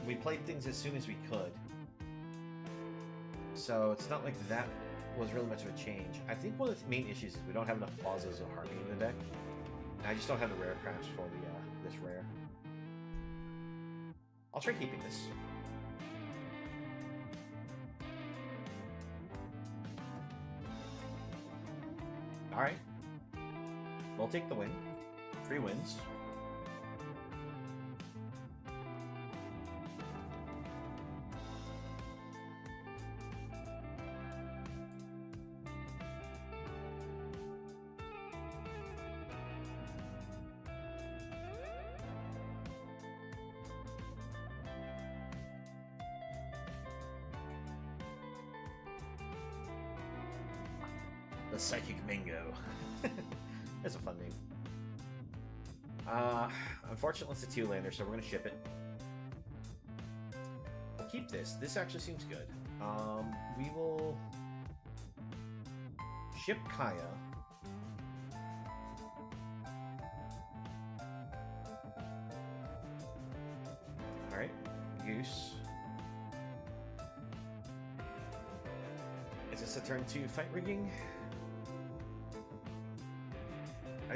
we played things as soon as we could. So it's not like that was really much of a change. I think one of the main issues is we don't have enough Plazas of Harmony in the deck. And I just don't have the rare crafts for the this rare. I'll try keeping this. Alright. We'll take the win. 3 wins. The Psychic Mango. That's a fun name. Unfortunately, it's a 2-lander, so we're going to ship it. We'll keep this. This actually seems good. We will ship Kaya. Alright. Goose. Is this a turn 2 fight rigging?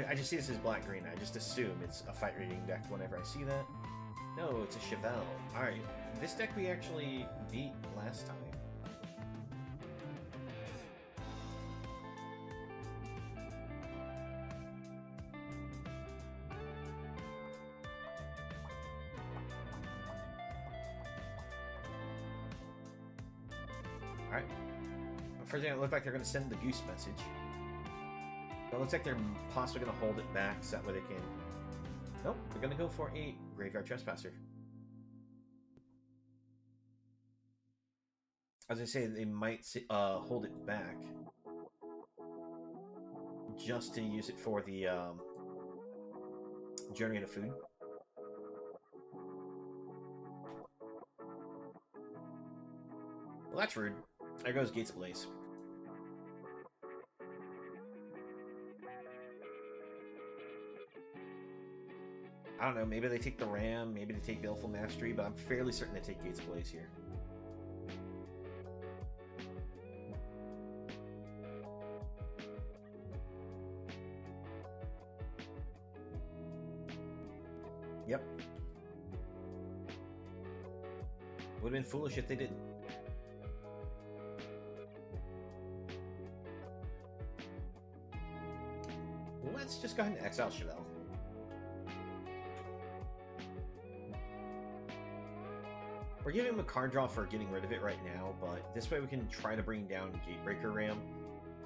I just see this as black-green. I just assume it's a fight rigging deck whenever I see that. No, it's a Chevelle. Alright, this deck we actually beat last time. Alright. First thing, it looked like they're going to send the goose message. But it looks like they're possibly going to hold it back so that way they can... Nope, they're going to go for a Graveyard Trespasser. As I say, they might hold it back just to use it for the generating food. Well, that's rude. There goes Gates Ablaze. I don't know, maybe they take the Ram, maybe they take Baleful Mastery, but I'm fairly certain they take Gates Ablaze here. Yep. Would have been foolish if they didn't. Let's just go ahead and exile Chevelle. We're giving him a card draw for getting rid of it right now, but this way we can try to bring down Gatebreaker Ram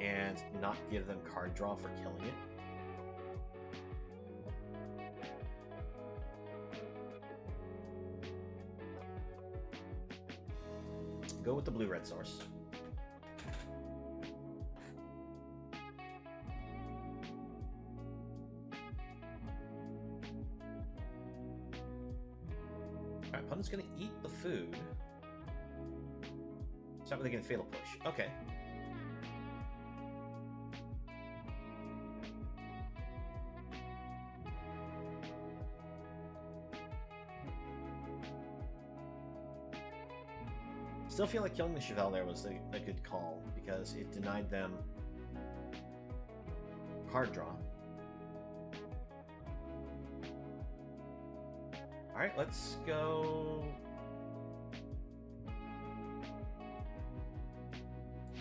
and not give them card draw for killing it. Go with the blue-red source. Alright, opponent's gonna eat the food. It's not really gonna fail a push. Okay. Still feel like killing the Chevelle there was a good call, because it denied them card draw. Alright, let's go...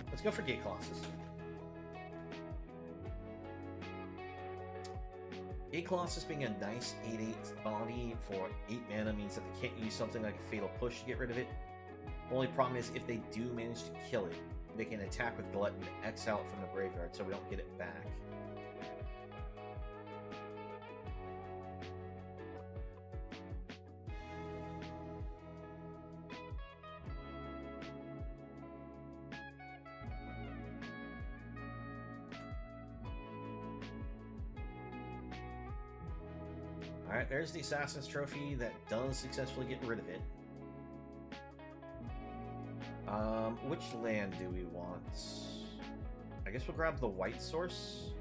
Let's go for Gate Colossus. Gate Colossus being a nice 8/8 body for 8 mana means that they can't use something like a Fatal Push to get rid of it. Only problem is, if they do manage to kill it, they can attack with Glut and exile it from the graveyard so we don't get it back. Alright, there's the Assassin's Trophy that does successfully get rid of it. Which land do we want? I guess we'll grab the white source,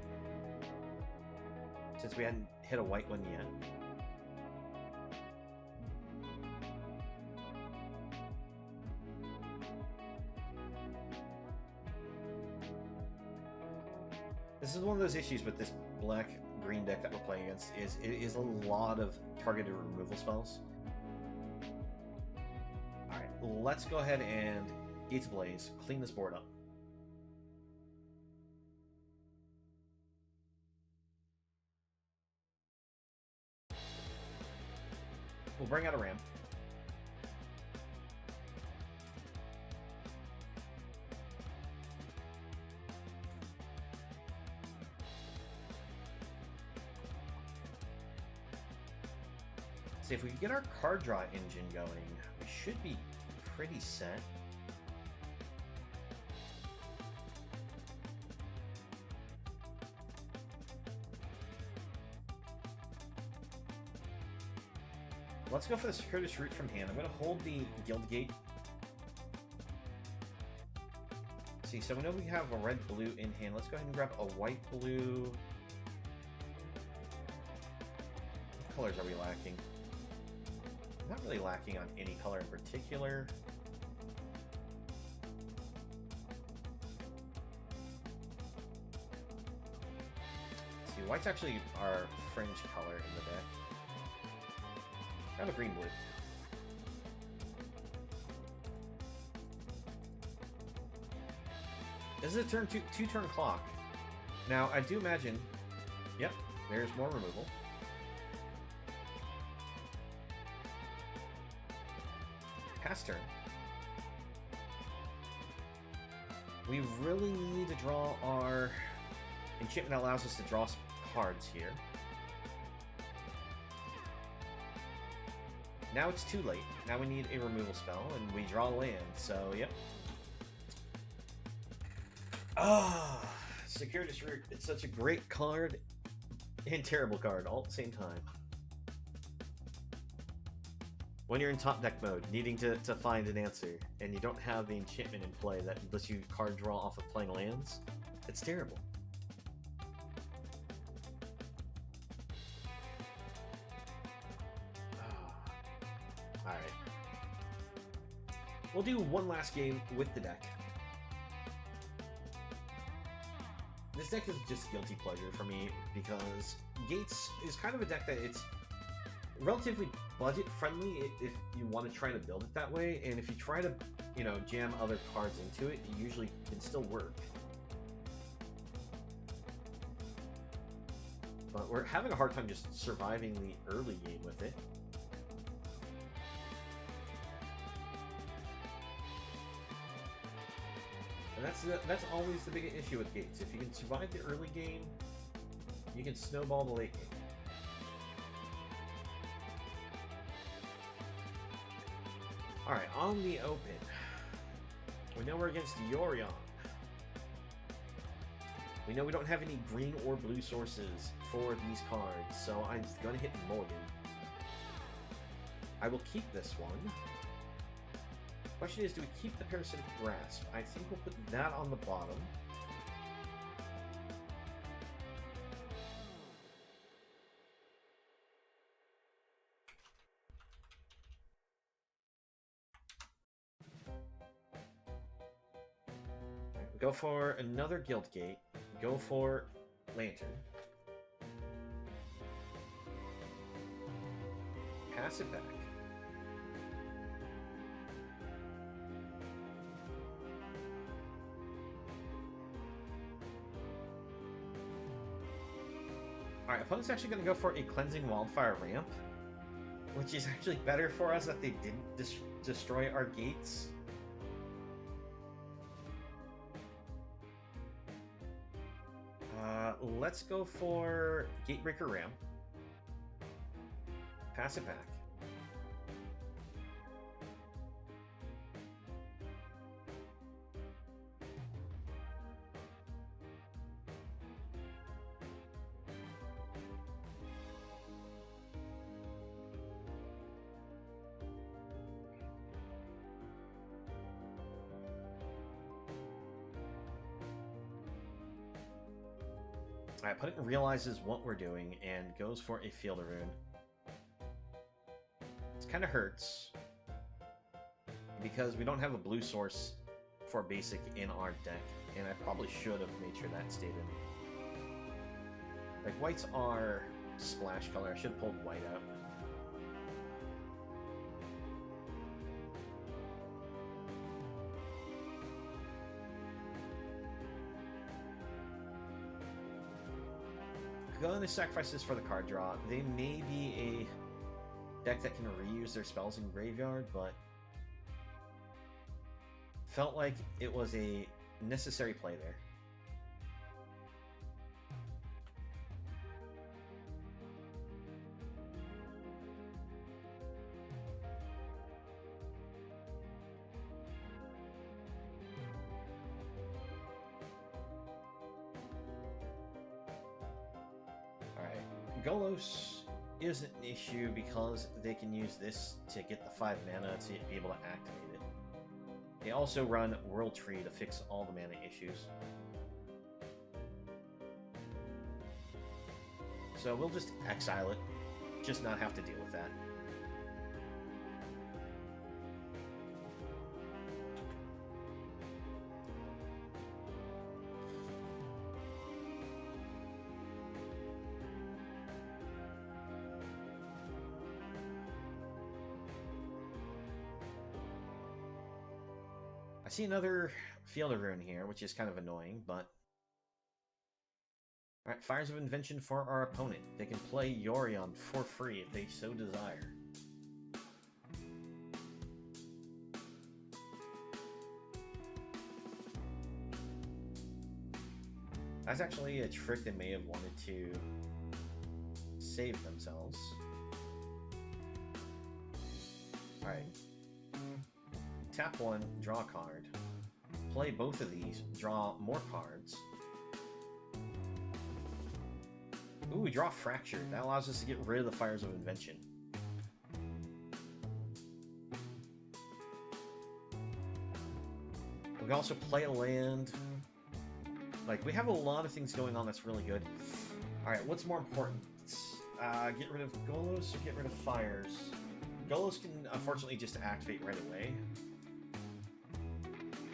since we hadn't hit a white one yet. This is one of those issues with this black-green deck that we're playing against, is it is a lot of targeted removal spells. Alright, let's go ahead and Gates Ablaze, clean this board up. We'll bring out a Ram. See, if we can get our card draw engine going, we should be pretty set. Let's go for the Circuitous Route from hand. I'm going to hold the Guild Gate. See, so we know we have a red-blue in hand. Let's go ahead and grab a white-blue. What colors are we lacking? Not really lacking on any color in particular. See, white's actually our fringe color in the deck. Kind of green-blue. This is a two-turn clock. Now, I do imagine... Yep, there's more removal. Pass turn. We really need to draw our enchantment that allows us to draw some cards here. Now it's too late. Now we need a removal spell, and we draw land, so yep. Ah, Securitas Root. It's such a great card and terrible card all at the same time. When you're in top deck mode, needing to find an answer, and you don't have the enchantment in play that lets you card draw off of playing lands, it's terrible. Alright. We'll do one last game with the deck. This deck is just guilty pleasure for me because Gates is kind of a deck that it's relatively budget friendly if you want to try to build it that way, and if you try to, you know, jam other cards into it, it usually can still work. But we're having a hard time just surviving the early game with it. And that's always the biggest issue with Gates. If you can survive the early game, you can snowball the late game. Alright, on the open. We know we're against Yorion. We know we don't have any green or blue sources for these cards, so I'm going to hit Mulligan. I will keep this one. Question is, do we keep the Parasitic Grasp? I think we'll put that on the bottom. Go for another Guild Gate. Go for Lantern. Pass it back. Alright, opponent's actually going to go for a Cleansing Wildfire Ramp, which is actually better for us that they didn't destroy our gates. Let's go for Gatebreaker Ram. Pass it back. Alright, opponent realizes what we're doing and goes for a Field of Ruin. It kind of hurts because we don't have a blue source for basic in our deck, and I probably should have made sure that stayed in. Like, whites are splash color. I should have pulled white out. Going to sacrifice this for the card draw. They may be a deck that can reuse their spells in graveyard, but felt like it was a necessary play there. Golos isn't an issue because they can use this to get the 5 mana to be able to activate it. They also run World Tree to fix all the mana issues. So we'll just exile it, just not have to deal with that. I see another Field of Ruin here, which is kind of annoying, but... Alright, Fires of Invention for our opponent. They can play Yorion for free if they so desire. That's actually a trick they may have wanted to save themselves. Alright. Tap one, draw a card. Play both of these, draw more cards. Ooh, we draw Fracture. That allows us to get rid of the Fires of Invention. We can also play a land. Like, we have a lot of things going on that's really good. Alright, what's more important? Get rid of Golos or get rid of Fires? Golos can, unfortunately, just activate right away.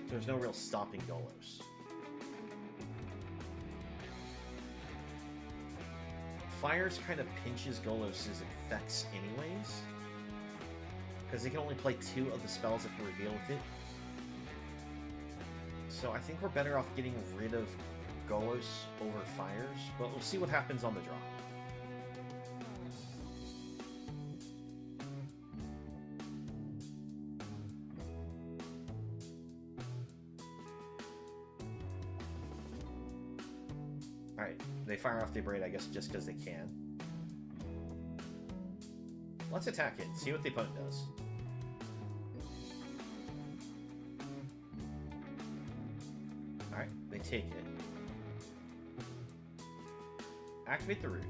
There's no real stopping Golos. Fires kind of pinches Golos' effects anyways, because they can only play 2 of the spells that can reveal with it. So I think we're better off getting rid of Golos over Fires, but we'll see what happens on the draw. Alright, they fire off the Braid, I guess, just because they can. Let's attack it, see what the opponent does. Alright, they take it. Activate the root.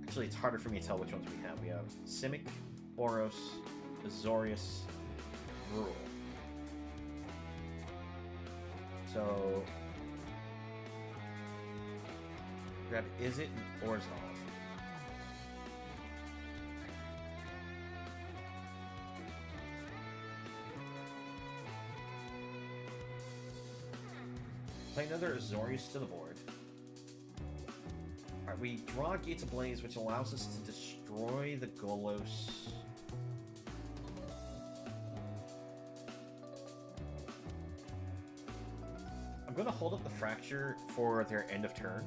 Actually, it's harder for me to tell which ones we have. We have Simic, Boros, Azorius, Gruul. So, grab Izzet and Orzhov. Play another Azorius to the board. Alright, we draw Gates Ablaze, which allows us to destroy the Golos. I'm going to hold up the Fracture for their end of turn.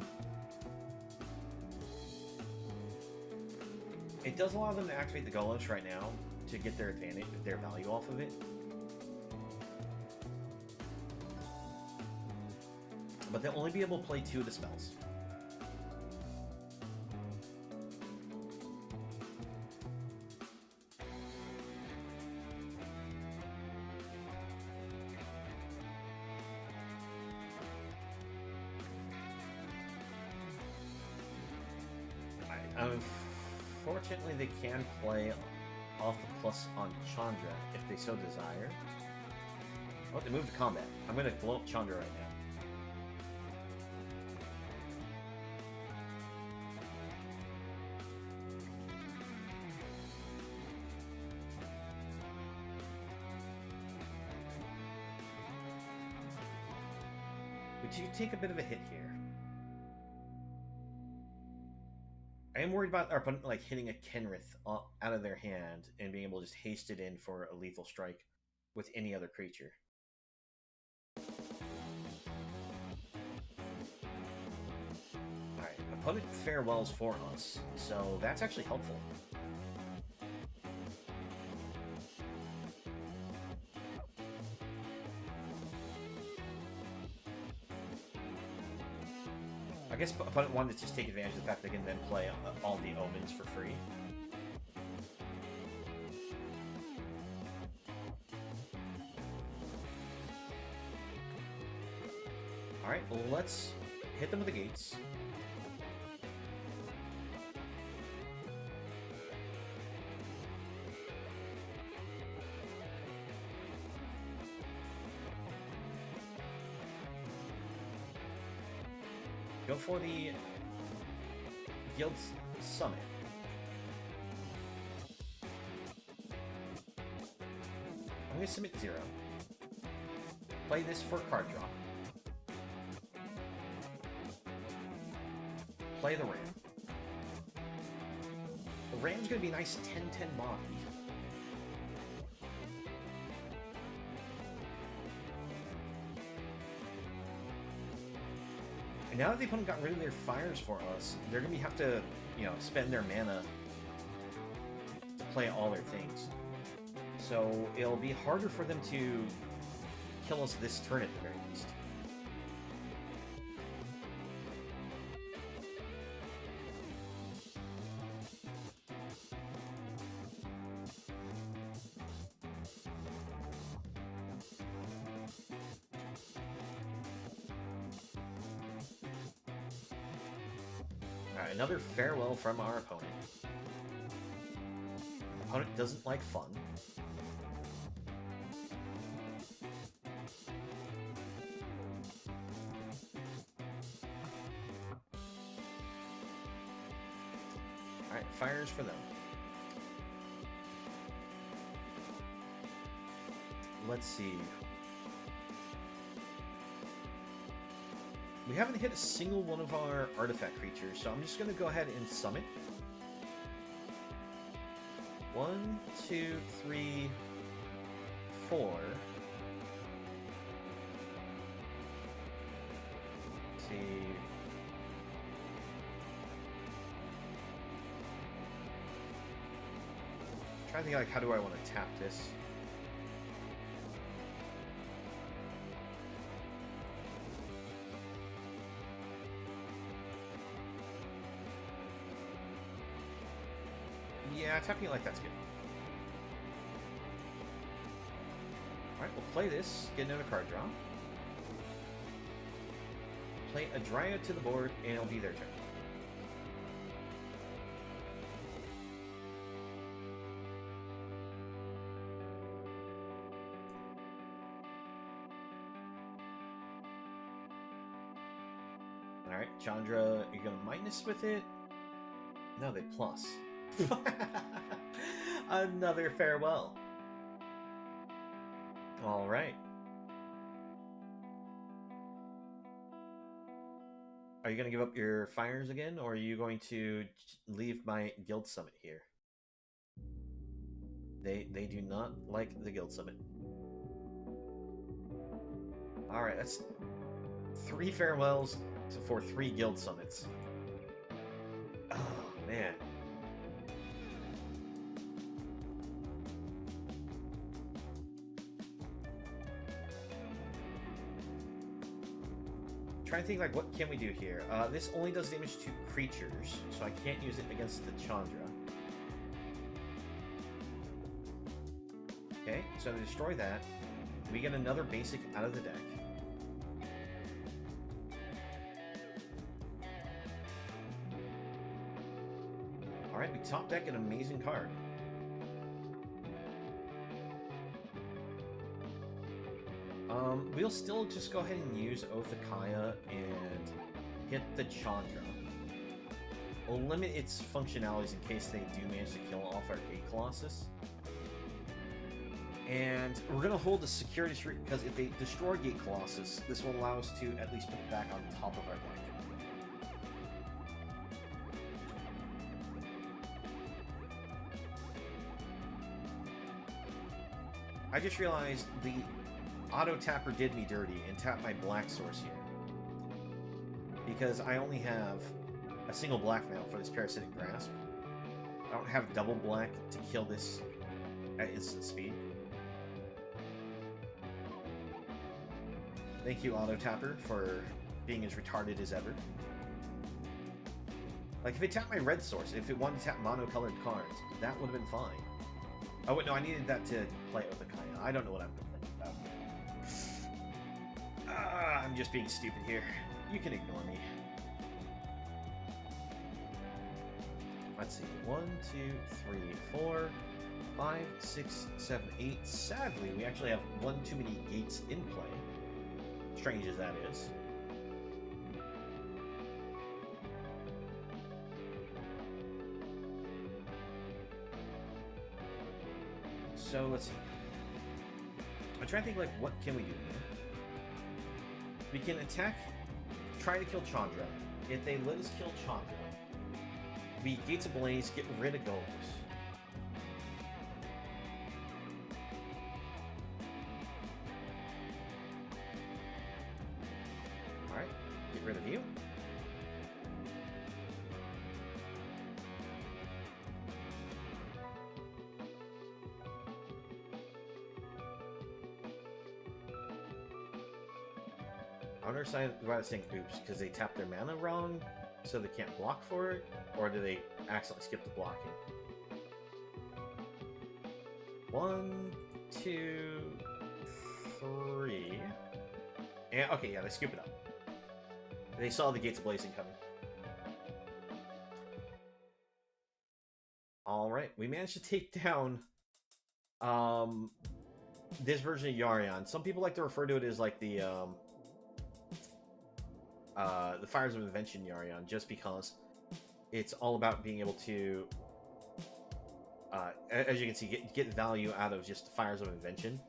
It does allow them to activate the Golos right now to get their advantage, their value off of it. But they'll only be able to play 2 of the spells. Unfortunately, they can play off the plus on Chandra if they so desire. Oh, they moved to combat. I'm going to blow up Chandra right now. But you take a bit of a hit here. I am worried about our opponent like hitting a Kenrith out of their hand and being able to just haste it in for a lethal strike with any other creature. Alright, opponent farewells for us, so that's actually helpful. I guess opponent wanted to just take advantage of the fact they can then play all the omens for free. Alright, let's hit them with the gates. Go for the Guild Summit. I'm going to submit 0. Play this for card draw. Play the Ram. The Ram's going to be a nice 10-10 body. And now that the opponent got rid of their fires for us, they're going to have to, you know, spend their mana to play all their things. So it'll be harder for them to kill us this turn at the very least. Alright, another farewell from our opponent. Opponent doesn't like fun. Alright, fires for them. Let's see. We haven't hit a single one of our artifact creatures, so I'm just going to go ahead and summon. 1, 2, 3, 4. Let's see. I'm trying to think, like, how do I want to tap this? Yeah, tapping it like that's good. Alright, we'll play this, get another card draw. Play a Dryad to the board, and it'll be their turn. Alright, Chandra, you're gonna minus with it? No, they plus. Another farewell. All right. Are you going to give up your fires again, or are you going to leave my guild summit here? They do not like the guild summit. All right, that's 3 farewells for 3 guild summits. Oh man. Trying to think, like, what can we do here? This only does damage to creatures, so I can't use it against the Chandra. Okay, so to destroy that, we get another basic out of the deck. Alright, we top deck an amazing card. We'll still just go ahead and use Oath of Kaya and hit the Chandra. We'll limit its functionalities in case they do manage to kill off our Gate Colossus. And we're going to hold the security streak because if they destroy Gate Colossus, this will allow us to at least put it back on top of our deck. I just realized the Auto Tapper did me dirty and tapped my black source here. Because I only have a single black now for this Parasitic Grasp. I don't have double black to kill this at instant speed. Thank you, Auto Tapper, for being as retarded as ever. Like, if it tapped my red source, if it wanted to tap mono-colored cards, that would have been fine. Oh, wait, no, I needed that to play with the Kaya. I don't know what I'm complaining about. I'm just being stupid here. You can ignore me. Let's see. 1, 2, 3, 4, 5, 6, 7, 8. Sadly, we actually have one too many gates in play. Strange as that is. So let's see. I'm trying to think, like, what can we do here? We can attack, try to kill Chandra. If they let us kill Chandra, we Gates Ablaze, get rid of Golems. Alright, get rid of you. On our side, why I was saying oops, because they tap their mana wrong, so they can't block for it, or do they accidentally skip the blocking? 1, 2, 3. And okay, yeah, they scoop it up. They saw the Gates of Blazing coming. Alright, we managed to take down this version of Yarion. Some people like to refer to it as like the Fires of Invention Yarion, just because it's all about being able to, as you can see, get value out of just the Fires of Invention,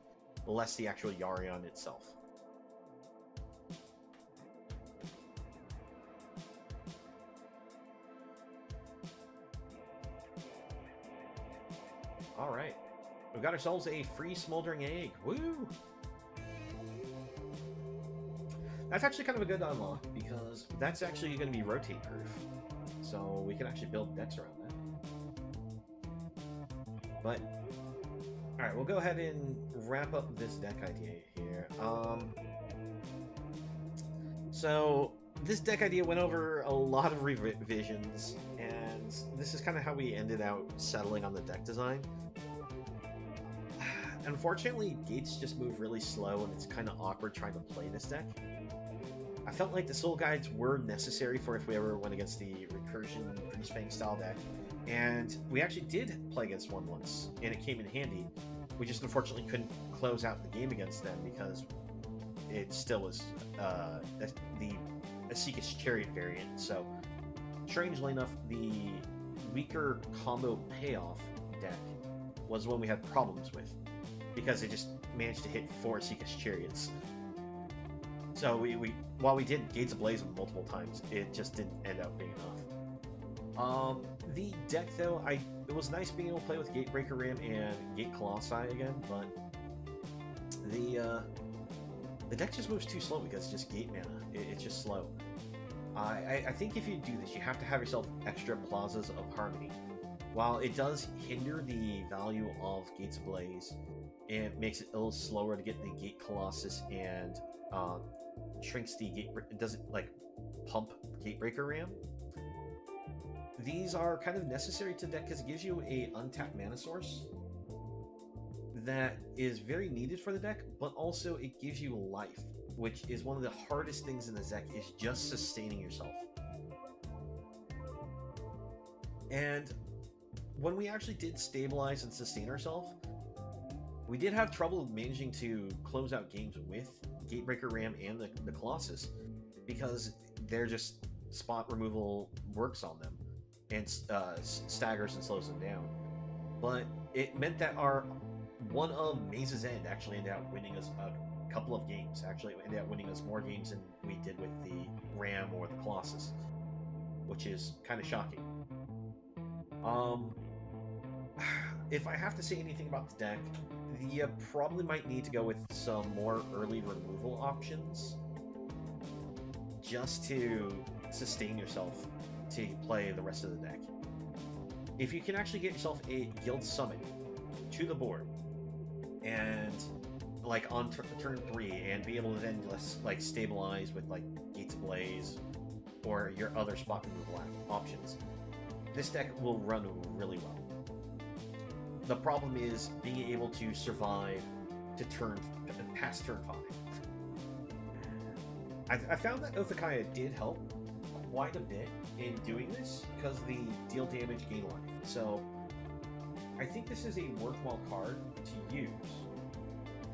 less the actual Yarion itself. Alright. We've got ourselves a free Smoldering Egg. Woo! That's actually kind of a good unlock, because that's actually going to be rotate-proof. So we can actually build decks around that. But, alright, we'll go ahead and wrap up this deck idea here. So, this deck idea went over a lot of revisions, and this is kind of how we ended out settling on the deck design. Unfortunately, gates just move really slow, and it's kind of awkward trying to play this deck. I felt like the Soul Guides were necessary for if we ever went against the Recursion Greasefang style deck, and we actually did play against one once, and it came in handy. We just unfortunately couldn't close out the game against them because it still was the Asika's Chariot variant. So, strangely enough, the weaker combo payoff deck was one we had problems with, because it just managed to hit 4 Asika's Chariots. So while we did Gates Ablaze multiple times, it just didn't end up being enough. The deck, though, it was nice being able to play with Gatebreaker Ram and Gate Colossi again, but the deck just moves too slow because it's just gate mana. It's just slow. I think if you do this, you have to have yourself extra Plazas of Harmony. While it does hinder the value of Gates Ablaze, it makes it a little slower to get the Gate Colossus and shrinks the gate. It doesn't like pump Gatebreaker Ram. These are kind of necessary to the deck because it gives you a untapped mana source that is very needed for the deck, but also it gives you life, which is one of the hardest things in the deck, is just sustaining yourself. And when we actually did stabilize and sustain ourselves, we did have trouble managing to close out games with Gatebreaker Ram and the Colossus, because they're just spot removal works on them and staggers and slows them down. But it meant that one of Maze's End actually ended up winning us a couple of games. Actually, it ended up winning us more games than we did with the Ram or the Colossus, which is kind of shocking. If I have to say anything about the deck, you probably might need to go with some more early removal options just to sustain yourself to play the rest of the deck. If you can actually get yourself a Guild Summon to the board, and like on turn 3, and be able to then like stabilize with like Gates Blaze or your other spot removal options, this deck will run really well. The problem is being able to survive to past turn 5. I found that Othakaya did help quite a bit in doing this because the deal damage, gain life. So I think this is a worthwhile card to use.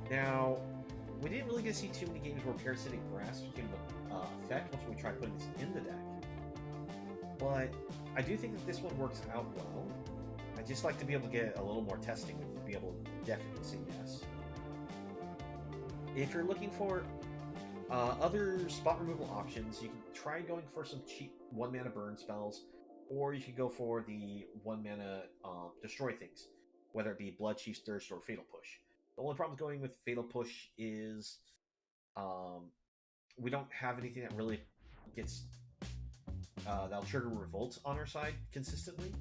Now, we didn't really get to see too many games where Parasitic Grasp became the effect once we tried putting this in the deck. But I do think that this one works out well. I'd just like to be able to get a little more testing to be able to definitely say yes. If you're looking for other spot removal options, you can try going for some cheap 1-mana burn spells, or you can go for the 1-mana destroy things, whether it be Bloodchief's Thirst or Fatal Push. The only problem going with Fatal Push is we don't have anything that really gets that'll trigger Revolt on our side consistently.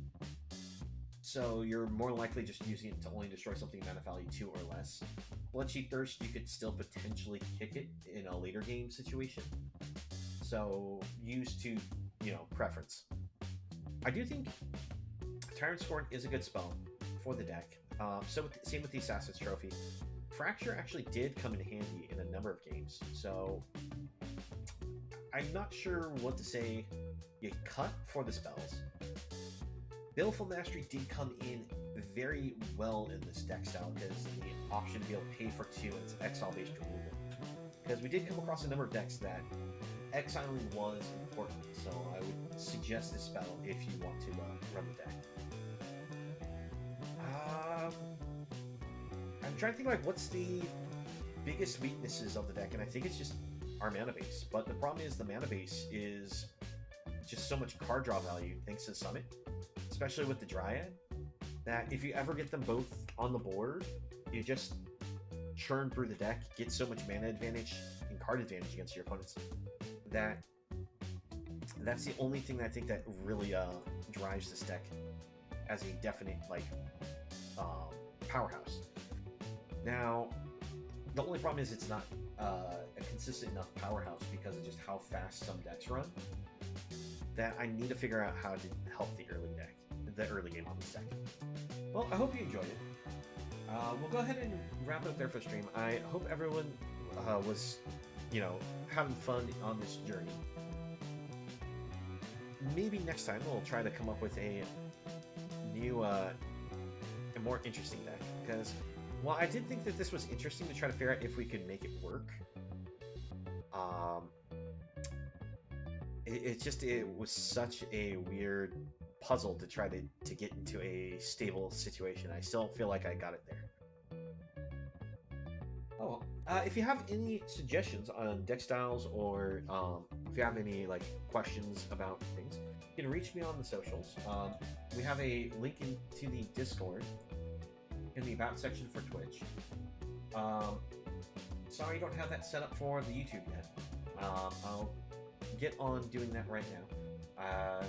so you're more likely just using it to only destroy something mana value 2 or less. Bloodshot Thirst, you could still potentially kick it in a later game situation. So, used to, preference. I do think Tyrant Scorn is a good spell for the deck. Same with the Assassin's Trophy. Fracture actually did come in handy in a number of games, so I'm not sure what to say. You cut for the spells. Baleful Mastery did come in very well in this deck style because the option to be able to pay for 2 and it's exile-based removal. Because we did come across a number of decks that exiling was important, so I would suggest this spell if you want to run the deck. I'm trying to think like what's the biggest weaknesses of the deck, and I think it's just our mana base. But the problem is the mana base is just so much card draw value thanks to Summit, especially with the Dryad, that if you ever get them both on the board, you just churn through the deck, get so much mana advantage and card advantage against your opponents that's the only thing that I think that really drives this deck as a definite powerhouse. Now, the only problem is it's not a consistent enough powerhouse because of just how fast some decks run, that I need to figure out how to help the early game on this deck. Well, I hope you enjoyed it. We'll go ahead and wrap it up there for the stream. I hope everyone was, having fun on this journey. Maybe next time we'll try to come up with a new, a more interesting deck. Because while I did think that this was interesting to try to figure out if we could make it work, it was such a weird puzzle to try to get into a stable situation. I still feel like I got it there. Oh well. If you have any suggestions on deck styles, or if you have any questions about things, you can reach me on the socials. We have a link into the Discord in the About section for Twitch. Sorry you don't have that set up for the YouTube yet. I'll get on doing that right now.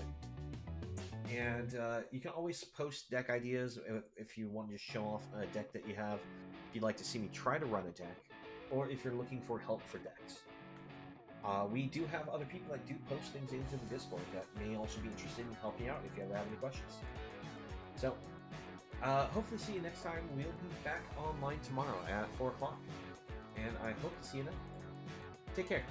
And you can always post deck ideas if you want to just show off a deck that you have, if you'd like to see me try to run a deck, or if you're looking for help for decks. We do have other people that do post things into the Discord that may also be interested in helping out if you ever have any questions. So, hopefully see you next time. We'll be back online tomorrow at 4 o'clock. And I hope to see you then. Take care.